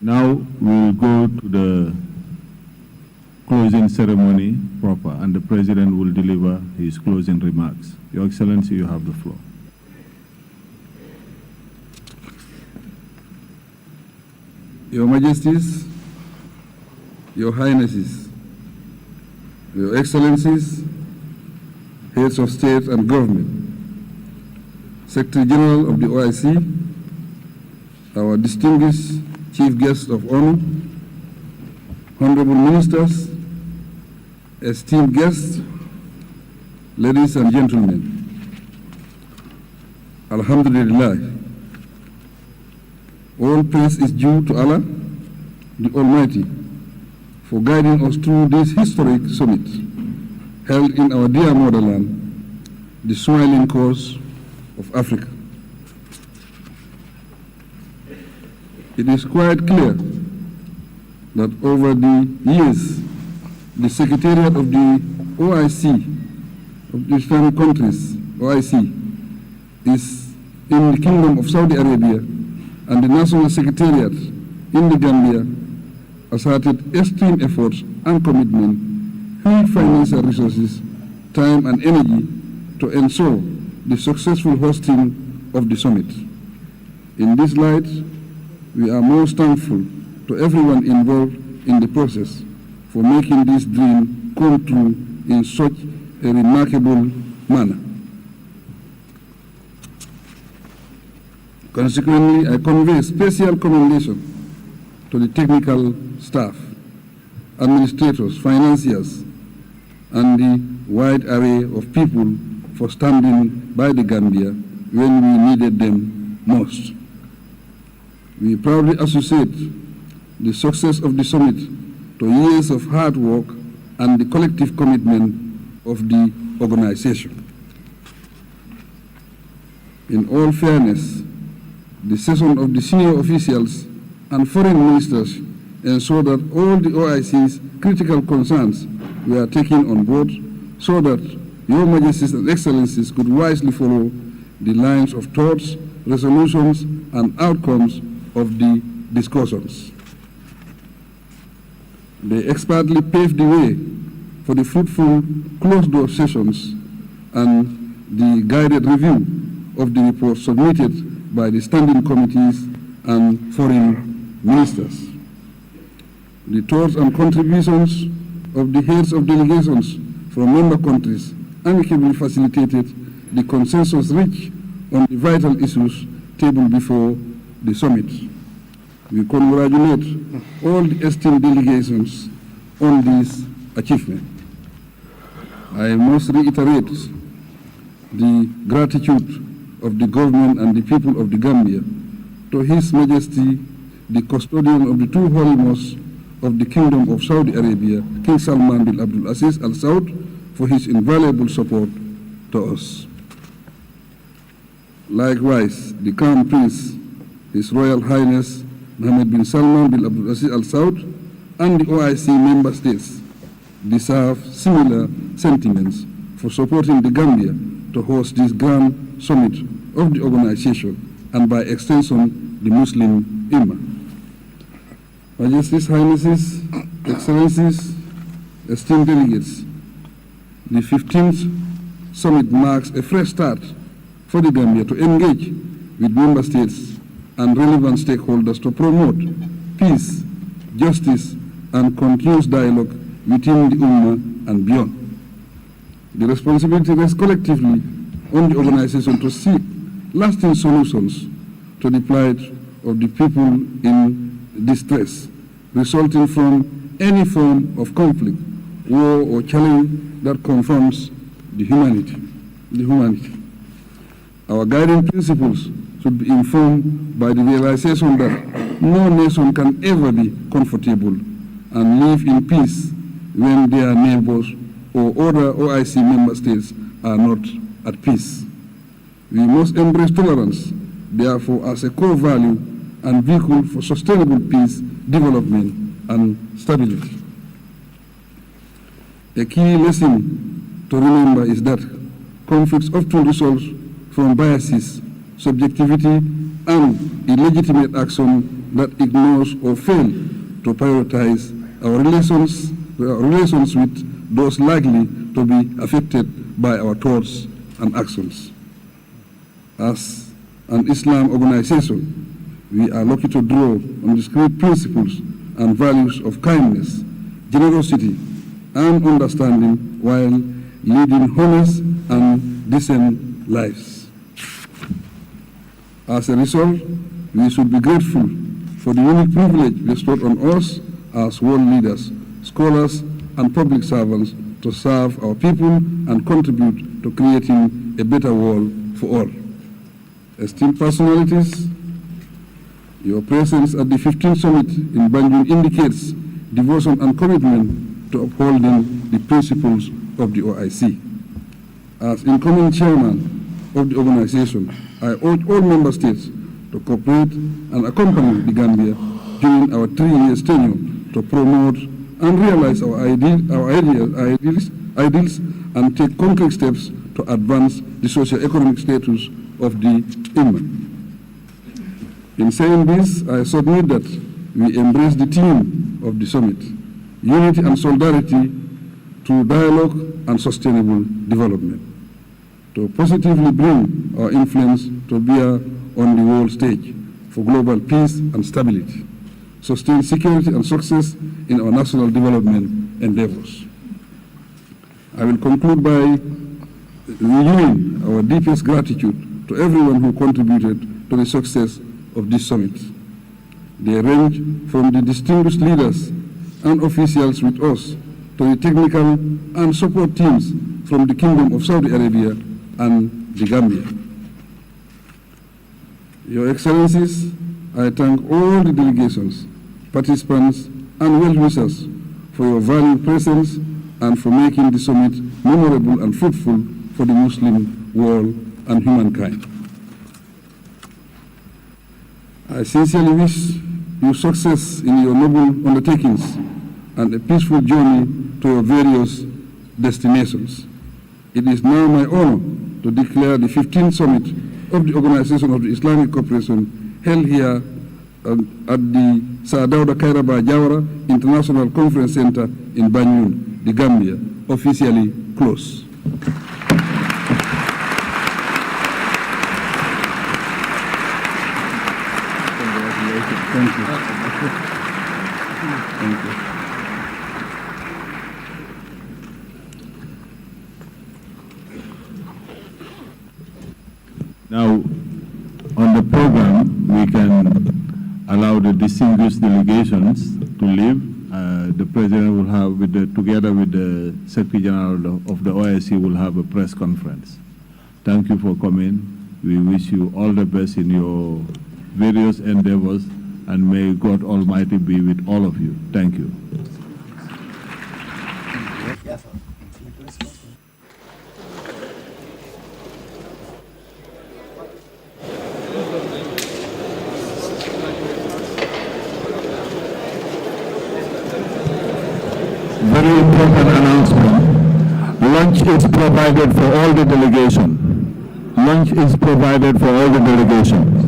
Now we'll go to the closing ceremony proper, and the President will deliver his closing remarks. Your Excellency, you have the floor. Your Majesties, Your Highnesses, Your Excellencies, Heads of State and Government, Secretary General of the OIC, our distinguished Chief Guest of Honor, Honorable Ministers, esteemed guests, ladies and gentlemen, Alhamdulillah. All praise is due to Allah, the Almighty, for guiding us through this historic summit held in our dear motherland, the smiling coast of Africa. It is quite clear that over the years, the Secretariat of the OIC, of the Islamic countries, OIC, is in the Kingdom of Saudi Arabia, and the National Secretariat in the Gambia asserted extreme efforts and commitment, huge financial resources, time and energy to ensure the successful hosting of the summit. In this light, we are most thankful to everyone involved in the process for making this dream come true in such a remarkable manner. Consequently, I convey special commendation to the technical staff, administrators, financiers, and the wide array of people for standing by the Gambia when we needed them most. We proudly associate the success of the summit to years of hard work and the collective commitment of the organization. In all fairness, the session of the senior officials and foreign ministers ensure that all the OIC's critical concerns were taken on board so that Your Majesties and Excellencies could wisely follow the lines of thoughts, resolutions, and outcomes of the discussions. They expertly paved the way for the fruitful closed-door sessions and the guided review of the report submitted by the standing committees and foreign ministers. The thoughts and contributions of the heads of delegations from member countries amicably facilitated the consensus reached on the vital issues tabled before the summit. We congratulate all the esteemed delegations on this achievement. I must reiterate the gratitude of the government and the people of the Gambia to His Majesty, the custodian of the two holy mosques of the Kingdom of Saudi Arabia, King Salman bin Abdul Aziz Al Saud, for his invaluable support to us. Likewise, the Crown Prince, His Royal Highness Mohammed bin Salman bin Abdul Aziz Al Saud, and the OIC member states deserve similar sentiments for supporting the Gambia to host this grand summit of the organization and by extension the Muslim Ummah. Majesties, Highnesses, Excellencies, esteemed delegates, the 15th summit marks a fresh start for the Gambia to engage with member states and relevant stakeholders to promote peace, justice, and continuous dialogue within the Ummah and beyond. The responsibility rests collectively on the organization to seek lasting solutions to the plight of the people in distress, resulting from any form of conflict, war, or challenge that confronts the humanity. Our guiding principles should be informed by the realization that no nation can ever be comfortable and live in peace when their neighbors or other OIC member states are not at peace. We must embrace tolerance, therefore, as a core value and vehicle for sustainable peace, development, and stability. A key lesson to remember is that conflicts often result from biases, subjectivity, and illegitimate action that ignores or fail to prioritize our relations with those likely to be affected by our thoughts and actions. As an Islam organization, we are lucky to draw on these great principles and values of kindness, generosity, and understanding while leading honest and decent lives. As a result, we should be grateful for the unique privilege bestowed on us as world leaders, scholars, and public servants to serve our people and contribute to creating a better world for all. Esteemed personalities, your presence at the 15th Summit in Banjul indicates devotion and commitment to upholding the principles of the OIC. As incoming chairman of the organization, I urge all member states to cooperate and accompany the Gambia during our 3-year tenure to promote and realize our ideals and take concrete steps to advance the socio-economic status of the Ummah. In saying this, I submit that we embrace the theme of the summit, unity and solidarity through dialogue and sustainable development, to positively bring our influence to bear on the world stage for global peace and stability, sustain security and success in our national development endeavors. I will conclude by renewing our deepest gratitude to everyone who contributed to the success of this summit. They range from the distinguished leaders and officials with us to the technical and support teams from the Kingdom of Saudi Arabia and the Gambia. Your Excellencies, I thank all the delegations, participants, and well-wishers for your valued presence and for making the summit memorable and fruitful for the Muslim world and humankind. I sincerely wish you success in your noble undertakings and a peaceful journey to your various destinations. It is now my honor to declare the 15th Summit of the Organization of the Islamic Cooperation held here at the Sir Dawda Kairaba Jawara International Conference Center in Banjul, the Gambia, officially closed. Thank you. Thank you. Now, on the program, we can allow the distinguished delegations to leave. The President will have, together with the Secretary General of the OIC, will have a press conference. Thank you for coming. We wish you all the best in your various endeavors, and may God Almighty be with all of you. Thank you. Very important announcement. Lunch is provided for all the delegation. Lunch is provided for all the delegations.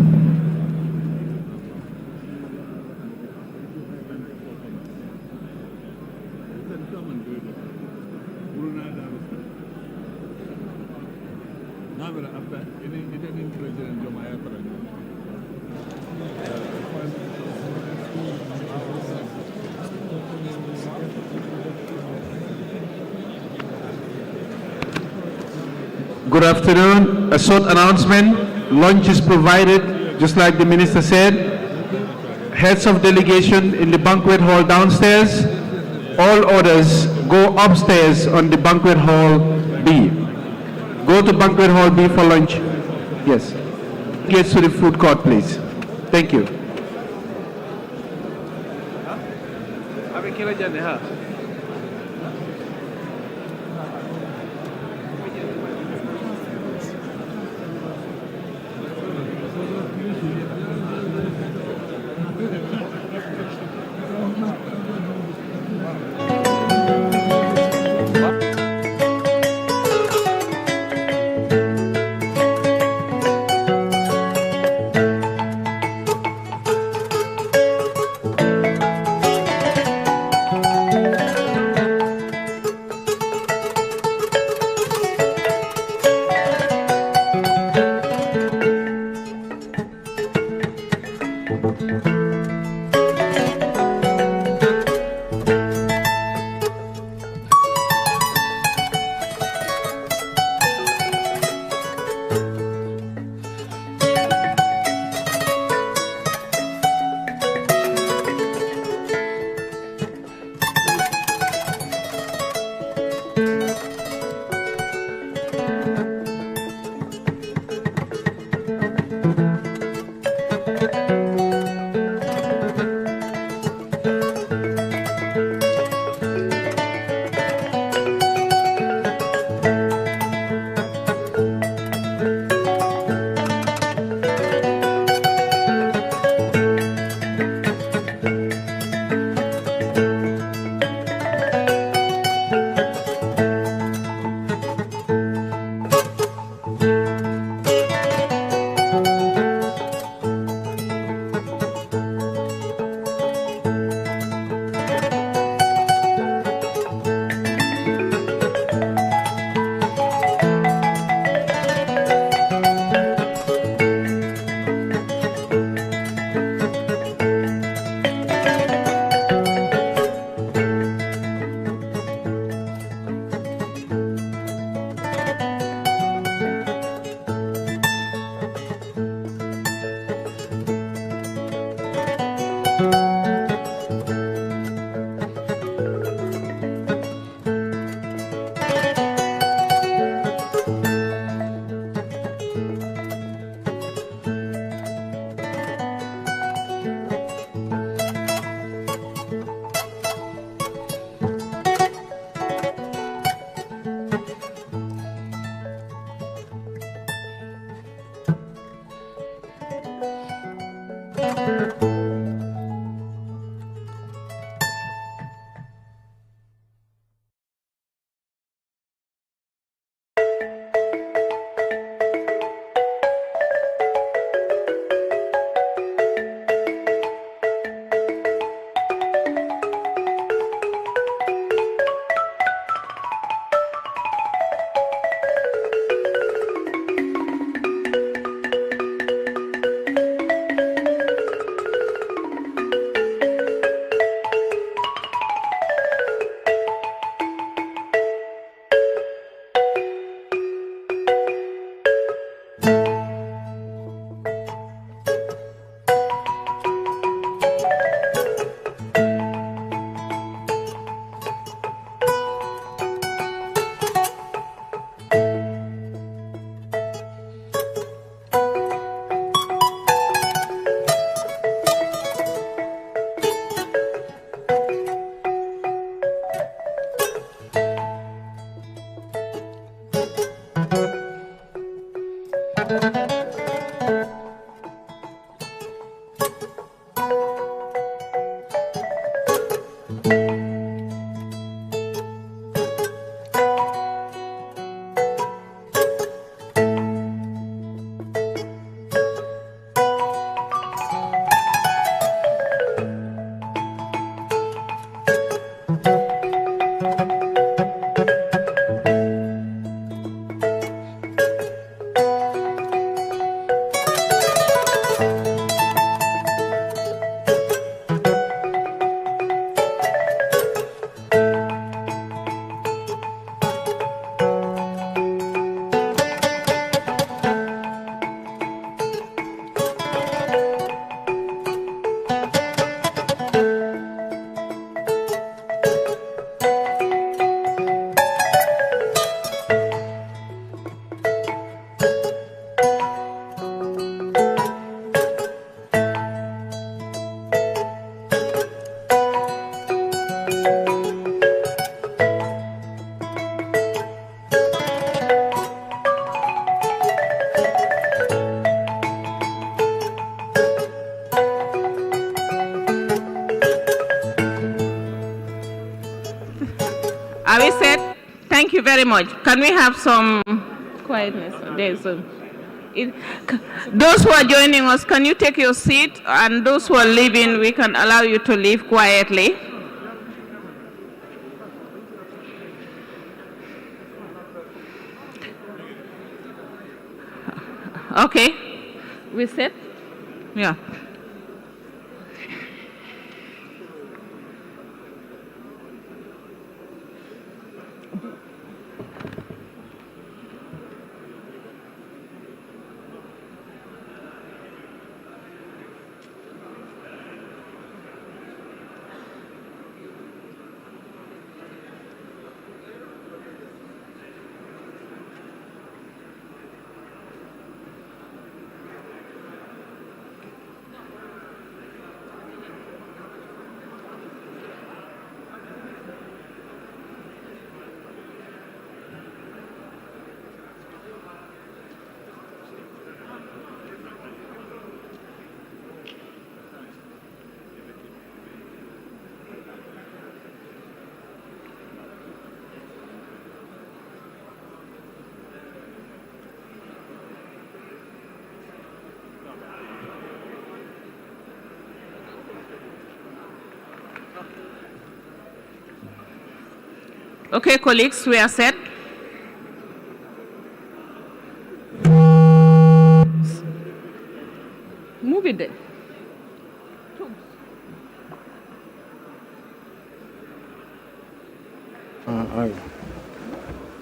Good afternoon. A short announcement. Lunch is provided, just like the minister said. Heads of delegation in the banquet hall downstairs. All orders go upstairs on the banquet hall B. Go to banquet hall B for lunch. Yes. Get to the food court, please. Thank you. Are we set? Thank you very much. Can we have some quietness? Those who are joining us, can you take your seat? And those who are leaving, we can allow you to leave quietly. Okay. We set? Yeah. Okay, colleagues, we are set. Move it there.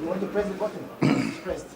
You want to press the button? It's pressed.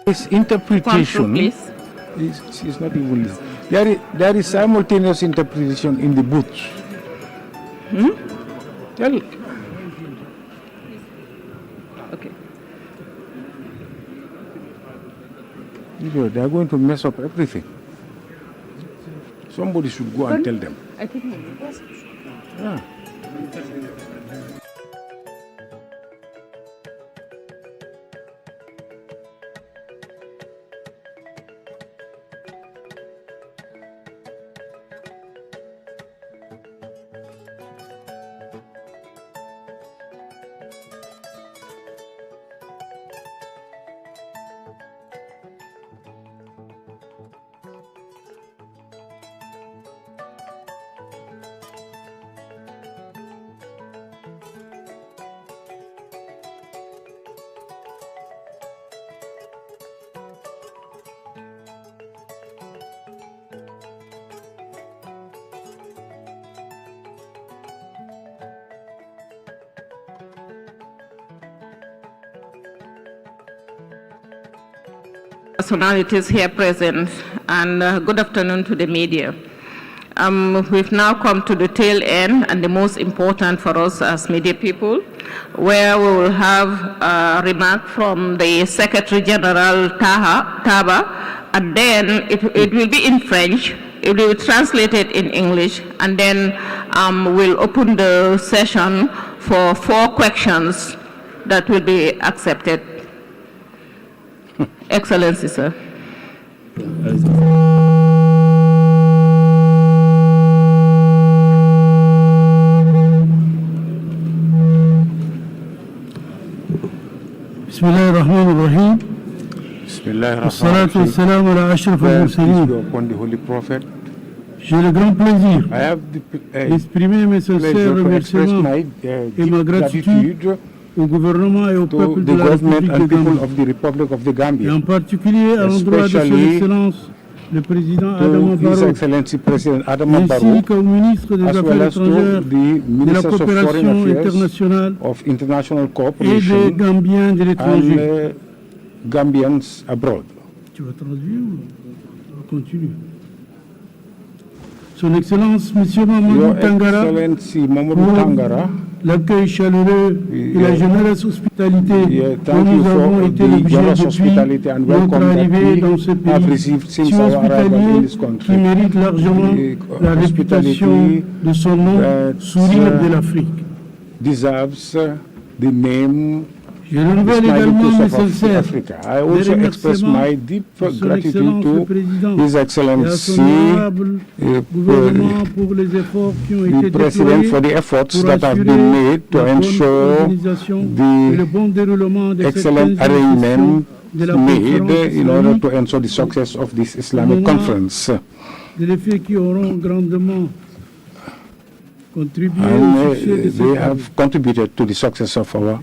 This interpretation is not even there is simultaneous interpretation in the booth. Tell. Okay. They are going to mess up everything. Somebody should go and tell them. I think Yeah. Personalities here present, and good afternoon to the media. We've now come to the tail end and the most important for us as media people, where we will have a remark from the Secretary General Taba, and then it will be in French, it will be translated in English, and then we'll open the session for 4 questions that will be accepted. Excellency, sir. بسم الله الرحمن الرحيم. والصلاة والسلام على أشرف المرسلين. Upon the Holy Prophet. J'ai le grand plaisir I have d'exprimer mes sincères remerciements et ma gratitude au gouvernement et au peuple de la République de Gambie, et en particulier à l'endroit de son Excellence le président Adama Barrow, ainsi qu'au ministre des Affaires étrangères, de la coopération internationale et des Gambiens de l'étranger. Gambians abroad. Tu vas traduire ou on va continuer? Son Excellence, Monsieur Mamadou Tangara, l'accueil chaleureux et la généreuse hospitalité dont thank you nous avons for été the l'objet generous depuis hospitality and notre welcome that arrivée we dans ce have pays received since si our arrival in hospitalier this qui country. mérite largement la réputation de son nom, sourire de l'Afrique. Deserves the name Je renouvelle également mes sincères Africa. I also express my deep gratitude to His et à Excellency, son honorable gouvernement pour les efforts qui ont été the President, déployés for the efforts pour that have assurer been made to la bonne ensure organisation et le the bon déroulement de cette excellent 15e arrangement de la made conférence in order islamique, to ensure the success of this Islamic moment conference. des faits qui auront grandement contribué And au succès de they cette have contributed to the success of our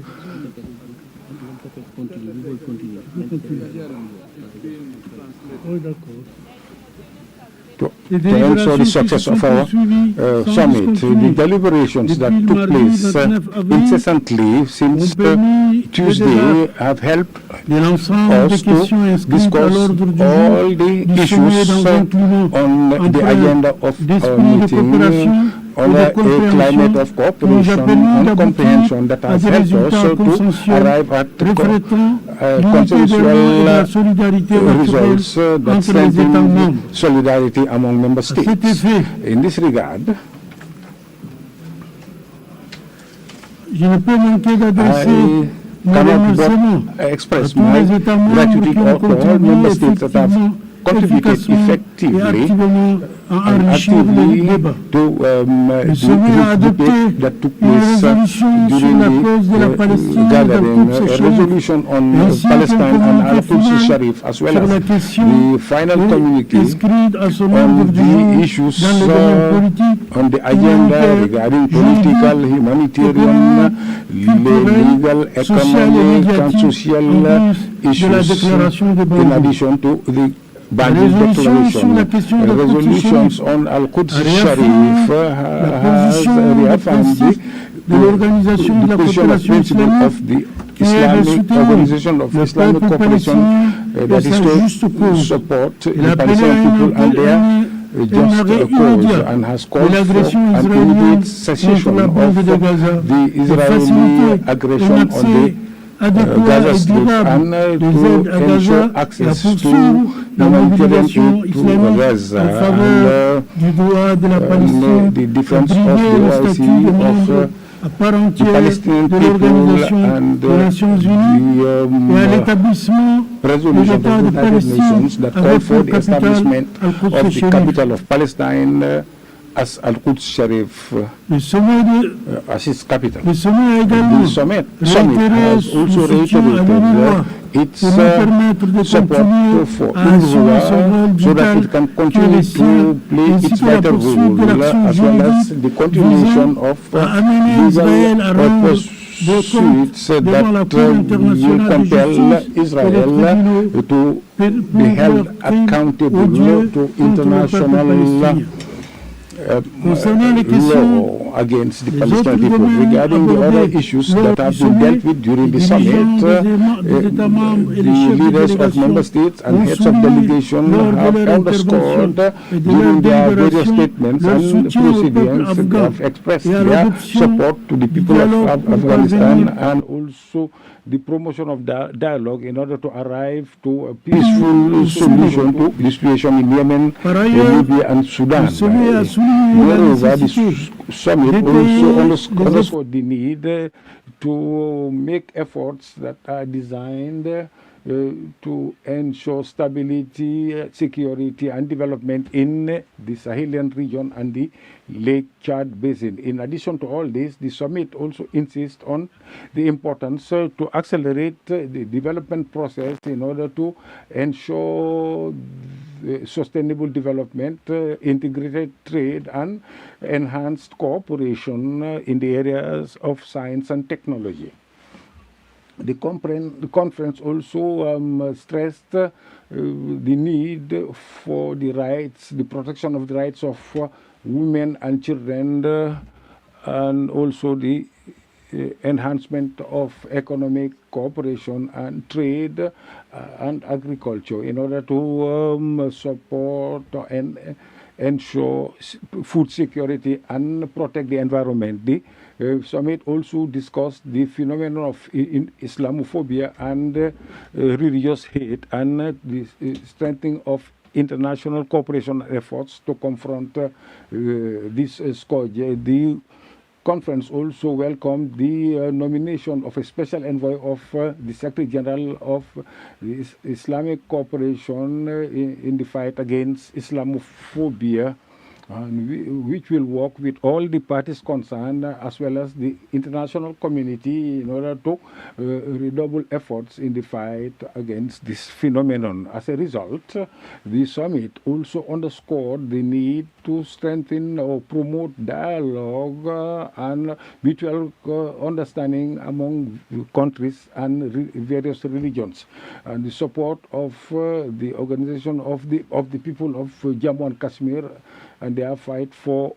to ensure the success of our summit. The deliberations that took place incessantly since Tuesday have helped us to discuss all the issues on the agenda of our meeting under a climate of cooperation and comprehension that has helped us to arrive at consensual results that strengthen solidarity among member states. In this regard, je ne peux manquer d'adresser cannot but express my gratitude to all member states that have contributed effectively and actively to the debate that took place during the gathering, a resolution on Palestine and Al-Quds Sharif, as well as the final communique on the issues on the agenda regarding political, humanitarian, legal, economic, and social issues, in addition to the Banjul Declaration. Resolutions on Al-Quds Sharif has reaffirmed the principle of the Islamic Organization of Islamic Cooperation that is to support the Palestinian people and their just cause, and has called for an immediate cessation of the Israeli aggression on the Gaza Strip and to ensure access to humanitarian aid to Gaza and the defense of the OIC of the Palestinian people and the resolution of the United Nations that call for the establishment of the capital of Palestine as Al-Quds Sharif as its capital. The summit has also reiterated its support for UNRWA so that it can continue to play its vital role, as well as the continuation of legal pursuits that will compel Israel to be held accountable to international law against the Palestinian people. Regarding the other issues that have been dealt with during the summit, the leaders of member states and heads of delegation have underscored during their various statements and proceedings, they have expressed their support to the people of Afghanistan and also the promotion of dialogue in order to arrive to a peaceful solution to the situation in Yemen, Libya and Sudan. Moreover, the summit also underscored the need to make efforts that are designed to ensure stability, security and development in the Sahelian region and the Lake Chad Basin. In addition to all this, the summit also insists on the importance to accelerate the development process in order to ensure sustainable development, integrated trade and enhanced cooperation in the areas of science and technology. The conference also stressed the need for the rights, the protection of the rights of women and children, and also the enhancement of economic cooperation and trade and agriculture in order to support and ensure food security and protect the environment. The summit also discussed the phenomenon of Islamophobia and religious hate and the strengthening of international cooperation efforts to confront this scourge. The conference also welcomed the nomination of a special envoy of the Secretary General of the Islamic Cooperation in the fight against Islamophobia, which will work with all the parties concerned as well as the international community in order to redouble efforts in the fight against this phenomenon. As a result, the summit also underscored the need to strengthen or promote dialogue and mutual understanding among countries and various religions, and the support of the organization of the people of Jammu and Kashmir and their fight for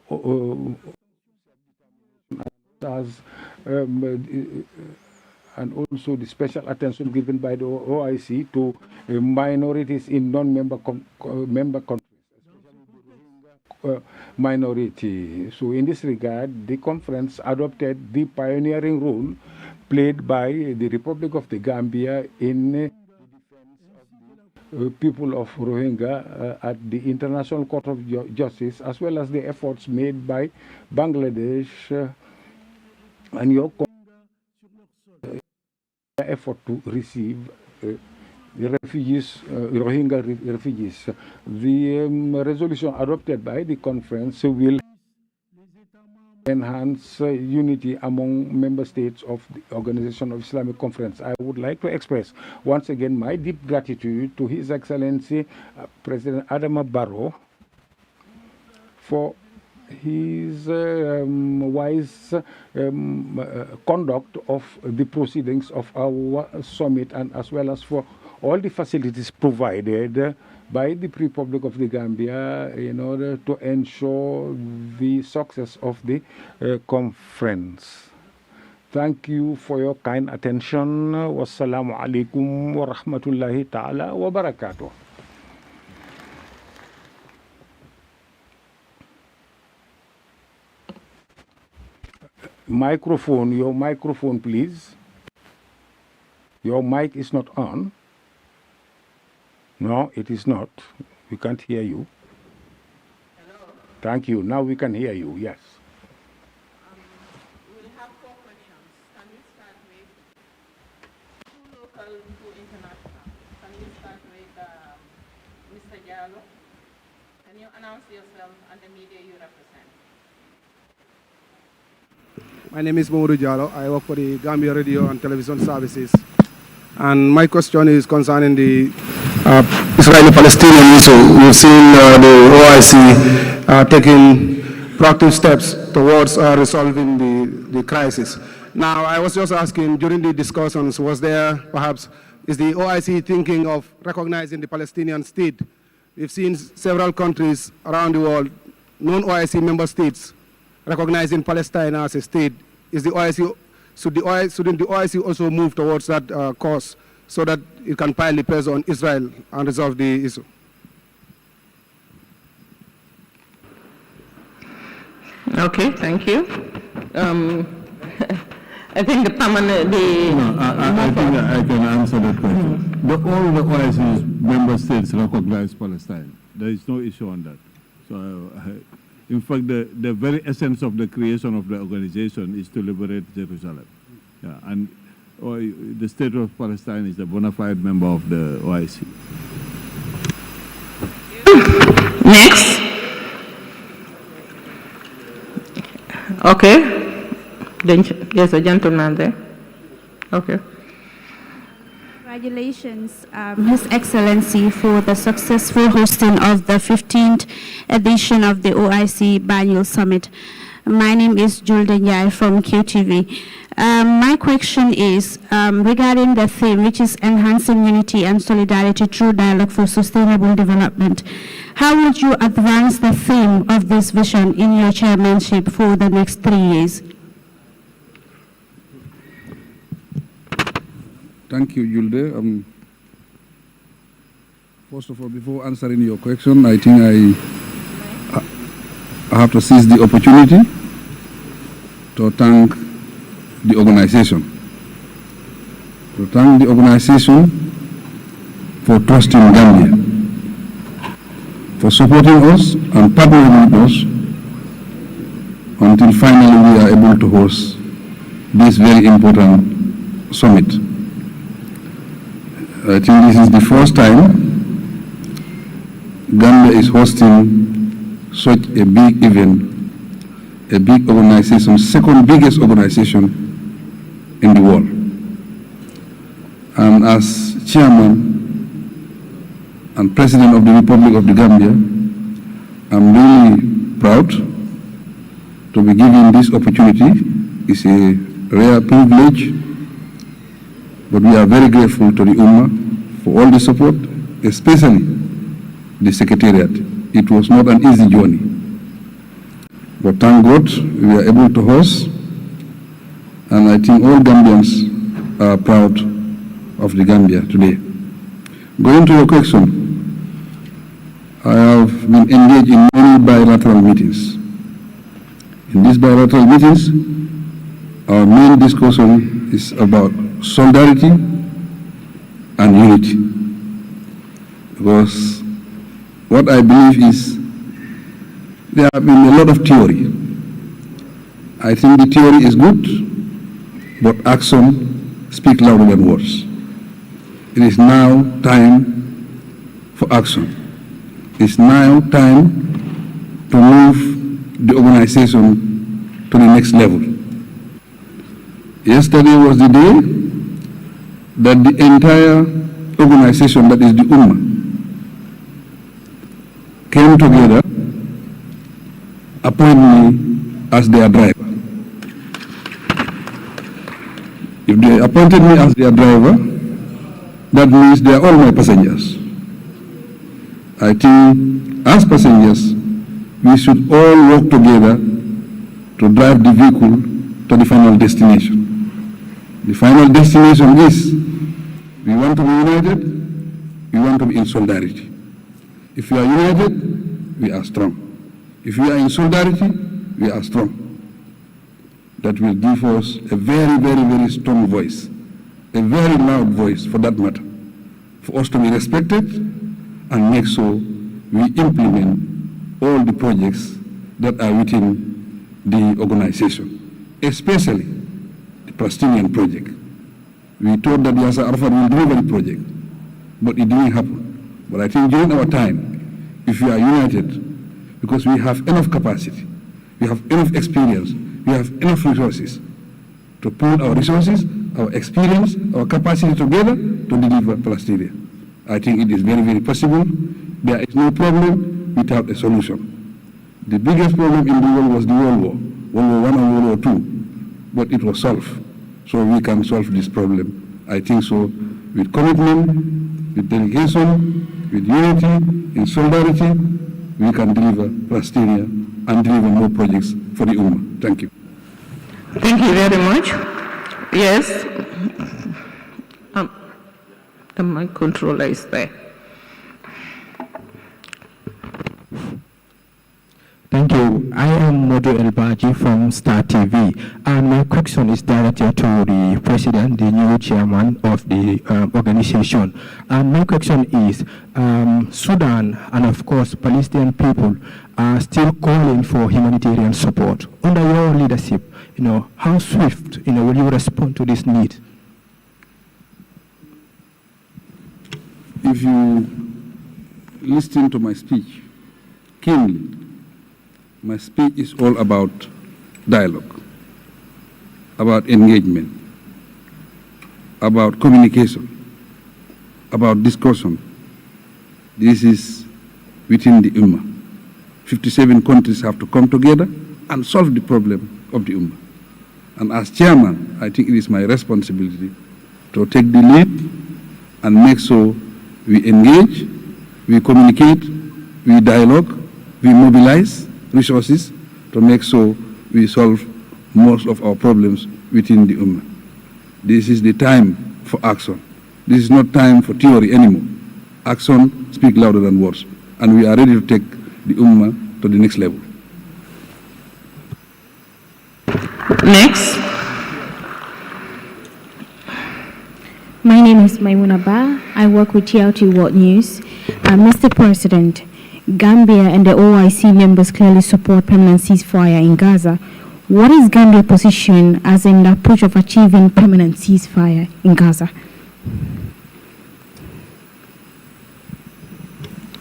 and also the special attention given by the OIC to minorities in non-member member countries, minority. So in this regard, the conference adopted the pioneering role played by the Republic of the Gambia in people of Rohingya at the International Court of Justice, as well as the efforts made by Bangladesh and your effort to receive the refugees, Rohingya refugees. The resolution adopted by the conference will enhance unity among member states of the Organization of Islamic Conference. I would like to express once again my deep gratitude to His Excellency President Adama Barrow for his wise conduct of the proceedings of our summit, and as well as for all the facilities provided by the Republic of the Gambia in order to ensure the success of the conference. Thank you for your kind attention. Wassalamu alaikum wa rahmatullahi ta'ala wa barakatuh. Microphone, your microphone, please. Your mic is not on. No, it is not. We can't hear you. Hello? Thank you. Now we can hear you, yes. We'll have 4 questions. Can we start with 2 local, 2 international? Can we start with Mr. Jallo? Can you announce yourself and the media you represent? My name is Mamadou Jallo. I work for the Gambia Radio and Television Services. And my question is concerning the Israeli-Palestinian issue. We've seen the OIC taking proactive steps towards resolving the crisis. Now, I was just asking, during the discussions, was there perhaps, is the OIC thinking of recognizing the Palestinian state? We've seen several countries around the world, non-OIC member states, recognizing Palestine as a state. Is the OIC, shouldn't the OIC also move towards that course so that it can pile the pressure on Israel and resolve the issue? Okay, thank you. I think the permanent, I think I can answer that question. All the OIC member states recognize Palestine. There is no issue on that. So, in fact, the very essence of the creation of the organization is to liberate Jerusalem. Yeah, and the state of Palestine is a bona fide member of the OIC. Next. Okay. There's a gentleman there. Okay. Congratulations, His Excellency, for the successful hosting of the 15th edition of the OIC Biennial Summit. My name is Julde Njai from QTV. My question is regarding the theme, which is enhancing unity and solidarity through dialogue for sustainable development. How would you advance the theme of this vision in your chairmanship for the next 3 years? Thank you, Julde. First of all, before answering your question, I think have to seize the opportunity to thank the organization. To thank the organization for trusting Gambia, for supporting us and partnering with us until finally we are able to host this very important summit. I think this is the first time Gambia is hosting such a big event, a big organization, second biggest organization in the world. And as chairman and president of the Republic of the Gambia, I'm really proud to be given this opportunity. It's a rare privilege, but we are very grateful to the Ummah for all the support, especially the Secretariat. It was not an easy journey, but thank God we are able to host, and I think all Gambians are proud of the Gambia today. Going to your question, I have been engaged in many bilateral meetings. In these bilateral meetings, our main discussion is about solidarity and unity. Because what I believe is there have been a lot of theory. I think the theory is good, but action speaks louder than words. It is now time for action. It's now time to move the organization to the next level. Yesterday was the day that the entire organization, that is the Ummah, came together, appointed me as their driver. If they appointed me as their driver, that means they are all my passengers. I think as passengers, we should all work together to drive the vehicle to the final destination. The final destination is, we want to be united, we want to be in solidarity. If we are united, we are strong. If we are in solidarity, we are strong. That will give us a very, very, very strong voice, a very loud voice for that matter, for us to be respected and make sure we implement all the projects that are within the organization, especially the Palestinian project. We thought that Yasser Arafat will deliver the project, but it didn't happen. But I think during our time, if we are united, because we have enough capacity, we have enough experience, we have enough resources to pool our resources, our experience, our capacity together to deliver Palestine. I think it is very, very possible. There is no problem without a solution. The biggest problem in the world was the World War, World War I and World War II, but it was solved. So we can solve this problem. I think so, with commitment, with dedication, with unity, in solidarity, we can deliver Palestine and deliver more projects for the Ummah. Thank you. Thank you very much. Yes. The mic controller is there. Thank you. I am Modu Elbaji from Star TV, and my question is directed to the president, the new chairman of the organization. And my question is, Sudan and of course Palestinian people are still calling for humanitarian support. Under your leadership, how swift, will you respond to this need? If you listen to my speech keenly, my speech is all about dialogue, about engagement, about communication, about discussion. This is within the Ummah. 57 countries have to come together and solve the problem of the Ummah. And as chairman, I think it is my responsibility to take the lead and make sure we engage, we communicate, we dialogue, we mobilize resources to make sure we solve most of our problems within the Ummah. This is the time for action. This is not time for theory anymore. Action speaks louder than words, and we are ready to take the Ummah to the next level. Next. My name is Maimuna Ba. I work with TLT World News. Mr. President, Gambia and the OIC members clearly support permanent ceasefire in Gaza. What is Gambia's position as in the approach of achieving permanent ceasefire in Gaza?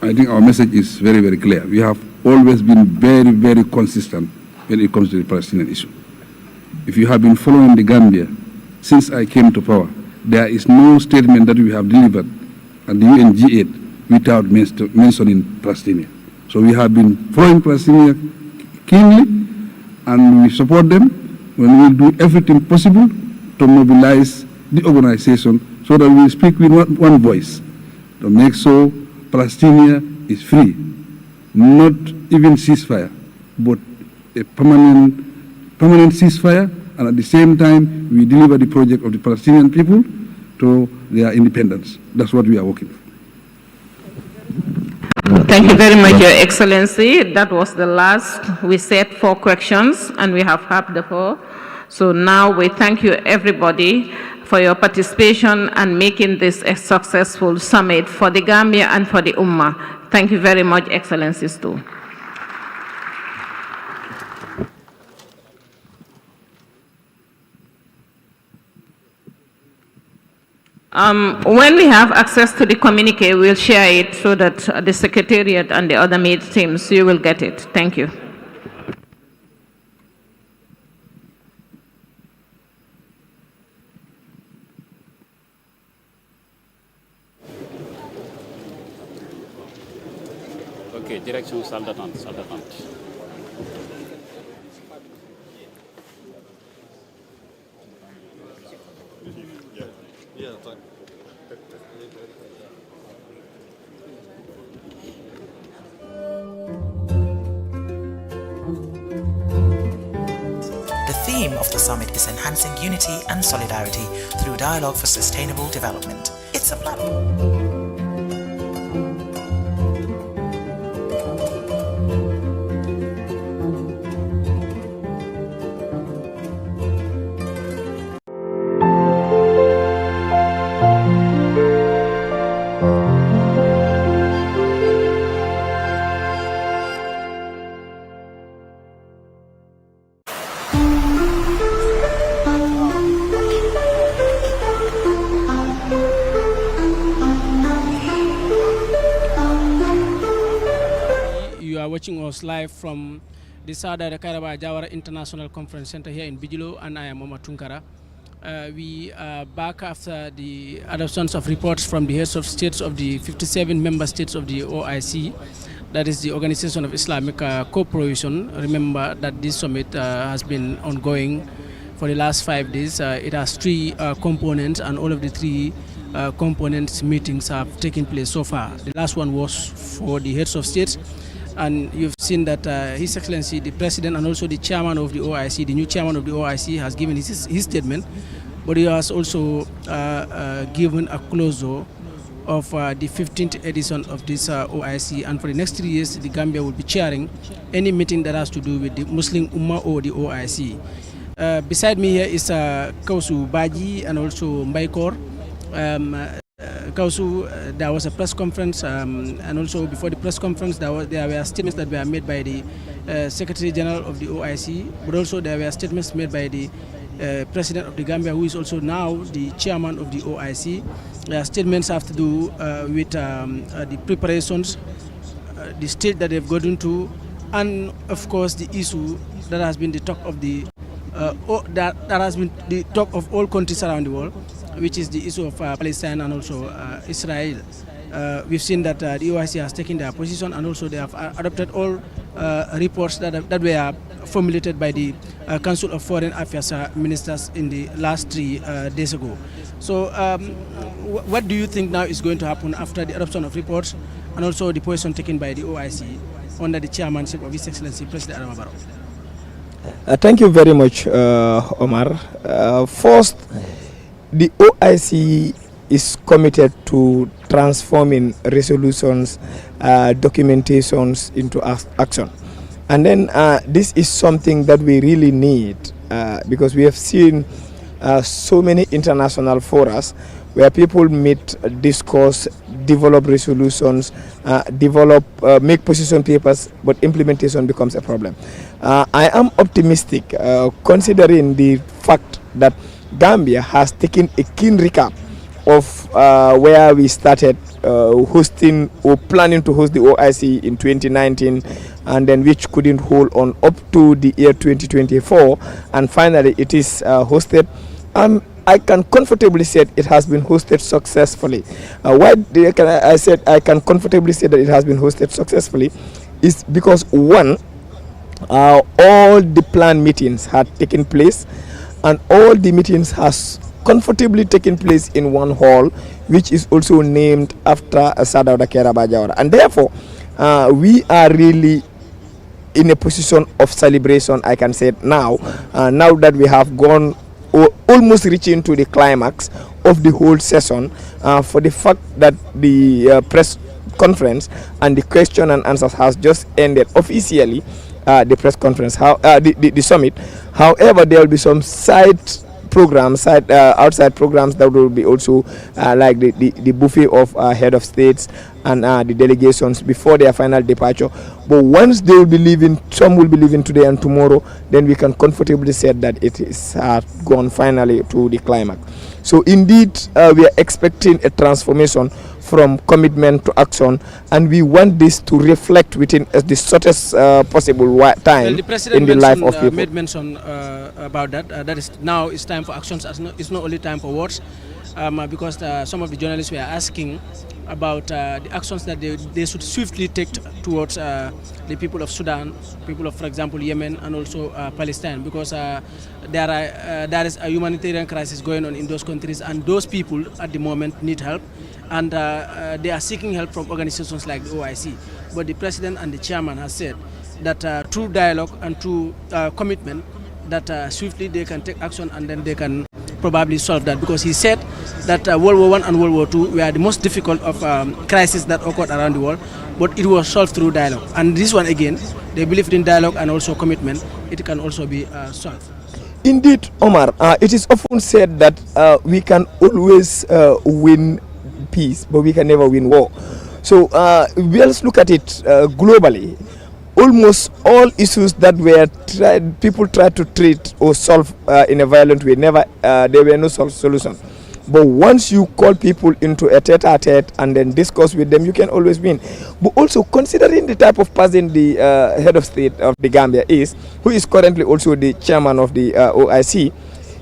I think our message is very, very clear. We have always been very, very consistent when it comes to the Palestinian issue. If you have been following the Gambia since I came to power, there is no statement that we have delivered at the UN G8 without mentioning Palestine. So we have been following Palestine keenly, and we support them when we do everything possible to mobilize the organization so that we speak with one voice to make sure Palestine is free, not even ceasefire, but a permanent ceasefire, and at the same time we deliver the project of the Palestinian people to their independence. That's what we are working for. Thank you very much, Your Excellency. That was the last. We said 4 questions, and we have had the 4. So now we thank you, everybody, for your participation and making this a successful summit for the Gambia and for the Ummah. Thank you very much, Excellencies, too. When we have access to the communique, we'll share it so that the Secretariat and the other MAID teams, you will get it. Thank you. Okay, direction salle d'attente, salle d'attente. The theme of the summit is enhancing unity and solidarity through dialogue for sustainable development. It's a platform. Watching us live from the Sada Kairaba Jawara International Conference Center here in Bijilo, and I am Mama Tunkara. We are back after the adoptions of reports from the heads of states of the 57 member states of the OIC, that is the Organization of Islamic Cooperation. Remember that this summit has been ongoing for the last 5 days. It has 3 components, and all of the 3 components meetings have taken place so far. The last one was for the heads of states. And you've seen that His Excellency, the President, and also the Chairman of the OIC, the new Chairman of the OIC, has given his statement, but he has also given a closure of the 15th edition of this OIC. And for the next 3 years, the Gambia will be chairing any meeting that has to do with the Muslim Ummah or the OIC. Beside me here is Kausu Baji and also Mbaikor. Kausu, there was a press conference, and also before the press conference, there were statements that were made by the Secretary General of the OIC, but also there were statements made by the President of the Gambia, who is also now the Chairman of the OIC. Statements have to do with the preparations, the state that they've gotten to, and of course the issue that has been the talk of the that has been the talk of all countries around the world, which is the issue of Palestine and also Israel. We've seen that the OIC has taken their position, and also they have adopted all reports that were formulated by the Council of Foreign Affairs Ministers in the last 3 days ago. So what do you think now is going to happen after the adoption of reports and also the position taken by the OIC under the chairmanship of His Excellency President Adama Barrow? Thank you very much, Omar. First, the OIC is committed to transforming resolutions, documentations into action. And then this is something that we really need because we have seen so many international forums where people meet, discuss, develop resolutions, make position papers, but implementation becomes a problem. I am optimistic considering the fact that Gambia has taken a keen recap of where we started hosting or planning to host the OIC in 2019, and then which couldn't hold on up to the year 2024, and finally it is hosted. I can comfortably say it has been hosted successfully. I said I can comfortably say that it has been hosted successfully is because one, all the planned meetings had taken place, and all the meetings has comfortably taken place in one hall, which is also named after Sadauda Kairaba Jawara, and therefore we are really in a position of celebration. I can say now, now that we have gone almost reaching to the climax of the whole session, for the fact that the press conference and the question and answers has just ended officially, the press conference, the summit. However, there will be some outside programs that will be also like the buffet of head of states and the delegations before their final departure. But once they will be leaving, some will be leaving today and tomorrow, then we can comfortably say that it is gone finally to the climax. So indeed, we are expecting a transformation from commitment to action, and we want this to reflect within the shortest possible time in the life of people. Made mention about that. That is now it's time for actions. It's not only time for words, because some of the journalists were asking about the actions that they should swiftly take towards the people of Sudan, people of, for example, Yemen, and also Palestine, because there is a humanitarian crisis going on in those countries, and those people at the moment need help, and they are seeking help from organizations like the OIC. But the president and the chairman has said that through dialogue and through commitment, that swiftly they can take action, and then they can probably solve that, because he said that World War I and World War II were the most difficult of crises that occurred around the world, but it was solved through dialogue. And this one again, they believed in dialogue and also commitment. It can also be solved. Indeed, Omar, it is often said that we can always win peace, but we can never win war. So let's look at it globally. Almost all issues that were people tried to treat or solve in a violent way, there were no solution. But once you call people into a tete-a-tete and then discuss with them, you can always win. But also considering the type of person the head of state of the Gambia is, who is currently also the chairman of the OIC,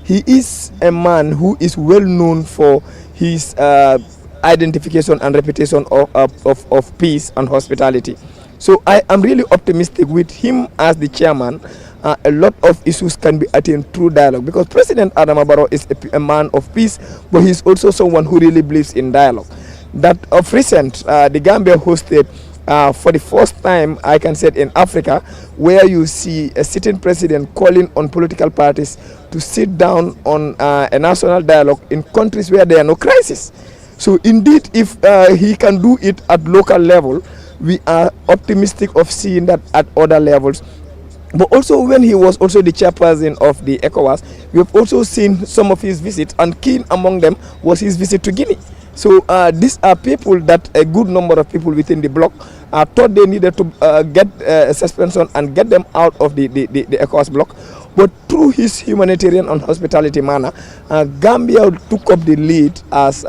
he is a man who is well known for his identification and reputation of peace and hospitality. So I am really optimistic with him as the chairman. A lot of issues can be attained through dialogue, because President Adama Barrow is a man of peace, but he's also someone who really believes in dialogue. That of recent, the Gambia hosted for the first time, I can say, in Africa, where you see a sitting president calling on political parties to sit down on a national dialogue in countries where there are no crisis. So indeed, if he can do it at local level, we are optimistic of seeing that at other levels. But also when he was also the chairperson of the ECOWAS, we have also seen some of his visits, and keen among them was his visit to Guinea. So these are people that a good number of people within the bloc thought they needed to get a suspension and get them out of the ECOWAS bloc. But through his humanitarian and hospitality manner, Gambia took up the lead as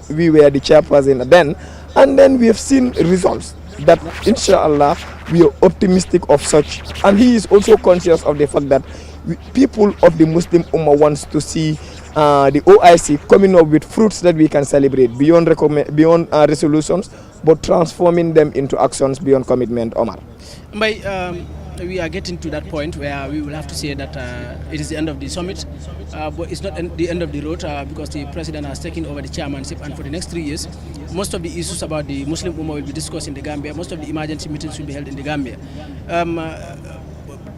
we were the chairperson then, and then we have seen results that inshallah we are optimistic of such. And he is also conscious of the fact that people of the Muslim Ummah wants to see the OIC coming up with fruits that we can celebrate beyond resolutions, but transforming them into actions beyond commitment. Omar. We are getting to that point where we will have to say that it is the end of the summit, but it's not the end of the road, because the president has taken over the chairmanship, and for the next 3 years, most of the issues about the Muslim Ummah will be discussed in the Gambia. Most of the emergency meetings will be held in the Gambia.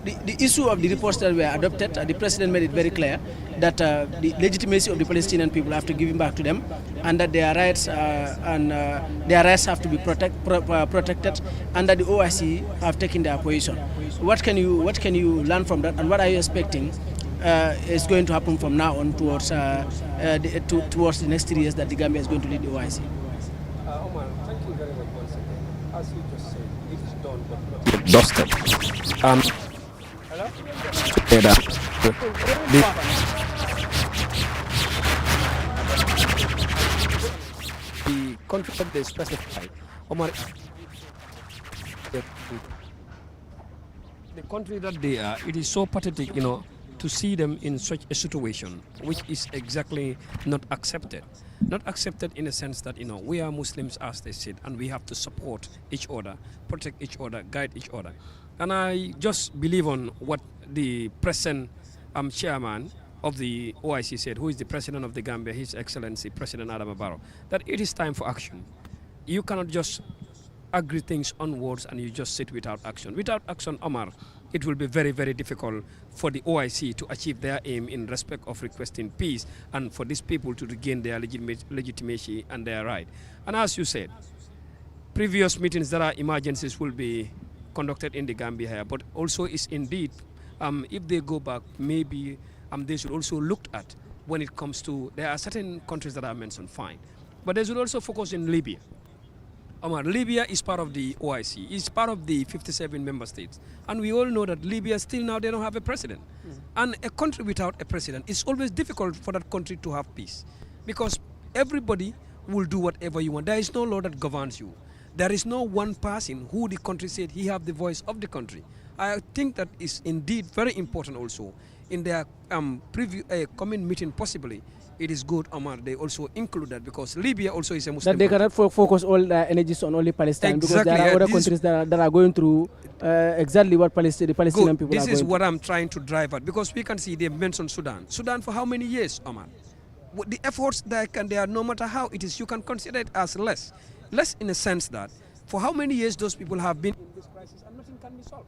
The issue of the reports that were adopted, the president made it very clear that the legitimacy of the Palestinian people have to give it back to them, and that their rights have to be protected, and that the OIC have taken their position. What can you learn from that, and what are you expecting is going to happen from now on towards towards the next 3 years that the Gambia is going to lead the OIC. Omar, thank you very much once again. As you just said, it is done but not yet dusted. The country that they specify, Omar, the country that they are, it is so pathetic, to see them in such a situation, which is exactly not accepted. Not accepted in a sense that, we are Muslims, as they said, and we have to support each other, protect each other, guide each other. And I just believe on what the present chairman of the OIC said, who is the president of the Gambia, His Excellency President Adama Barrow, that it is time for action. You cannot just agree things on words and you just sit without action. Without action, Omar, it will be very, very difficult for the OIC to achieve their aim in respect of requesting peace and for these people to regain their legitimacy and their right. And as you said, previous meetings that are emergencies will be conducted in the Gambia here, but also is indeed, if they go back, maybe they should also look at when it comes to, there are certain countries that are mentioned, fine, but they should also focus in Libya. Omar, Libya is part of the OIC, is part of the 57 member states. And we all know that Libya still now, they don't have a president. And a country without a president, it's always difficult for that country to have peace. Because everybody will do whatever you want. There is no law that governs you. There is no one person who the country said he have the voice of the country. I think that is indeed very important also. In their coming meeting possibly, it is good, Omar, they also include that because Libya also is a Muslim. That they cannot focus all their energies on only Palestine, exactly, because there are other countries that are going through exactly what the Palestinian people are going This is what I'm trying to drive at, because we can see they mentioned Sudan. Sudan for how many years, Omar? The efforts that they are, no matter how it is, you can consider it as less. Less in a sense that for how many years those people have been in this crisis and nothing can be solved.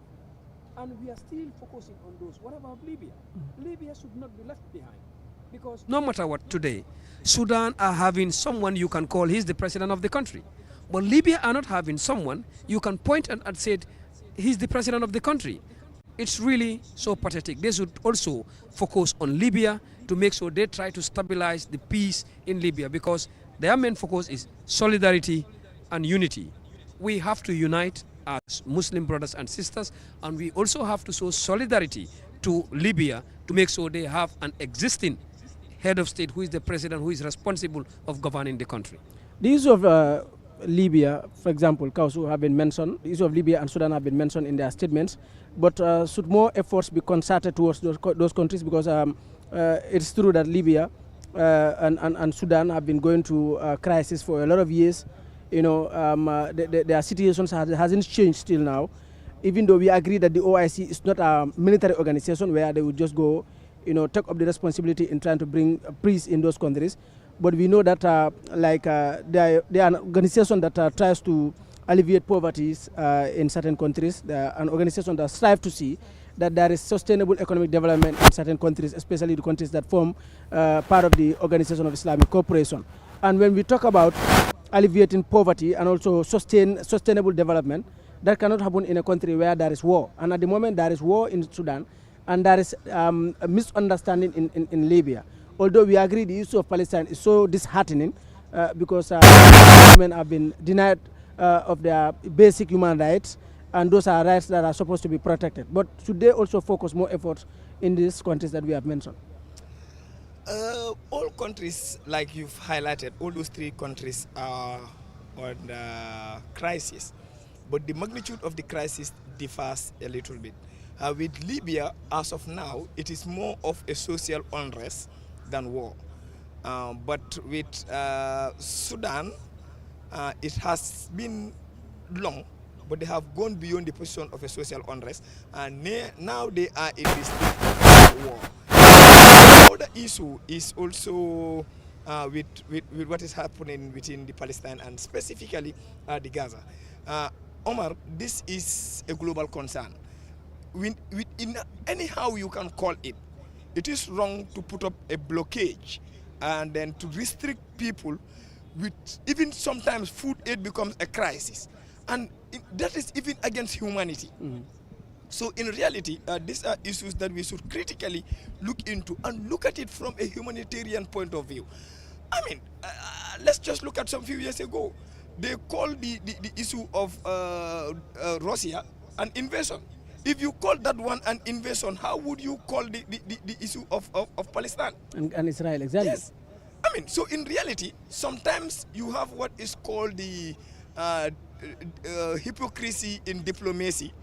And we are still focusing on those. What about Libya? Libya should not be left behind. Because no matter what today, Sudan are having someone you can call, he's the president of the country. But Libya are not having someone you can point at and say, he's the president of the country. It's really so pathetic. They should also focus on Libya to make sure they try to stabilize the peace in Libya, because their main focus is solidarity and unity. We have to unite as Muslim brothers and sisters, and we also have to show solidarity to Libya to make sure they have an existing head of state who is the president, who is responsible of governing the country. The issue of Libya, for example, Kausu have been mentioned, the issue of Libya and Sudan have been mentioned in their statements, but should more efforts be concerted towards those countries, because it's true that Libya and Sudan have been going through a crisis for a lot of years. Their situations hasn't changed till now, even though we agree that the OIC is not a military organization where they would just go, take up the responsibility in trying to bring peace in those countries. But we know that they are an organization that tries to alleviate poverty in certain countries. They are an organization that strives to see that there is sustainable economic development in certain countries, especially the countries that form part of the Organization of Islamic Cooperation. And when we talk about alleviating poverty and also sustainable development, that cannot happen in a country where there is war. And at the moment there is war in Sudan, and there is a misunderstanding in Libya. Although we agree the issue of Palestine is so disheartening because women have been denied of their basic human rights, and those are rights that are supposed to be protected. But should they also focus more efforts in these countries that we have mentioned? All countries, like you've highlighted, all those three countries are on crisis, but the magnitude of the crisis differs a little bit. With Libya, as of now, it is more of a social unrest than war. But with Sudan, it has been long, but they have gone beyond the position of a social unrest, and now they are in this state of war. The other issue is also with what is happening within the Palestine and specifically the Gaza. Omar, this is a global concern. Anyhow you can call it, it is wrong to put up a blockade and then to restrict people with even sometimes food aid becomes a crisis. And that is even against humanity. So in reality, these are issues that we should critically look into and look at it from a humanitarian point of view. I mean, let's just look at some few years ago. They called the issue of Russia an invasion. If you call that one an invasion, how would you call the issue of Palestine? And Israel, exactly. Yes. I mean, so in reality, sometimes you have what is called the hypocrisy in diplomacy.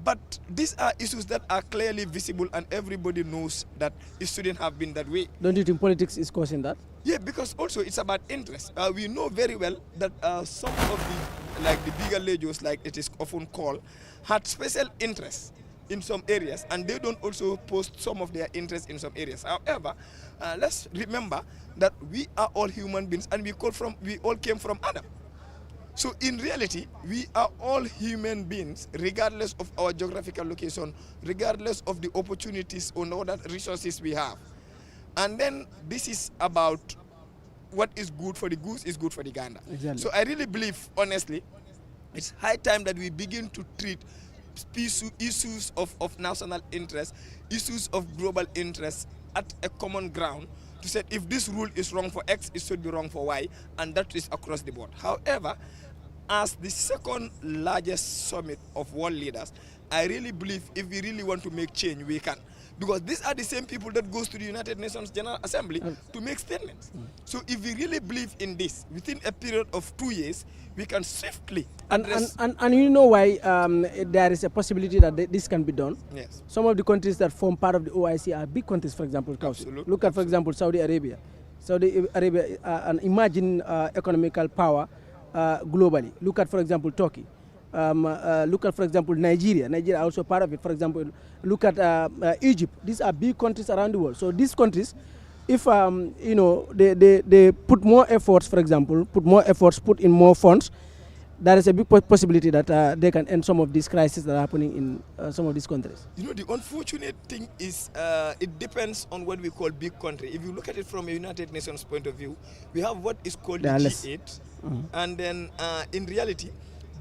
But these are issues that are clearly visible and everybody knows that it shouldn't have been that way. Don't you think politics is causing that? Yeah, because also it's about interest. We know very well that some of the bigger legios, like it is often called, had special interests in some areas, and they don't also post some of their interests in some areas. However, let's remember that we are all human beings, and we all came from Adam. So in reality, we are all human beings, regardless of our geographical location, regardless of the opportunities or other resources we have. And then this is about what is good for the goose is good for the gander. Exactly. So I really believe, honestly, it's high time that we begin to treat issues of national interest, issues of global interest at a common ground, to say if this rule is wrong for X, it should be wrong for Y, and that is across the board. However, as the second largest summit of world leaders, I really believe if we really want to make change, we can. Because these are the same people that goes to the United Nations General Assembly to make statements. So if we really believe in this, within a period of 2 years, we can swiftly address... And you know why there is a possibility that this can be done? Yes. Some of the countries that form part of the OIC are big countries, for example. Absolutely. Look at, for example, Saudi Arabia. Saudi Arabia, an emerging economical power globally. Look at, for example, Turkey. Look at, for example, Nigeria. Nigeria are also part of it. For example, look at Egypt. These are big countries around the world. So these countries, if you know, they put more efforts, for example, put in more funds, there is a big possibility that they can end some of these crises that are happening in some of these countries. You know, the unfortunate thing is it depends on what we call big country. If you look at it from a United Nations point of view, we have what is called the G8. And then in reality,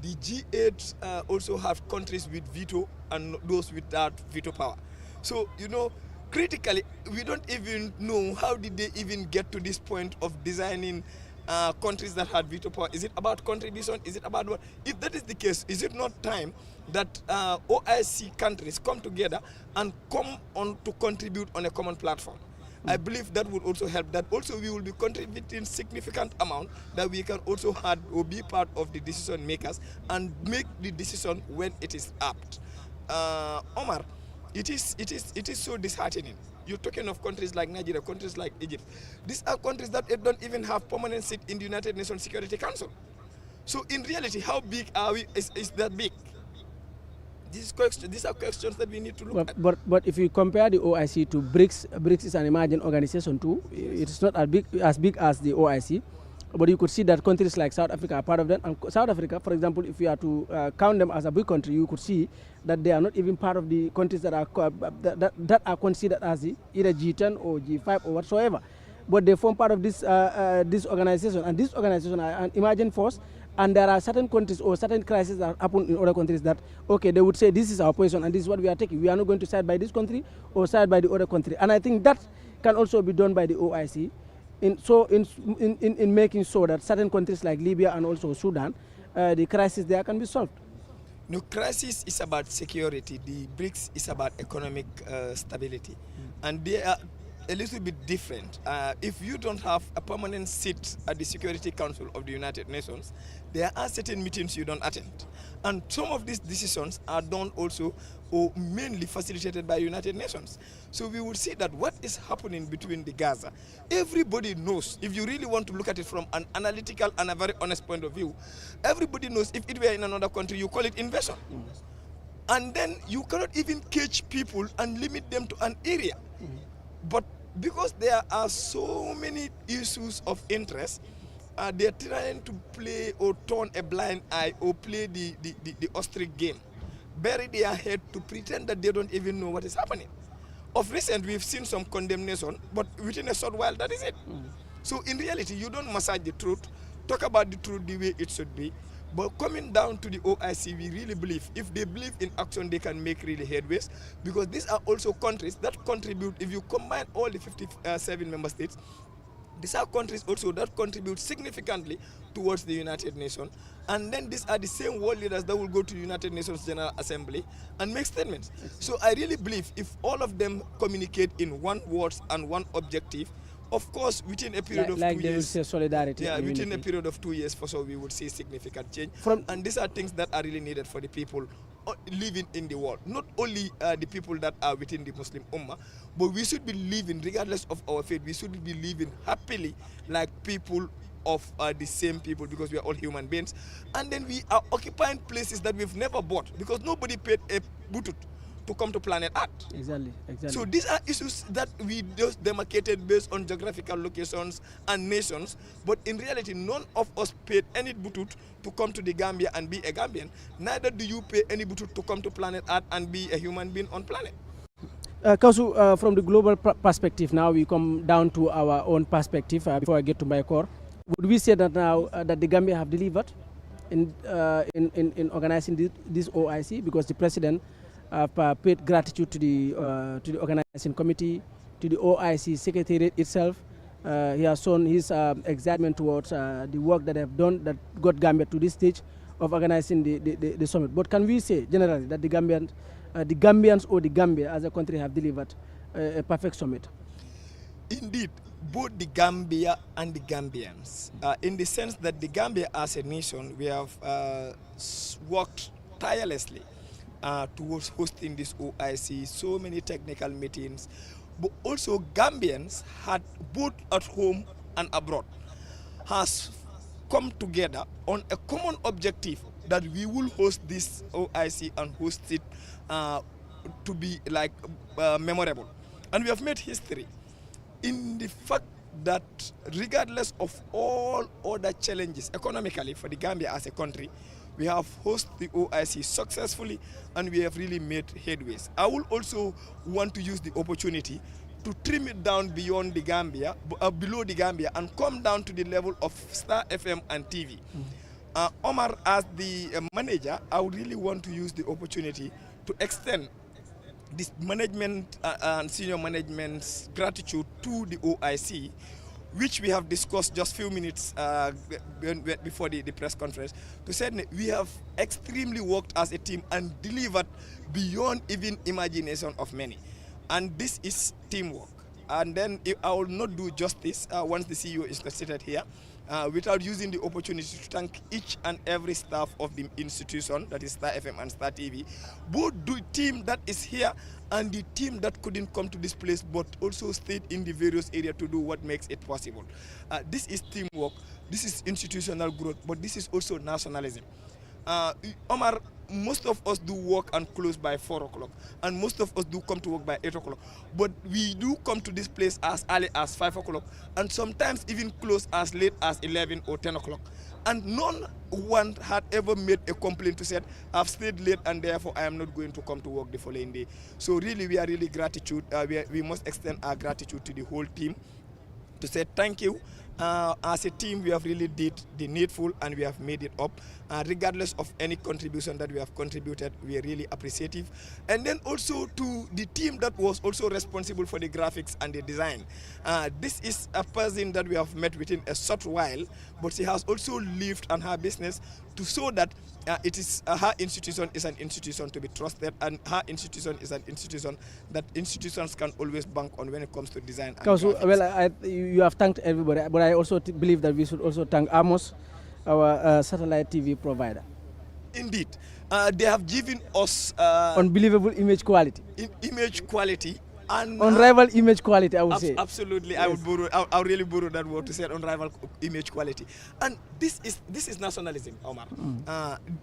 the G8 also have countries with veto and those without veto power. So, you know, critically, we don't even know how did they even get to this point of designing countries that had veto power. Is it about contribution? Is it about what? If that is the case, is it not time that OIC countries come together and come on to contribute on a common platform? I believe that would also help. That also we will be contributing significant amount that we can also have or be part of the decision makers and make the decision when it is apt. Omar, it is so disheartening. You're talking of countries like Nigeria, countries like Egypt. These are countries that don't even have permanent seat in the United Nations Security Council. So in reality, how big are we? Is that big? These are questions that we need to look at. But if you compare the OIC to BRICS, BRICS is an emerging organization too. It's not as big as the OIC. But you could see that countries like South Africa are part of that. And South Africa, for example, if you are to count them as a big country, you could see that they are not even part of the countries that are considered as either G10 or G5 or whatsoever. But they form part of this organization. And this organization are an emerging force. And there are certain countries or certain crises that happen in other countries that, okay, they would say this is our position and this is what we are taking. We are not going to side by this country or side by the other country. And I think that can also be done by the OIC in making sure that certain countries like Libya and also Sudan, the crisis there can be solved. No, crisis is about security. The BRICS is about economic stability. And they are a little bit different. If you don't have a permanent seat at the Security Council of the United Nations, there are certain meetings you don't attend. And some of these decisions are done also or mainly facilitated by United Nations. So we will see that what is happening between the Gaza, everybody knows, if you really want to look at it from an analytical and a very honest point of view, everybody knows if it were in another country, you call it invasion. And then you cannot even catch people and limit them to an area. But because there are so many issues of interest, they're trying to play or turn a blind eye or play the ostrich game. Bury their head to pretend that they don't even know what is happening. Of recent, we've seen some condemnation, but within a short while, that is it. So in reality, you don't massage the truth, talk about the truth the way it should be, But coming down to the OIC, we really believe if they believe in action, they can make really headways, because these are also countries that contribute. If you combine all the 57 member states, these are countries also that contribute significantly towards the United Nations. And then these are the same world leaders that will go to the United Nations General Assembly and make statements. So I really believe if all of them communicate in one words and one objective, of course, within a period of 2 years, they will say solidarity. Yeah, within a period of 2 years for sure, we would see significant change. And these are things that are really needed for the people living in the world. Not only the people that are within the Muslim Ummah, but we should be living, regardless of our faith, we should be living happily like people of the same people, because we are all human beings. And then we are occupying places that we've never bought, because nobody paid a butut to come to planet Earth. Exactly. So these are issues that we just demarcated based on geographical locations and nations, but in reality, none of us paid any butut to come to the Gambia and be a Gambian. Neither do you pay any butut to come to planet Earth and be a human being on planet. Kausu, from the global perspective, now we come down to our own perspective. Before I get to my core, would we say that now that the Gambia have delivered in organizing this OIC, because the president paid gratitude to the organizing committee, to the OIC secretariat itself. He has shown his excitement towards the work that they have done that got Gambia to this stage of organizing the summit. But can we say generally that the Gambians or the Gambia as a country have delivered a perfect summit? Indeed, both the Gambia and the Gambians, in the sense that the Gambia as a nation, we have worked tirelessly towards hosting this OIC, so many technical meetings, but also Gambians had both at home and abroad has come together on a common objective that we will host this OIC and host it to be like memorable. And we have made history in the fact that regardless of all other challenges economically for the Gambia as a country, we have hosted the OIC successfully and we have really made headways. I will also want to use the opportunity to trim it down beyond the Gambia, below the Gambia, and come down to the level of Star FM and TV. Omar, as the manager, I would really want to use the opportunity to extend this management and senior management's gratitude to the OIC, which we have discussed just few minutes before the press conference, to say that we have extremely worked as a team and delivered beyond even imagination of many. And this is teamwork. And then I will not do justice once the CEO is seated here, without using the opportunity to thank each and every staff of the institution, that is Star FM and Star TV, both the team that is here and the team that couldn't come to this place but also stayed in the various areas to do what makes it possible. This is teamwork, this is institutional growth, but this is also nationalism. Omar, most of us do work and close by 4 o'clock, and most of us do come to work by 8 o'clock. But we do come to this place as early as 5 o'clock, and sometimes even close as late as 11 or 10 o'clock. And none one had ever made a complaint to say, I've stayed late and therefore I am not going to come to work the following day. So really, we are really gratitude. We must extend our gratitude to the whole team to say thank you. As a team, we have really did the needful and we have made it up. Regardless of any contribution that we have contributed, we are really appreciative. And then also to the team that was also responsible for the graphics and the design. This is a person that we have met within a short while, but she has also lived on her business to show that it is her institution is an institution to be trusted, and her institution is an institution that institutions can always bank on when it comes to design. And well, you have thanked everybody, but I also believe that we should also thank Amos, our satellite TV provider. Indeed, they have given us unbelievable image quality. Image quality. And unrivaled image quality, I would say. Absolutely, yes. I would really borrow that word to say unrivaled image quality. And this is nationalism, Omar.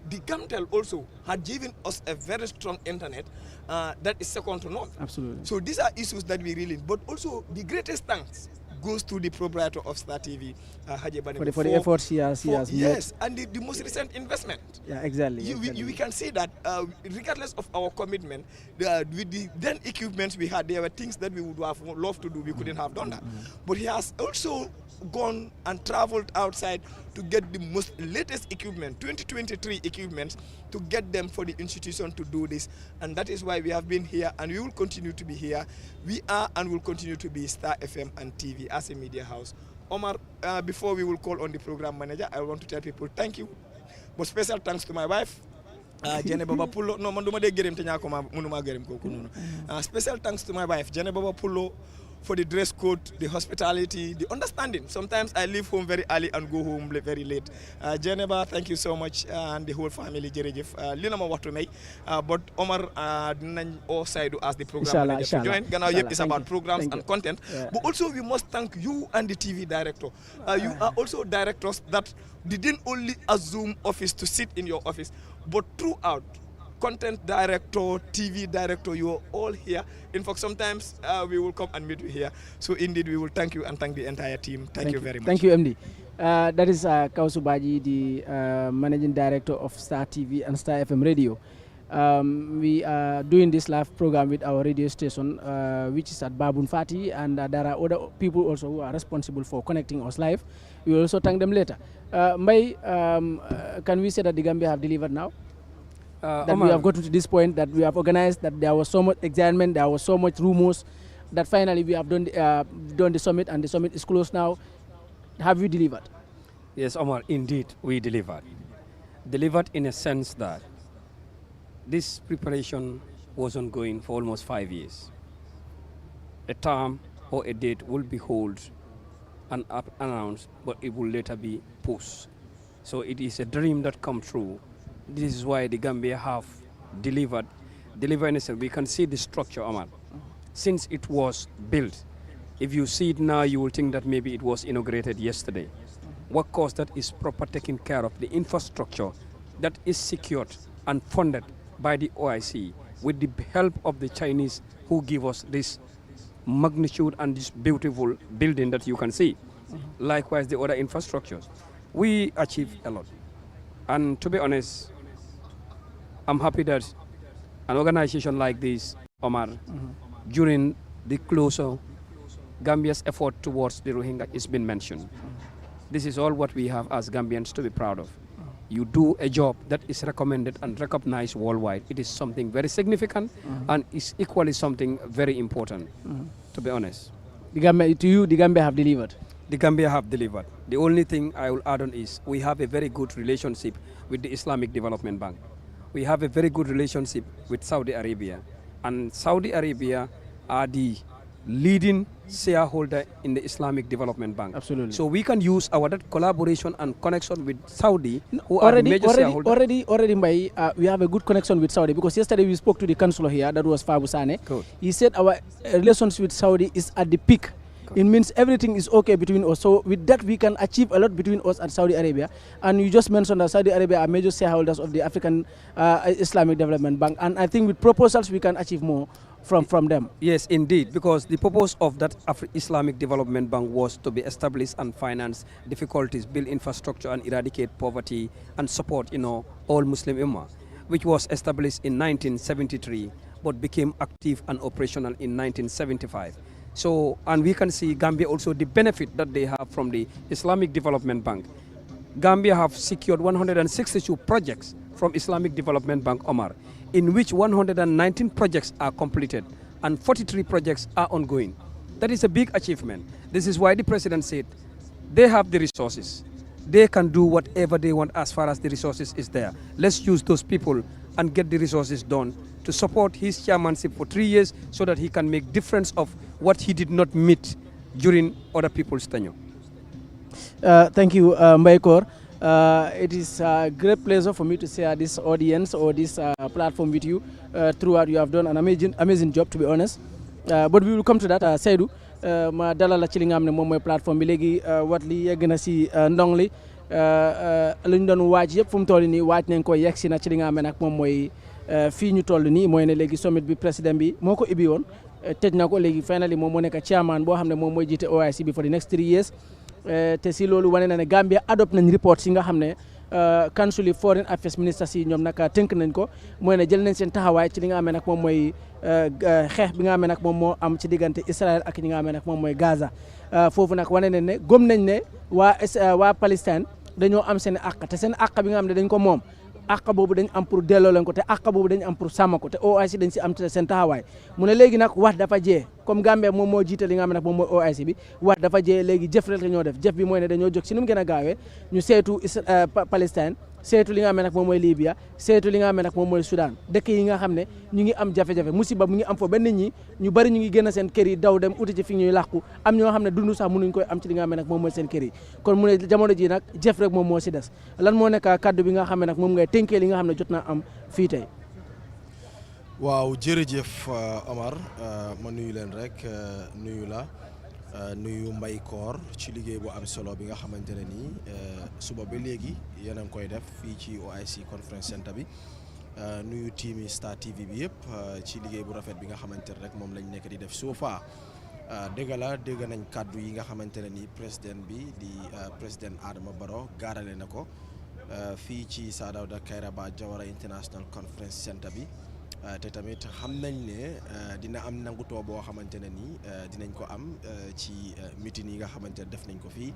The Gamtel also had given us a very strong internet that is second to none. Absolutely. So these are issues that we really, but also the greatest thanks goes to the proprietor of Star TV, Haji Bani, for the efforts he has yes, and the most recent investment. Yeah, exactly. We can say that regardless of our commitment, with the then equipments we had, there were things that we would have loved to do, we couldn't have done that. But he has also gone and traveled outside to get the most latest equipment, 2023 equipment, to get them for the institution to do this. And that is why we have been here, and we will continue to be here. We are and will continue to be Star FM and TV as a media house. Omar, before we will call on the program manager, I want to tell people thank you. But special thanks to my wife, Jene Baba Pulo. No, manduma de gerem tenya koma munuma gerem ko kuno. Special thanks to my wife, Jene Baba Pulo, for the dress code, the hospitality, the understanding. Sometimes I leave home very early and go home very late. Geneva, thank you so much, and the whole family, Jerejef. Lina ma waxtu may, but Omar dinañ all side as the program manager to join. Gannaaw yëpp is about programs and content. But also we must thank you and the TV director. You are also directors that didn't only assume office to sit in your office, but throughout. Content director, TV director, you are all here. In fact, sometimes we will come and meet you here. So indeed, we will thank you and thank the entire team. Thank you very much. Thank you, MD. That is Kausu Baji, the managing director of Star TV and Star FM Radio. We are doing this live program with our radio station, which is at Babun Fati, and there are other people also who are responsible for connecting us live. We will also thank them later. May, can we say that the Gambia have delivered now? That we have gotten to this point, that we have organized, that there was so much excitement, there was so much rumors, that finally we have done the summit, and the summit is closed now. Have you delivered? Yes, Omar, indeed we delivered. Delivered in a sense that this preparation was ongoing for almost 5 years. A term or a date will be held and announced, but it will later be pushed. So it is a dream that come true. This is why the Gambia have delivered. In a sense, we can see the structure, Omar. Since it was built, if you see it now, you will think that maybe it was inaugurated yesterday. What caused that is proper taking care of the infrastructure that is secured and funded by the OIC with the help of the Chinese who give us this magnitude and this beautiful building that you can see. Likewise, the other infrastructures. We achieved a lot. And to be honest, I'm happy that an organization like this, Omar, during the closure, Gambia's effort towards the Rohingya is been mentioned. This is all what we have as Gambians to be proud of. You do a job that is recommended and recognized worldwide. It is something very significant and is equally something very important, to be honest. The Gambia have delivered? The Gambia have delivered. The only thing I will add on is we have a very good relationship with the Islamic Development Bank. We have a very good relationship with Saudi Arabia. And Saudi Arabia are the leading shareholder in the Islamic Development Bank. Absolutely. So we can use our that collaboration and connection with Saudi, who are major shareholder. Already, we have a good connection with Saudi, because yesterday we spoke to the councillor here, that was Fabu Sane. He said our relations with Saudi is at the peak. It means everything is okay between us. So with that, we can achieve a lot between us and Saudi Arabia. And you just mentioned that Saudi Arabia are major shareholders of the African Islamic Development Bank. And I think with proposals, we can achieve more from them. Yes, indeed, because the purpose of that Islamic Development Bank was to be established and finance difficulties, build infrastructure and eradicate poverty and support, all Muslim Ummah, which was established in 1973, but became active and operational in 1975. So, and we can see Gambia also the benefit that they have from the Islamic Development Bank. Gambia have secured 162 projects from Islamic Development Bank, Omar, in which 119 projects are completed and 43 projects are ongoing. That is a big achievement. This is why the president said they have the resources. They can do whatever they want as far as the resources is there. Let's use those people and get the resources done to support his chairmanship for 3 years so that he can make difference of what he did not meet during other people's tenure. Thank you, Mbaikor. It is a great pleasure for me to share this audience or this platform with you. Throughout, you have done an amazing job, to be honest. But we will come to that. Seydou, ma dalal la ci li nga xam ne moom mooy plateforme bi léegi wat li yegg na si ndong li lu ñu doon waaj yëpp fu mu toll nii waaj nañ ko yegg si na ci li nga xam ne nag moom mooy fii ñu toll nii mooy ne léegi summit bi président bi moo ko ibbi woon tëj na ko léegi finally moom moo nekk chairman boo xam ne moom mooy jiite OIC bi for the next 3 years te si loolu wane na ne Gambia adopt nañ report si nga xam ne council foreign affairs ministers yi ñoom nag tënk nañ ko mooy ne jël nañ seen taxawaay ci li nga xam ne nag moom mooy xeex bi nga xam ne nag moom moo am ci diggante Israël ak ñi nga xam ne nag moom mooy Gaza foofu nag wane nañ ne gëm nañ ne waa Palestine dañoo am seen àq te seen àq bi nga xam ne dañ ko moom àq boobu dañ am pour delloo leen ko te àq boobu dañ am pour sàmm ko te OIC dañ si am seen taxawaay mu ne léegi nag wax dafa jee comme Gambie moom moo jiite li nga xam ne nag moom mooy OIC bi wax dafa jee léegi jëf rek la ñoo def jëf bi mooy ne dañoo jóg si nu mu gën a gaawee ñu seetu Palestine seetu li nga xam ne nag moom mooy Libya seetu li nga xam ne nag moom mooy Soudan dëkk yi nga xam ne ñu ngi am jafe-jafe musiba mu ngi am fa ba nit ñi ñu bari ñu ngi génn seen kër yi daw dem uti ci fi ñuy làqu am ñoo xam ne dund sax mënuñ koy am ci li nga xam ne nag moom mooy seen kër yi kon mu ne jamono ji nag jëf rek moom moo si des lan moo nekk kaddu bi nga xam ne nag moom ngay tënkee li nga xam ne jot naa am fii tey. waaw jërëjëf Omar ma nuyu leen rek nuyu la nuyu Mbay Koor ci liggéey bu am solo bi nga xamante ne nii suba ba léegi yéen a ngi koy def fii ci OIC conference center bi nuyu team Star TV bi yëpp ci liggéey bu rafet bi nga xamante ne rek moom lañ nekk di def so far dégg nañ kàddu yi nga xamante ne nii président bi di président Adama Barrow gaarale na ko fii ci Sir Dawda Kairaba Jawara International Conference Center bi te tamit xam nañ ne dina am nangutoo boo xamante ne nii dinañ ko am ci meeting yi nga xamante ne def nañ ko fii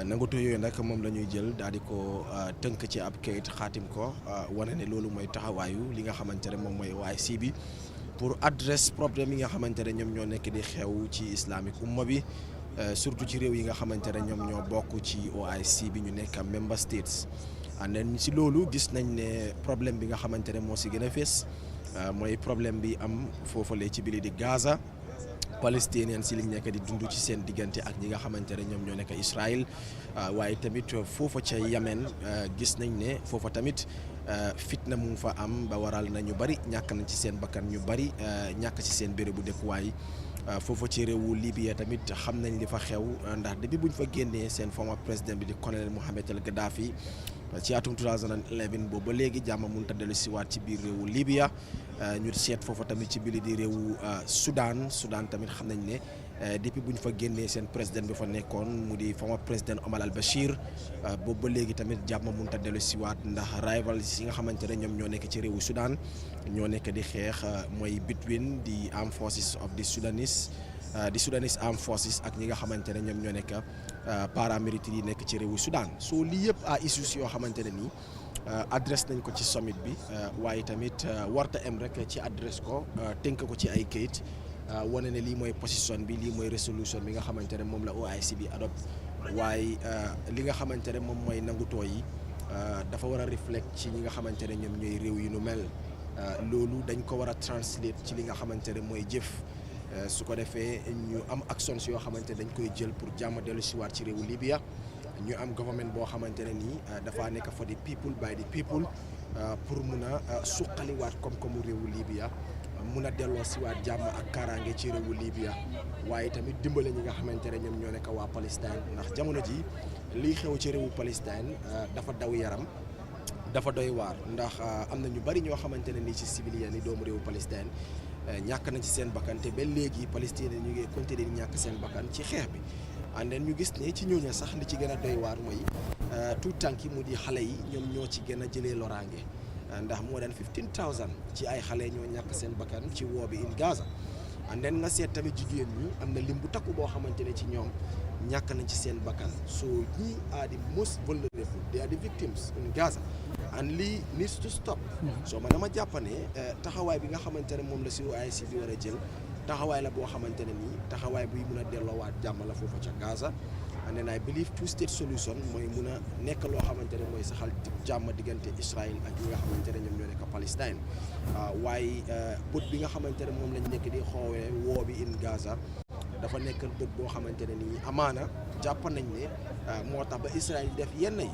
nangutoo yooyu nag moom la ñuy jël daal di ko tënk ci ab kayit xaatim ko wane ne loolu mooy taxawaayu li nga xamante ne moom mooy OIC bi pour adresse problème yi nga xamante ne ñoom ñoo nekk di xew ci islamic umma bi surtout ci réew yi nga xamante ne ñoom ñoo bokk ci OIC bi ñu nekk member states and si loolu gis nañ ne problème bi nga xamante ne moo si gën a fees mooy problème bi am foofale ci biir di Gaza palestiniens si liñ nekk di dund ci seen diggante ak ñi nga xamante ne ñoom ñoo nekk Israël waaye tamit foofa ca Yemen gis nañ ne foofa tamit fitna mu fa am ba waral na ñu bari ñàkk nañ ci seen bakkan ñu bari ñàkk ci seen bérébu dëkkuwaay foofa ci réewu Libya tamit xam nañ li fa xew ndax depuis buñ fa génnee seen former président bi di colonel Mohamed El Gaddafi ci atum 2011 boobu ba léegi jàmm mënut a dellu si waat ci biir réewu Libya ñu seet foofa tamit ci biir di réewu Soudan tamit xam nañ ne depuis bu ñu fa génnee seen président bi fa nekkoon mu di former président Omar al Bashir boobu ba léegi tamit jàmm mënut a dellu si waat ndax rivals yi nga xamante ne ñoom ñoo nekk ci réewu Soudan ñoo nekk di xeex mooy between the armed forces of the Sudanese armed forces ak ñi nga xamante ne ñoom ñoo nekk paramilitaires yi nekk ci réewu Soudan soo lii yëpp à issues yoo xamante ne nii adresse nañ ko ci summit bi waaye tamit warta em rek ci adresse ko tënk ko ci ay kayit wane ne lii mooy position bi lii mooy résolution bi nga xamante ne moom la OIC bi adopte waaye li nga xamante ne moom mooy nangutoo yi dafa war a reflect ci ñi nga xamante ne ñoom ñooy réew yi nu mel loolu dañ ko war a translate ci li nga xamante ne mooy jëf su ko defee ñu am actions yoo xamante dañ koy jël pour jàmm dellu si waat ci réewu Libya ñu am government boo xamante ne nii dafa nekk for the people by the people pour mun a suqaliwaat koom-koomu réewu Libya mun a delloo si waat jàmm ak kaaraange ci réewu Libya waaye tamit dimbale ñi nga xamante ne ñoom ñoo nekk waa Palestine ndax jamono ji lii xew ci réewu Palestine dafa daw yaram dafa doy waar ndax am na ñu bari ñoo xamante ne nii ci civiliens yi doomu réewu Palestine ñàkk nañ ci seen bakkan te ba léegi Palestine ñu ngi continuer di ñàkk seen bakkan ci xeex bi and then ñu gis ne ci ñooñu sax li ci gën a doy waar mooy tout tànk yi mu di xale yi ñoom ñoo ci gën a jëlee loraange ndax moo daan 15,000 ci ay xale ñoo ñàkk seen bakkan ci woo bi in Gaza and then nga seet tamit jigéen ñi am na lim bu takku boo xamante ne ci ñoom ñàkk nañ ci seen bakkan so ñii are the most vulnerable they are the victims in Gaza and lii needs to stop so man dama jàpp ne taxawaay bi nga xamante ne moom la si OIC bi war a jël taxawaay la boo xamante ne nii taxawaay buy mun a delloowaat jàmm la foofa ca Gaza and then I believe two state solution mooy mun a nekk loo xamante ne mooy saxal jàmm diggante Israël ak ñi nga xamante ne ñoom ñoo nekk Palestine waaye bët bi nga xamante ne moom lañ nekk di xoowee woo bi in Gaza dafa nekk bët boo xamante ne nii amaana jàpp nañ ne moo tax ba Israël def yenn yi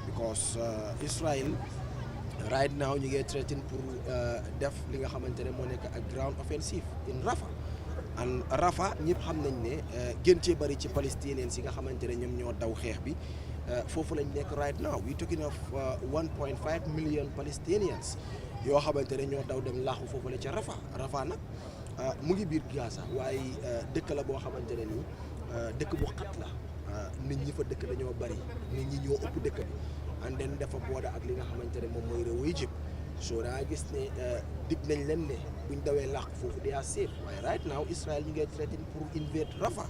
because Israel right now ñu ngi threaten pour def li nga xamante ne moo nekk ak ground offensive in Rafah and Rafah ñëpp xam nañ ne gën cee bari ci palestiniens yi nga xamante ne ñoom ñoo daw xeex bi foofu lañ nekk right now we talking of 1.5 million Palestinians yoo xamante ne ñoo daw dem laaxu foofu la ca Rafah nag mu ngi biir Gaza waaye dëkk la boo xamante ne nii dëkk bu xat la nit ñi fa dëkk dañoo bari nit ñi ñoo ëpp dëkk bi and then dafa border ak li nga xamante ne moom mooy réewu Egypt so da gis ne dig nañ leen ne buñ dawee làq foofu they are safe waaye right now Israel ñu ngi threaten pour invade Rafah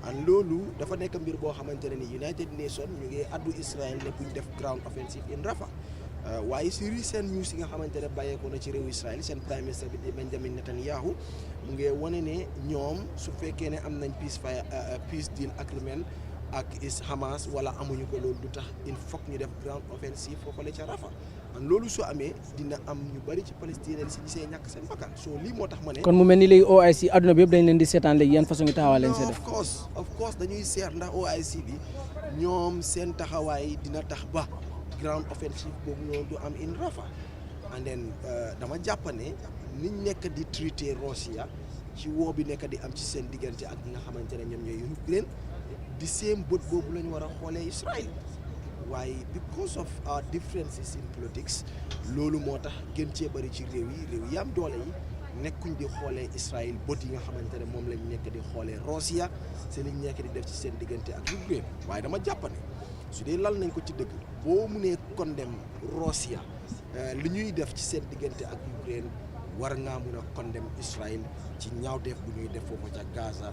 and loolu dafa nekk mbir boo xamante ne ni United Nations ñu ngi addu Israel ne buñ def ground offensive in Rafah waaye si recent news yi nga xamante ne bàyyeekoo na ci réew Israel seen prime minister bi di Benjamin Netanyahu mu ngi wane ne ñoom su fekkee ne am nañ peace deal agreement ak Hamas wala amuñu ko loolu du tax il faut ñu def ground offensive foofale ca Rafah and loolu su amee dina am ñu bari ci Palestine si gisee ñàkk seen bakkan so lii moo tax ma ne. kon mu mel ni léegi OIC adduna bi yëpp dañ leen di seetaan léegi yan façon taxawaay lañ see def. of course dañuy seet ndax OIC bi ñoom seen taxawaay dina tax ba ground offensive boobu ñoo du am in Rafah and then dama jàpp ne niñ nekk di traité Russia ci woo bi nekk di am ci seen diggante ak ñi nga xamante ne ñoom ñooy Ukraine di seen bët boobu la ñu war a xoolee Israël waaye because of our differences in politics loolu moo tax gën cee bëri ci réew yi am doole yi nekkuñ di xoolee Israël bët yi nga xamante ne moom lañ nekk di xoolee Russia seen liñ nekk di def ci seen diggante ak Ukraine waaye dama jàpp ne su dee lal nañ ko ci dëgg boo munee condamn Russia li ñuy def ci seen diggante ak Ukraine war ngaa mun a condamn Israël ci ñaawteef bu ñuy def foofu ca Gaza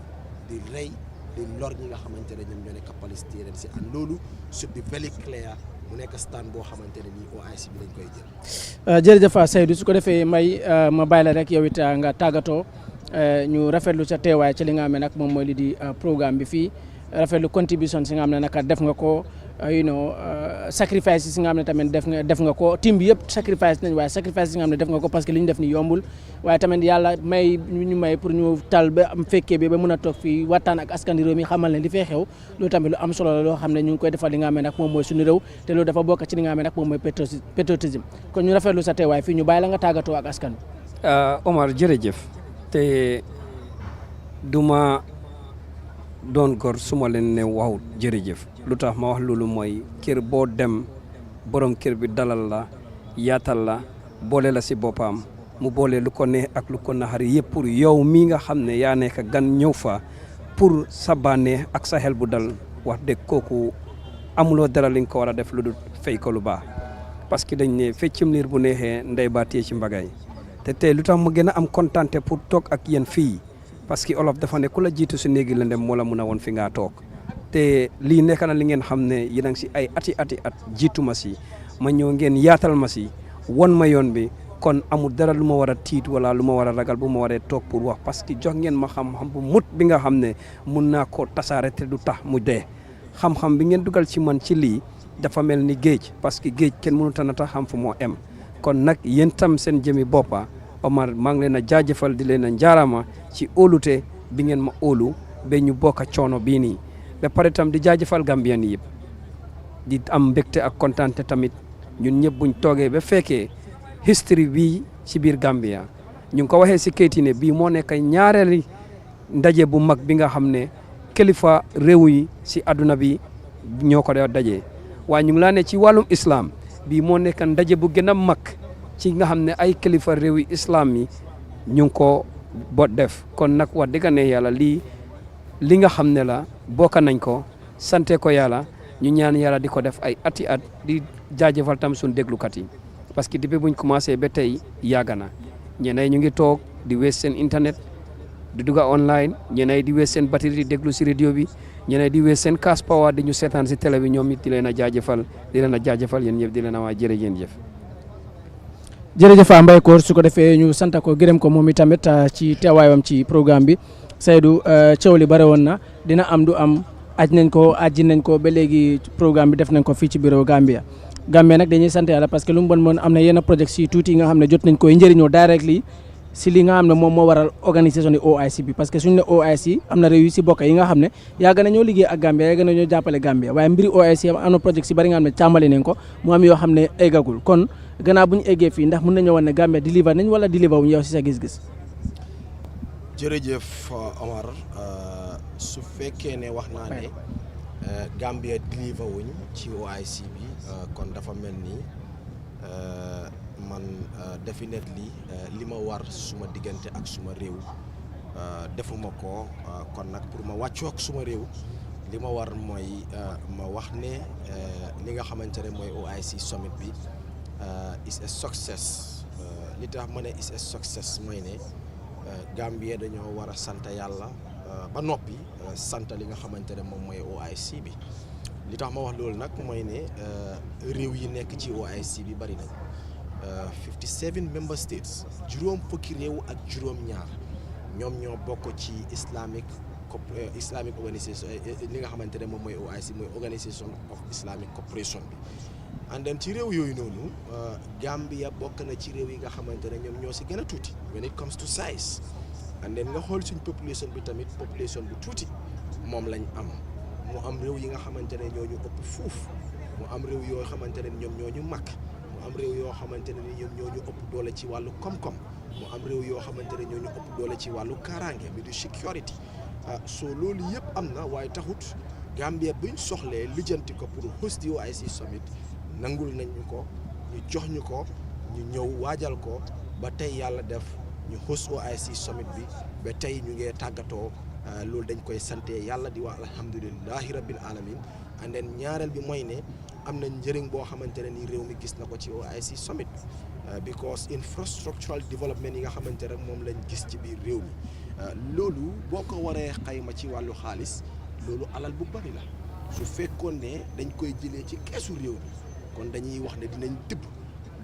di rey di lor ñi nga xamante ne ñoom ñoo nekk Palestine si and loolu should be very clear mu nekk stand boo xamante ne nii OIC bi lañ koy jël. jërëjëf Seydou su ko defee may ma bàyyi la rek yow it nga tàggatoo ñu rafetlu sa teewaay ci li nga xam ne nag moom mooy li di programme bi fii rafetlu contribution si nga xam ne nag def nga ko sacrifice si nga xam ne tamit def nga ko team bi yëpp sacrifice nañ waaye sacrifice si nga xam ne def nga ko parce que li ñu def ni yombul waaye tamit yàlla may pour ñu tal ba am fekkee bi ba mën a toog fii waxtaan ak askan réew mi xamal ne li fee xew loolu tamit lu am solo la loo xam ne ñu ngi koy defal li nga xam ne nag moom mooy suñu réew te loolu dafa bokk ci li nga xam ne nag moom mooy patriotisme kon ñu rafetlu sa teewaay fii ñu bàyyi la nga tàggatoo ak askan bi. Omar jërëjëf te duma doon gor suma leen ne waaw jërëjëf lu tax ma wax loolu mooy kër boo dem borom kër bi dalal la yaatal la boole la si boppam mu boole lu ko neex ak lu ko naxari yëpp pour yow mii nga xam ne yaa nekk gan ñëw fa pour sa bànneex ak sa xel bu dal wax dëgg kooku amuloo dara li nga ko war a def lu dul fay ko lu baax parce que dañ ne feccum liir bu neexee ndey baa téye ci mbagay te tey lu tax mu gën a am kontante pour toog ak yéen fii parce que olof dafa ne ku la jiitu si néegi lëndëm moo la mun a woon fi ngaa toog te lii nekk na li ngeen xam ne yéen a ngi si ay ati at jiitu ma si ma ñëw ngeen yaatal ma si won ma yoon bi kon amul dara lu ma war a tiit wala lu ma war a ragal bu ma waree toog pour wax parce que jox ngeen ma xam-xam bu mut bi nga xam ne mun naa koo tasaare te du tax mu dee xam-xam bi ngeen dugal ci man ci lii dafa mel ni géej parce que géej kenn mënut a nata xam fu moo em kon nag yéen tam seen jëmi boppa Omar maa ngi leen a jaajëfal di leen a njaarama ci óolute bi ngeen ma óolu ba ñu bokk coono bii nii ba pare tam di jaajëfal Gambien yëpp di am mbégte ak kontaante tamit ñun ñëpp buñ toogee ba fekkee history bii ci biir Gambia ñu ngi ko waxee si kayit yi ne bii moo nekk ñaareeli ndaje bu mag bi nga xam ne kilifa réew yi si àdduna bi ñoo ko dajee waaye ñu ngi laa ne ci wàllum islam bii moo nekk ndaje bu gën a mag ci nga xam ne ay kilifa réew yi islam yi ñu ngi ko bot def kon nag wax dëgg ne yàlla li nga xam ne la bokk nañ ko sante ko yàlla ñu ñaan yàlla di ko def ay ati at di jaajëfal tam suñu déglukat yi parce que depuis buñ commencé ba tey yàgg na ñeneen ñu ngi toog di wees seen internet di dugga online ñeneen di wees seen batterie di déglu si radio bi ñeneen di wees seen cash power di ñu seetaan si télé bi ñoom it di leen a jaajëfal yéen ñëpp di leen a waa jërëjëf. jërëjëf Mbaye Koor su ko defee ñu sant ko gërëm ko moom itamit ci teewaayam ci programme bi Seydou coow li bare woon na dina am du am ajji nañ ko ba léegi programme bi def nañ ko fii ci bureau Gambia nag dañuy sant yàlla parce que lu mu bon moon am na yenn projet si tuuti yi nga xam ne jot nañ koy njëriñoo directly si li nga xam ne moom moo waral organisation yi OIC bi parce que suñu ne OIC am na réew yu si bokk yi nga xam ne yàgg nañoo liggéey ak Gambia yàgg nañoo jàppale Gambia waaye mbiri OIC am na projet si bari nga xam ne càmbali nañ ko mu am yoo xam ne eggagul kon gannaaw bu ñu eggee fii ndax mën nañoo wan ne Gambia deliver nañ wala deliver wuñ yow si sa gis-gis. jërëjëf Omar su fekkee ne wax naa ne Gambia deliver wuñ ci OIC bi kon dafa mel ni man definitely li ma war suma diggante ak suma réew defuma ko kon nag pour ma wàccoo ak suma réew li ma war mooy ma wax ne li nga xamante ne mooy OIC summit bi is a success li tax ma ne is a success mooy ne Gambie dañoo war a sant yàlla ba noppi sant li nga xamante ne moom mooy OIC bi li tax ma wax loolu nag mooy ne réew yi nekk ci OIC bi bari nañ 57 member states juróom fukki réew ak juróom ñaar ñoom ñoo bokk ci Islamic organisation li nga xamante ne moom mooy OIC mooy Organisation of Islamic Cooperation bi and then ci réew yooyu noonu Gambia bokk na ci réew yi nga xamante ne ñoom ñoo si gën a tuuti when it comes to size and then nga xool suñ population bi tamit population bu tuuti moom lañ am mu am réew yi nga xamante ne ñoo ñu ëpp fuuf mu am réew yoo xamante ne ñoom ñoo ñu mag mu am réew yoo xamante ne ñoom ñoo ñu ëpp doole ci wàllu koom-koom mu am réew yoo xamante ne ñoo ñu ëpp doole ci wàllu kaaraange bi du security so loolu yëpp am na waaye taxut Gambia buñ soxlee lijjanti ko pour host di OIC summit nangul nañ ñu ko ñu jox ñu ko ñu ñëw waajal ko ba tey yàlla def ñu host OIC summit bi ba tey ñu ngee tàggatoo loolu dañ koy sante yàlla di wax alhamdulillahi rabbil alamin and then ñaareel bi mooy ne am na njëriñ boo xamante ne ni réew mi gis na ko ci OIC summit because infrastructural development yi nga xamante rek moom lañ gis ci biir réew mi loolu boo ko waree xayma ci wàllu xaalis loolu alal bu bari la su fekkoon ne dañ koy jëlee ci keesu réew mi kon dañuy wax ne dinañ tibb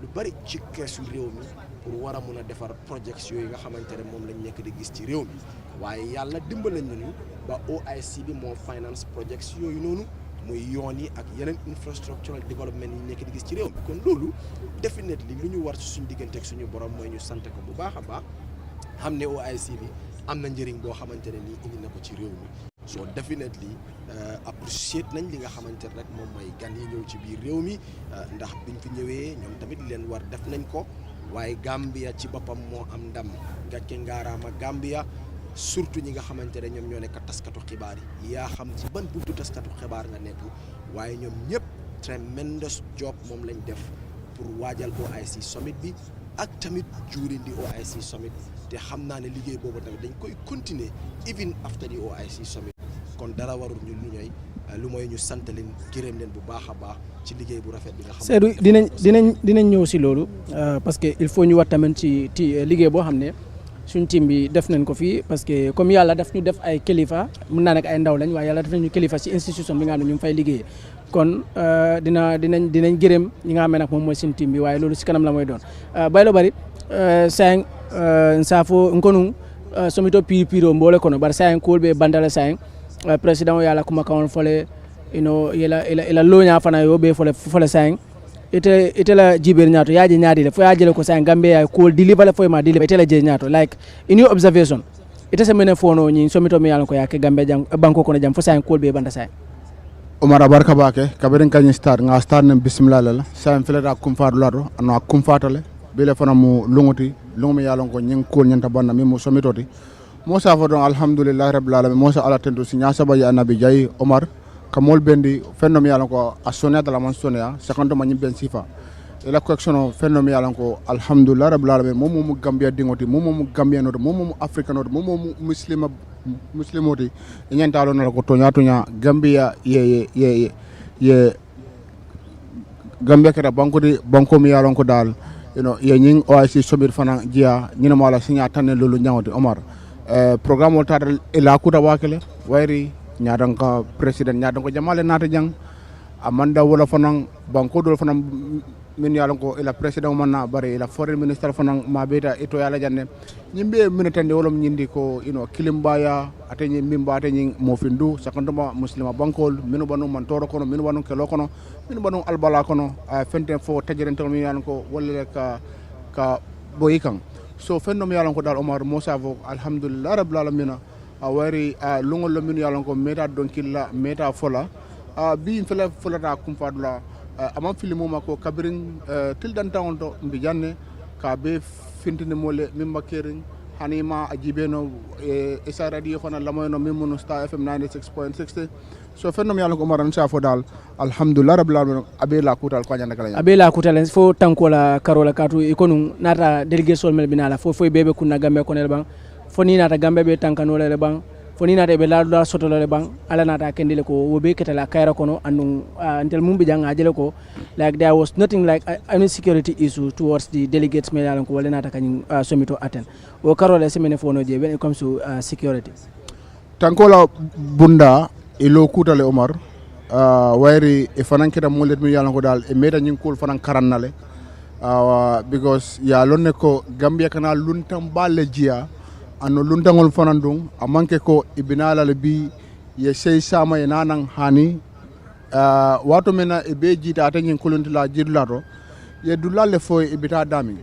lu bari ci keesu réew mi pour war a mun a defar projets yooyu nga xamante ne moom lañ nekk di gis ci réew mi waaye yàlla dimbal nañu ba OIC bi moo finance projets yooyu noonu muy yoon yi ak yeneen infrastructural development yi nekk di gis ci réew mi kon loolu definitely lu ñu war ci suñu diggante ak suñu borom mooy ñu sant ko bu baax a baax xam ne OIC bi am na njëriñ boo xamante ne nii indi na ko ci réew mi so definitely appreciate nañ li nga xamante ne rek moom mooy gan yi ñëw ci biir réew mi ndax biñ fi ñëwee ñoom tamit leen war def nañ ko waaye Gambia ci boppam moo am ndam gàcce ngaaraama Gambia surtout ñi nga xamante ne ñoom ñoo nekk taskatu xibaar yi yaa xam ci ban buntu taskatu xibaar nga nekk waaye ñoom ñëpp tremendous job moom lañ def pour waajal OIC summit bi ak tamit during di OIC summit te xam naa ne liggéey boobu tamit dañ koy continuer even after di OIC summit kon dara warul ñu lu ñooy lu mooy ñu sant leen gërëm leen bu baax a baax ci liggéey bu rafet bi nga xam Seydou dinañ ñëw si loolu parce que il faut ñu wax tamit ci liggéey boo xam ne suñ team bi def nañ ko fii parce que comme yàlla daf ñu def ay kilifa mun naa nekk ay ndaw lañ waaye yàlla def nañu kilifa ci institution bi nga xam ne ñu ngi fay liggéey kon dinañ gërëm ñi nga xam ne nag moom mooy suñ team bi waaye loolu si kanam la mooy doon baylo bari sayang nsafo nkonu somito piro mbole kono bar sayang kolbe bandala sayang président yàlla kuma kawon fole ila loña fana yo be fole sayang ite la jiber ñaato yaaje ñaadi le fo yaajele ko sayang Gambia ya ko deliver le fo ma deliver ite la je ñaato like in your observation ite se mene fono ñi somito mi yàlla ko yake Gambia jang banko kono jam fo sayang kolbe banda sayang Omar barka bake kabirin kanyi start nga start nem bismillah la sayang fele da kum faadu laro ano kum faatale bile fana mu lunguti lungumi yalon ko nyin ko nyanta banna mi mu somitoti mo sa fo don alhamdulillah rabbil alamin mo sa ala tendu si nya saba ya nabi jay Omar kamol bendi fennom yalon ko assonia dala man sonia secondo ma nyimben sifa ila correction fennom yalon ko alhamdulillah rabbil alamin mo mu Gambia dingoti mo mu Gambia no mo mu Africa no mo mu muslimoti nyanta lo na ko to nya Gambia ye Gambia kera banko mi yalon ko dal ye ñing OIC somir fana jiya ñina mala signa tanne lolu ñawti Omar programme o tadal ila kuta wakele wayri ñadan ka president ñadan ko jamale nata jang amanda wala fana banko dol fana min yalon ko ila president manna bare ila foreign minister fana ma beta ito yala janne ñimbe minatande wolom ñindi ko kilimbaya atenyi mimba atenyi mofindu sakanduma muslima bankol minu banu man toro kono minu banu kelo kono minu banu albala kono fenten fo tajirente mi yalon ko wolle ka boyikan so fenno mi yalon ko dal Omar Musa fo alhamdulillah rabbil alamin wari lungol lo min yalon ko meta donkilla meta fola bi fela folata kum fadula amam filimo mako kabirin tildan tawonto mbi janne ka be fintini mole mimma kerin hanima ajibeno isa radio fana lamoyno mimunu Star FM 96.6 so fennom yalla ko maran sa fo dal alhamdulillah rabbil alamin abela kutal ko nyanda kala abela kutal fo tankola karola katu ikonu nata delegation mel binala fo bebe kunna gambe ko nel bang fo ni nata gambe be tankano le bang fo fonina de be la soto le bang ala nata kendile ko wobe ketala kayra kono andu until mumbi janga jele ko like there was nothing like any security issue towards the delegates me yalan ko wala nata kany somito attend o karole semene fono je when it comes to security tankola bunda ilo kutale Omar wairi e fanan keta molet mi yalan ko dal e meta nyin kul fanan karannale because ya lonne ko Gambia kana luntam balle jia anno luntangol fanan dum amanke ko ibinala le bi ye sey sama e nanan hani wato mena e be jita tan kuluntila jirlato ye dulalle fo e bita dami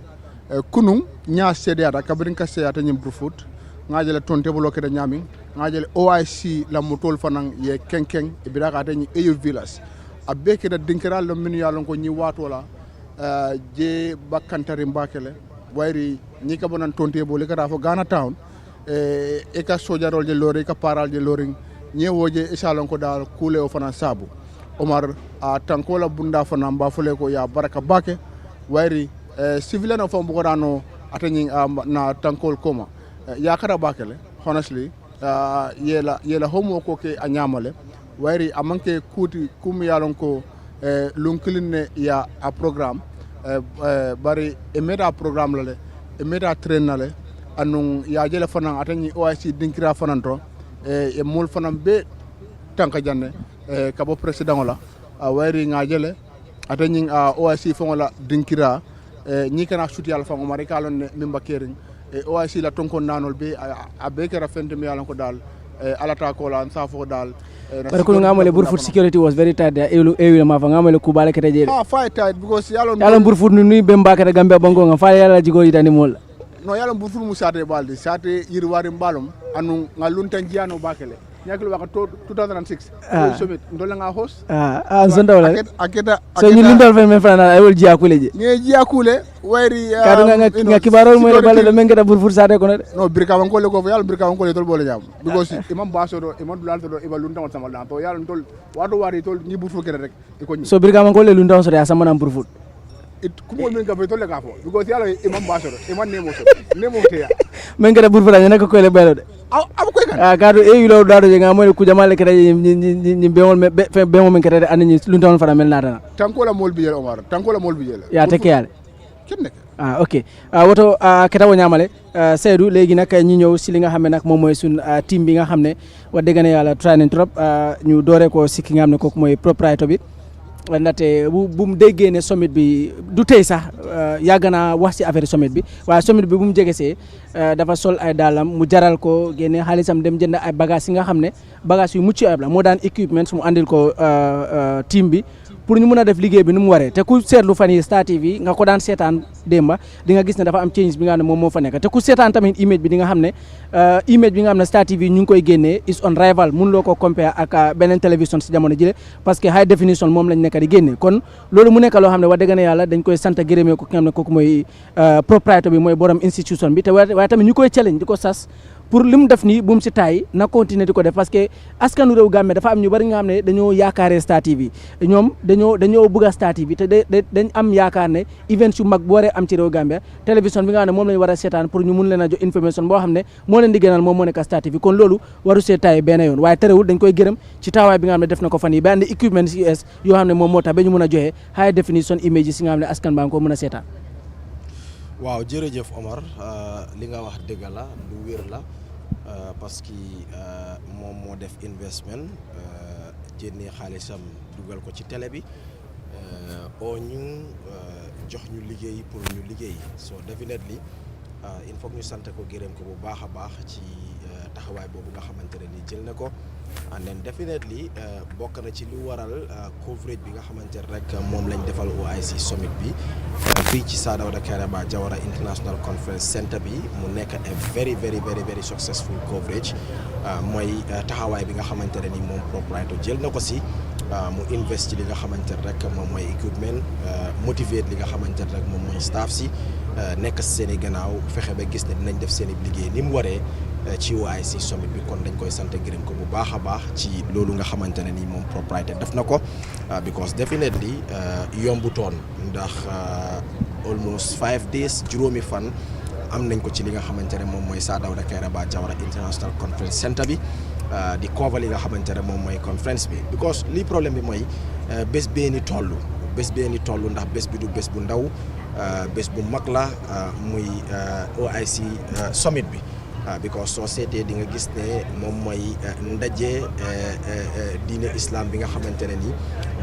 kunun nya sede ata kabrin ka se ata nyim brufut ngajele tonte bolo kede nyami ngajele OIC la motol fanan ye kenkeng e bita ka tan eyo village abbe kede dinkiral lo min yalon ko nyi wato la je bakantari mbakele wayri ni ka bonan tonte bolo kata fo Ghana town e ka sojarol je lori ka paral je lori ñewoje isalon ko dal kule o fana sabu Omar a tankola bunda fana mba fole ko ya baraka bake wayri civilian of ko dano atani na tankol koma ya kara bakele honestly yela homo ko ke anyamale wayri amanke kuti kum yalon ko lunkiline ya a programme bari e meta programme lale e meta train nale anun ya jele fanan atani OIC dinkira fanan to e mol fanan be tanka janne ka bo president la wayri nga jele atani OIC fongola dinkira ni kana suti al fango mari kalon ne mimba kering OIC la tonkon nanol be abe kera fente mi yalan ko dal alata ko la sa fo dal but ko ngamale Burfoot security was very tight there ewil ma fa ngamale ku bale kete jere fight tight because yalon Burfoot ni be mbaka de Gambia bango nga fa yalla jigo yitani mol no yalon Burfoot mu sate balde sate yirwari mbalum anu ngalunta njiano bakele nyaklu waka 2006 summit ndola nga host zonda wala aketa so ni lindol fe men fana ay wol jiya kule je nge jiya kule wayri kadu nga kibarol mo bale le mengeta Burfoot sate ko no birka wan ko le ko yalla birka wan ko le tol bole jam because imam baso do imam dulal do iba lunta on samal dan to yalla tol wado wari tol ni Burfoot kere rek iko so birka wan ko le lunta on so ya samana Burfoot it kumo men ka be tol le ka fo because yalla imam baso do imam nemo te ya mengeta Burfoot anya ko le belo de kadu e wilo dado je ngamoy ku jamale kede ni beol beol men kede anni lunta on fara mel natana tankola mol bijel Omar tankola mol bijel ya tekeyale kenne ok woto keta wo ñamale Seydou léegi nag ñu ñëw si li nga xam ne nag moom mooy suñ team bi nga xam ne wax dëgg ne yàlla training trop ñu dooree ko si ki nga xam ne kooku mooy propriétaire bi ndaxte bu mu déggee ne summit bi du tey sax yàgg naa wax si affaire summit bi waaye summit bi bu mu jegesee dafa sol ay daalam mu jaral ko génne xaalisam dem jënd ay bagages yi nga xam ne bagages yu mucc ayib la moo daan équipement mu andil ko team bi pour ñu mën a def liggéey bi nu mu waree te ku seetlu fan yi Star TV nga ko daan seetaan démba di nga gis ne dafa am change bi nga xam ne moom moo fa nekk te ku seetaan tamit image bi di nga xam ne image bi nga xam ne Star TV ñu ngi koy génnee is on rival mun loo ko compare ak beneen télévision si jamono jile parce que high definition moom lañ nekk di génne kon loolu mu nekk loo xam ne wax dëgg ne yàlla dañ koy sant gërëmee ko ki nga xam ne kooku mooy propriétaire bi mooy borom institution bi te waaye tamit ñu koy challenge di ko sas pour li mu def nii bu mu si taay na continuer di ko def parce que askanu réew Gambie dafa am ñu bari nga xam ne dañoo yaakaaree Star TV ñoom dañoo bëgg a Star TV te dañ am yaakaar ne events yu mag bu waree am ci réew Gambie télévision bi nga xam ne moom lañu war a seetaan pour ñu mun leen a jox information boo xam ne moo leen di gënal moom moo nekk Star TV kon loolu waru see taay benn yoon waaye terewul dañ koy gërëm ci taawaay bi nga xam ne def na ko fan yi ba andi equipment US yoo xam ne moom moo tax ba ñu mun a joxe high definition images yi nga xam ne askan baa nga ko mën a seetaan. waaw jërëjëf Omar li nga wax dëgg la lu wér la parce que moom moo def investment jénnee xaalisam dugal ko ci télé bi oo ñu jox ñu liggéey pour ñu liggéey so definitely il faut ñu sant ko gërëm ko bu baax a baax ci taxawaay boobu nga xamante ne ni jël na ko and then definitely bokk na ci lu waral coverage bi nga xamante ne rek moom lañ defal OIC summit bi fii ci Sir Dawda Kairaba Jawara International Conference Center bi mu nekk a very very very very successful coverage mooy taxawaay bi nga xamante ne ni moom propriétaire jël na ko si mu invest ci li nga xamante ne rek moom mooy equipment motivate li nga xamante ne rek moom mooy staff si nekk seen i gannaaw fexe ba gis ne dinañ def seen i liggéey ni mu waree ci OIC summit bi kon dañ koy sant gërëm ko bu baax a baax ci loolu nga xamante ne ni moom propriétaire def na ko because definitely yombutoon ndax almost 5 days juróomi fan am nañ ko ci li nga xamante ne moom mooy Sir Dawda Kairaba Jawara International Conference Center bi di cover li nga xamante ne moom mooy conference bi because lii problème bi mooy bés bee ni toll ndax bés bi du bés bu ndaw bés bu mag la muy OIC summit bi because soo seetee di nga gis ne moom mooy ndaje diine islam bi nga xamante ne ni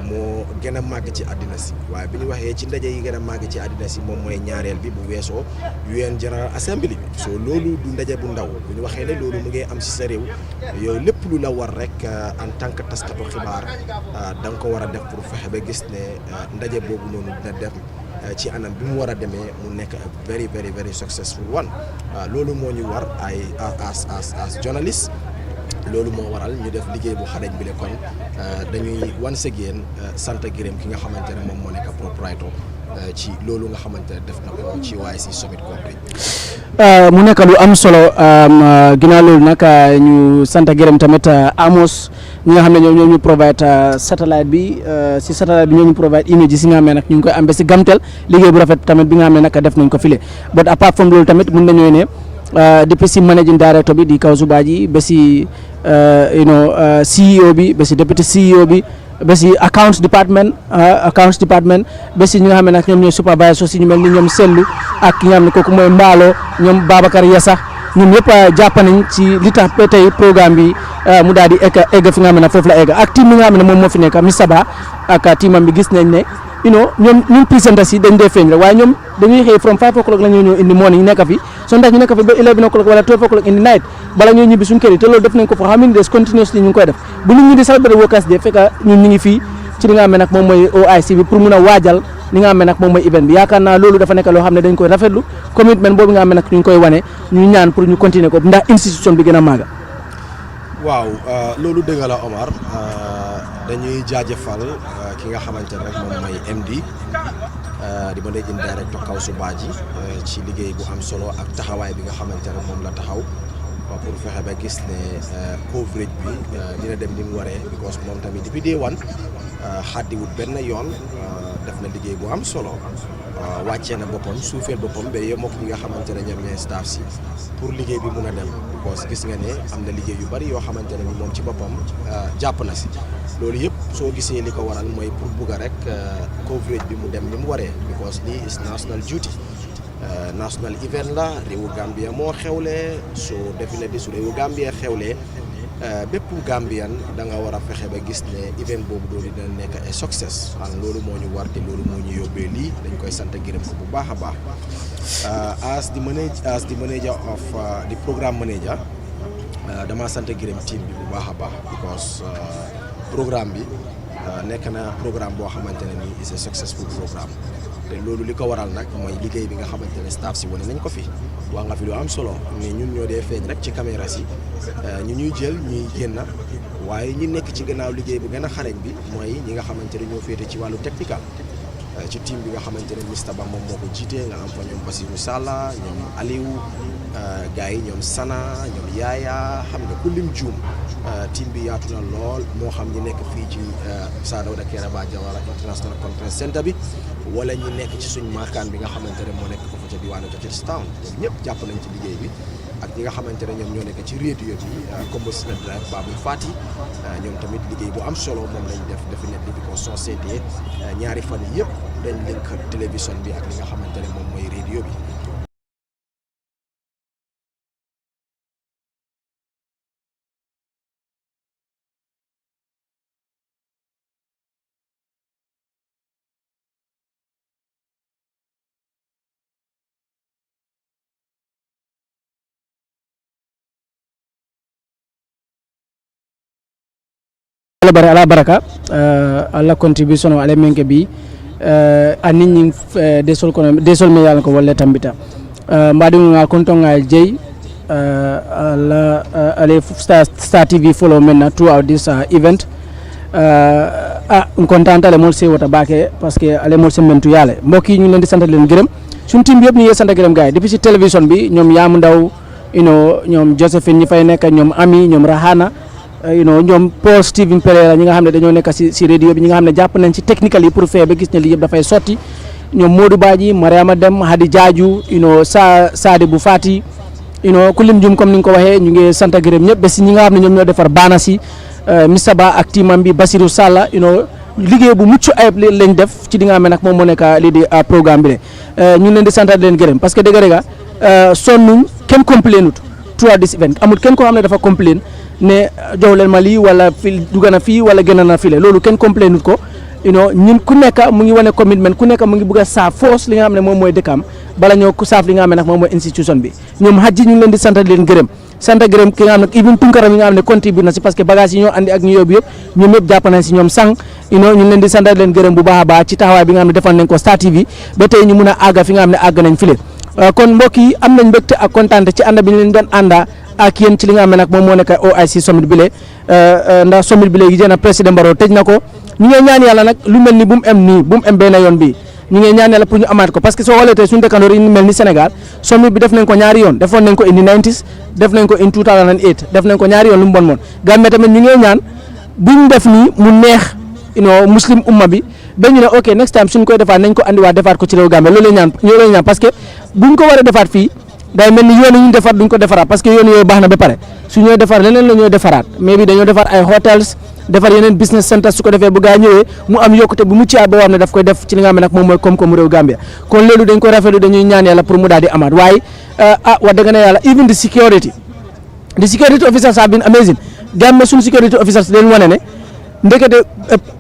moo gën a màgg ci àddina si waaye bi ñu waxee ci ndaje yi gën a màgg ci àddina si moom mooy ñaareel bi bu weesoo UN General Assembly bi so loolu du ndaje bu ndaw bu ñu waxee ne loolu mu ngi am si sa réew yow lépp lu la war rek en tant que taskatu xibaar da nga ko war a def pour fexe ba gis ne ndaje boobu noonu dina dem ci anam bi mu war a demee mu nekk a very very very successful one loolu moo ñu war ay as journalist loolu moo waral ñu def liggéey bu xarañ bi le kon dañuy once again sant gërëm ki nga xamante ne moom moo nekk proprietor ci loolu nga xamante ne def na ko ci OIC Summit coverage mu nekk lu am solo ginnaaw loolu nag ñu sant gërëm tamit Amos ñi nga xam ne ñoo ñu provide satellite bi si satellite bi ñoo ñu provide image yi si nga xam ne nag ñu ngi koy am ba si Gamtel liggéey bu rafet tamit bi nga xam ne nag def nañ ko file but apart from loolu tamit mun nañoo ne depuis si managing director bi di Kawsu Badji ba si CEO bi ba si deputy CEO bi ba si accounts department ba si ñi nga xam ne nag ñoom ñooy supervisor si ñu mel ni ñoom Sellu ak ki nga xam ne kooku mooy Mbaalo ñoom Babacar Yassa ñoom ñëpp jàpp nañ ci li tax ba tey programme bi mu daal di egg fi nga xam ne foofu la egg ak team bi nga xam ne moom moo fi nekk Mr Ba ak teamam bi gis nañ ne ñun presenters yi dañ dee feeñ rek waaye ñoom dañuy xëy from 5 o'clock la ñoo ñëw indi morning nekk fi so ndax ñu nekk fi ba 11 o'clock wala 12 o'clock in the night bala ñoo ñibbi suñu kër yi te loolu def nañ ko for how many days continuously ñu ngi koy def bu nit ñi di celebrate Workers Day fekk ñun ñu ngi fii ci li nga xam ne nag moom mooy OIC bi pour mun a waajal li nga xam ne nag moom mooy event bi yaakaar naa loolu dafa nekk loo xam ne dañ koy rafetlu commitment boobu nga xam ne nag ñu ngi koy wane ñu ñaan pour ñu continuer ko ndax institution bi gën a màgg. waaw loolu dëgg la Omar dañuy jaajëfal ki nga xamante ne rek moom mooy MD di managing director Kawsu Badji ci liggéey bu am solo ak taxawaay bi nga xamante ne moom la taxaw pour fexe ba gis ne coverage bi dina dem ni mu waree because moom tamit depuis day one xaddiwut benn yoon def na liggéey bu am solo wàccee na boppam suufeel boppam ba yem ak ñi nga xamante ne ñoom ñooy staff si pour liggéey bi mun a dem because gis nga ne am na liggéey yu bari yoo xamante ne ni moom ci boppam jàpp na si loolu yëpp soo gisee li ko waral mooy pour bugg a rek coverage bi mu dem ni mu waree because lii is national duty national event la réewu Gambia moo xewlee soo definitely su réewu Gambia xewlee bépp Gambian da nga war a fexe ba gis ne event boobu doolu dina nekk ay success loolu moo ñu war te loolu moo ñu yóbbee lii dañ koy sant gërëm ko bu baax a baax as the manager of the programme manager dama sant gërëm team bi bu baax a baax because programme bi nekk na programme boo xamante ne nii is a successful programme te loolu li ko waral nag mooy liggéey bi nga xamante ne staff si wane nañ ko fi wax nga fi lu am solo mais ñun ñoo dee feeñ rek ci caméra si ñu ñuy jël ñuy génn waaye ñi nekk ci gannaaw liggéey bu gën a xarañ bi mooy ñi nga xamante ne ñoo féete ci wàllu technical ci team bi nga xamante ne Mr Ba moom moo ko jiitee nga am fa ñoom Basirou Salla ñoom Aliou gars yi ñoom Sana ñoom Yaaya xam nga ku lim juum team bi yaatu na lool moo xam ñi nekk fii ci Sir Dawda Kairaba Jawara International Conference Center bi wala ñi nekk ci suñ maakaan bi nga xamante ne moo nekk ko fa ca diwaanu Chestertown ñoom ñëpp jàpp nañ ci liggéey bi ak ñi nga xamante ne ñoom ñoo nekk ci radio bi comme Sina Drive Babou Fati ñoom tamit liggéey bu am solo moom lañ def definitely bi ko soo seetee ñaari fan yëpp dañ link télévision bi ak li nga xamante ne moom mooy radio bi. ala baraka alla contribution o ala menke bi anin desol me yalan ko wolle tambita mbadi ngal kontonga jey ala ale Star TV follow men throughout this event contente ale mol se wota baake parce que ale mol se mentu yale mbokk yi ñu leen di sant leen gërëm suñu team bi yëpp ñu ngi sant gërëm gaay depuis ci télévision bi ñoom Yaamu Ndaw ñoom Josephine ñi fay nekk ñoom Ami ñoom Rahana ñoom Paul Steven Pereira ñi nga xam ne dañoo nekk si radio bi ñi nga xam ne jàpp nañ ci technical yi pour faire ba gis ne lii yëpp dafay sotti ñoom Modou Badji Mariama Dem Hadi Diadiou Sadi bu Fati ku lim jum comme ni nga ko waxee ñu ngi sant gërëm ñëpp ba si ñi nga xam ne ñoom ñoo defar baana si Mr Ba ak teamam bi Basirou Salla liggéey bu mucc ayib lañ def ci li nga xam ne nag moom moo nekk lii di programme bi ñu ngi leen di sant di leen gërëm parce que dëgg sonnuñ kenn complainut throughout this event amul kenn koo xam ne dafa complain ne jox leen ma lii wala fii dugg na fii wala génn na fii loolu kenn complainut ko ñun ku nekk mu ngi wane commitment ku nekk mu ngi bëgg a saaf force li nga xam ne moom mooy dëkkam bala ñoo ku saaf li nga xam ne nag moom mooy institution bi ñoom hajji ñu ngi leen di sant di leen gërëm ki nga xam ne even Tunkara mi nga xam ne contribute na si parce que bagage yi ñoo andi ak ñu yóbbu yëpp ñoom ñëpp jàpp nañ si ñoom sang ñu ngi leen di sant di leen gërëm bu baax a baax ci taxawaay bi nga xam ne defal nañ ko Star TV ba tey ñu mun a àgga fi nga xam ne àgg nañ file kon mbokk yi am nañ mbégte ak kontaante ci ànd bi ñu leen doon ànda ak yéen ci li nga xam ne nag moom moo nekk OIC summit bi le ndax summit bi léegi jëna président Barrow tëj na ko ñu ngi ñaan yàlla nag lu mel ni bu mu em nii bu mu em benn yoon bi ñu ngi ñaan yàlla pour ñu amaat ko parce que soo xoolee tey suñu dëkkandoor yi mel ni Sénégal summit bi def nañ ko ñaari yoon defoon nañ ko in the 90s def nañ ko in 2008 def nañ ko ñaari yoon lu mu bon moon Gambie tamit ñu ngi ñaan buñ def nii mu neex muslim umma bi ba ñu ne ok next time suñ koy defaat nañ ko andiwaat defaat ko ci réew Gambie loolu ñaan parce que buñ ko war a defaat fii day mel ni yoon yi ñu defar duñ ko defaraat parce que yoon yooyu baax na ba pare su ñooy defar leneen la ñooy defaraat mais bi dañoo defar ay hotels defar yeneen business centers su ko defee bu gaa ñëwee mu am yokkute bu mucc ayib boo xam ne daf koy def ci li nga xam ne nag moom mooy koom-koomu réew Gambia kon loolu dañ ko rafetlu dañuy ñaan yàlla pour mu daal di amaat waaye wax dëgg ne yàlla even the security officers have been amazing Gambia suñu security officers dañ wane ne ndekete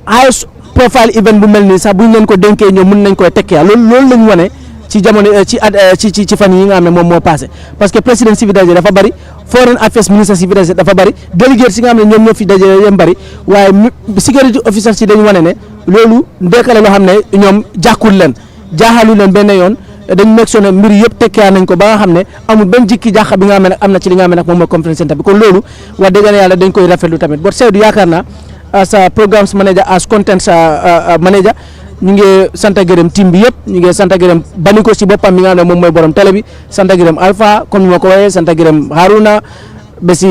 high profile event bu mel nii sax buñ leen ko dénkee ñoom mën nañ koy tekkee loolu lañ wane ci jamono ci fan yi nga xam ne moom moo passé parce que président si fi daje dafa bari foreign affairs ministre si fi daje dafa bari délégué si nga xam ne ñoom ñoo fi daje yem bari waaye security officers si dañu wane ne loolu ndekkale loo xam ne ñoom jàkkul leen jaaxalu leen benn yoon dañ nekk soo ne mbir yëpp tekkee nañ ko ba nga xam ne amul benn jikki jàq bi nga xam ne nag am na ci li nga xam ne nag moom mooy conference center bi kon loolu wax dëgg yàlla dañ koy rafetlu tamit bot Seydou yaakaar naa as programmes manager as content manager ñu ngi sant gërëm team bi yëpp ñu ngi sant gërëm Baniko si boppam mi nga xam ne moom mooy borom télé bi sant gërëm Alpha comme ni ma ko waxee sant gërëm Haruna ba si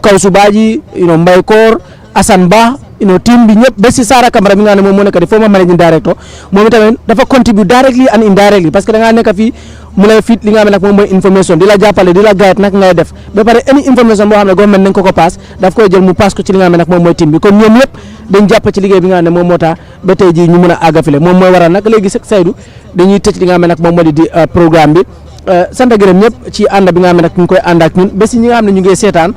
Kawsu Badji Mbay Koor Assane Ba team bi ñëpp ba si Sara Camara mi nga xam ne moom moo nekk di former managing director moom itamit dafa contribute directly and indirectly parce que da ngaa nekk fii mu lay fit li nga xam ne nag moom mooy information di la jàppale di la guide nag ngay def ba pare any information boo xam ne government nañ ko pass daf koy jël mu pass ko ci li nga xam ne nag moom mooy team bi kon ñoom ñëpp dañ jàpp ci liggéey bi nga xam ne moom moo tax ba tey jii ñu mën a àggafile moom mooy waral nag léegi Seydou dañuy tëj li nga xam ne nag moom moo di programme bi sant gërëm ñëpp ci ànd bi nga xam ne nag ñu ngi koy ànd ak ñun ba si ñi nga xam ne ñu ngi seetaan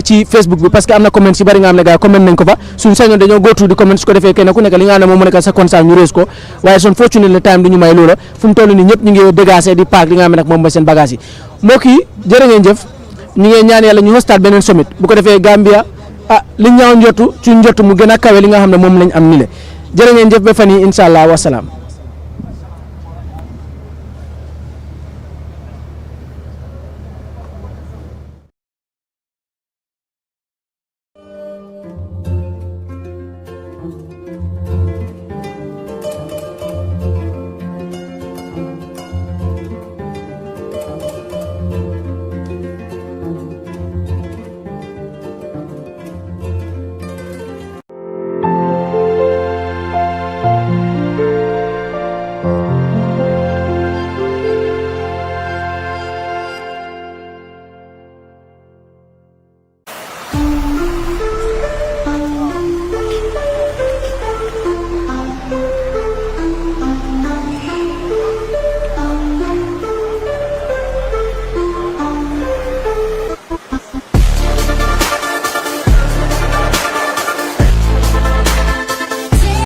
ci Facebook bi parce que am na comment si bari nga xam ne gars comment nañ ko fa suñu sañoon dañoo go to di comment su ko defee kenn ku nekk li nga xam ne moom mu nekk sa constat ñu rees ko waaye son fortunate le time du ñu may loola fu mu toll nii ñëpp ñu ngi dégager di paak li nga xam ne nag moom mooy seen bagage yi mbokk yi jërë ngeen jëf ñu ngi ñaan yàlla ñu hostaat beneen summit bu ko defee Gambia li ñaaw njottu ci njottu mu gën a kawe li nga xam ne moom lañ am ni le jërë ngeen jëf ba fan yi incha allah wasalaam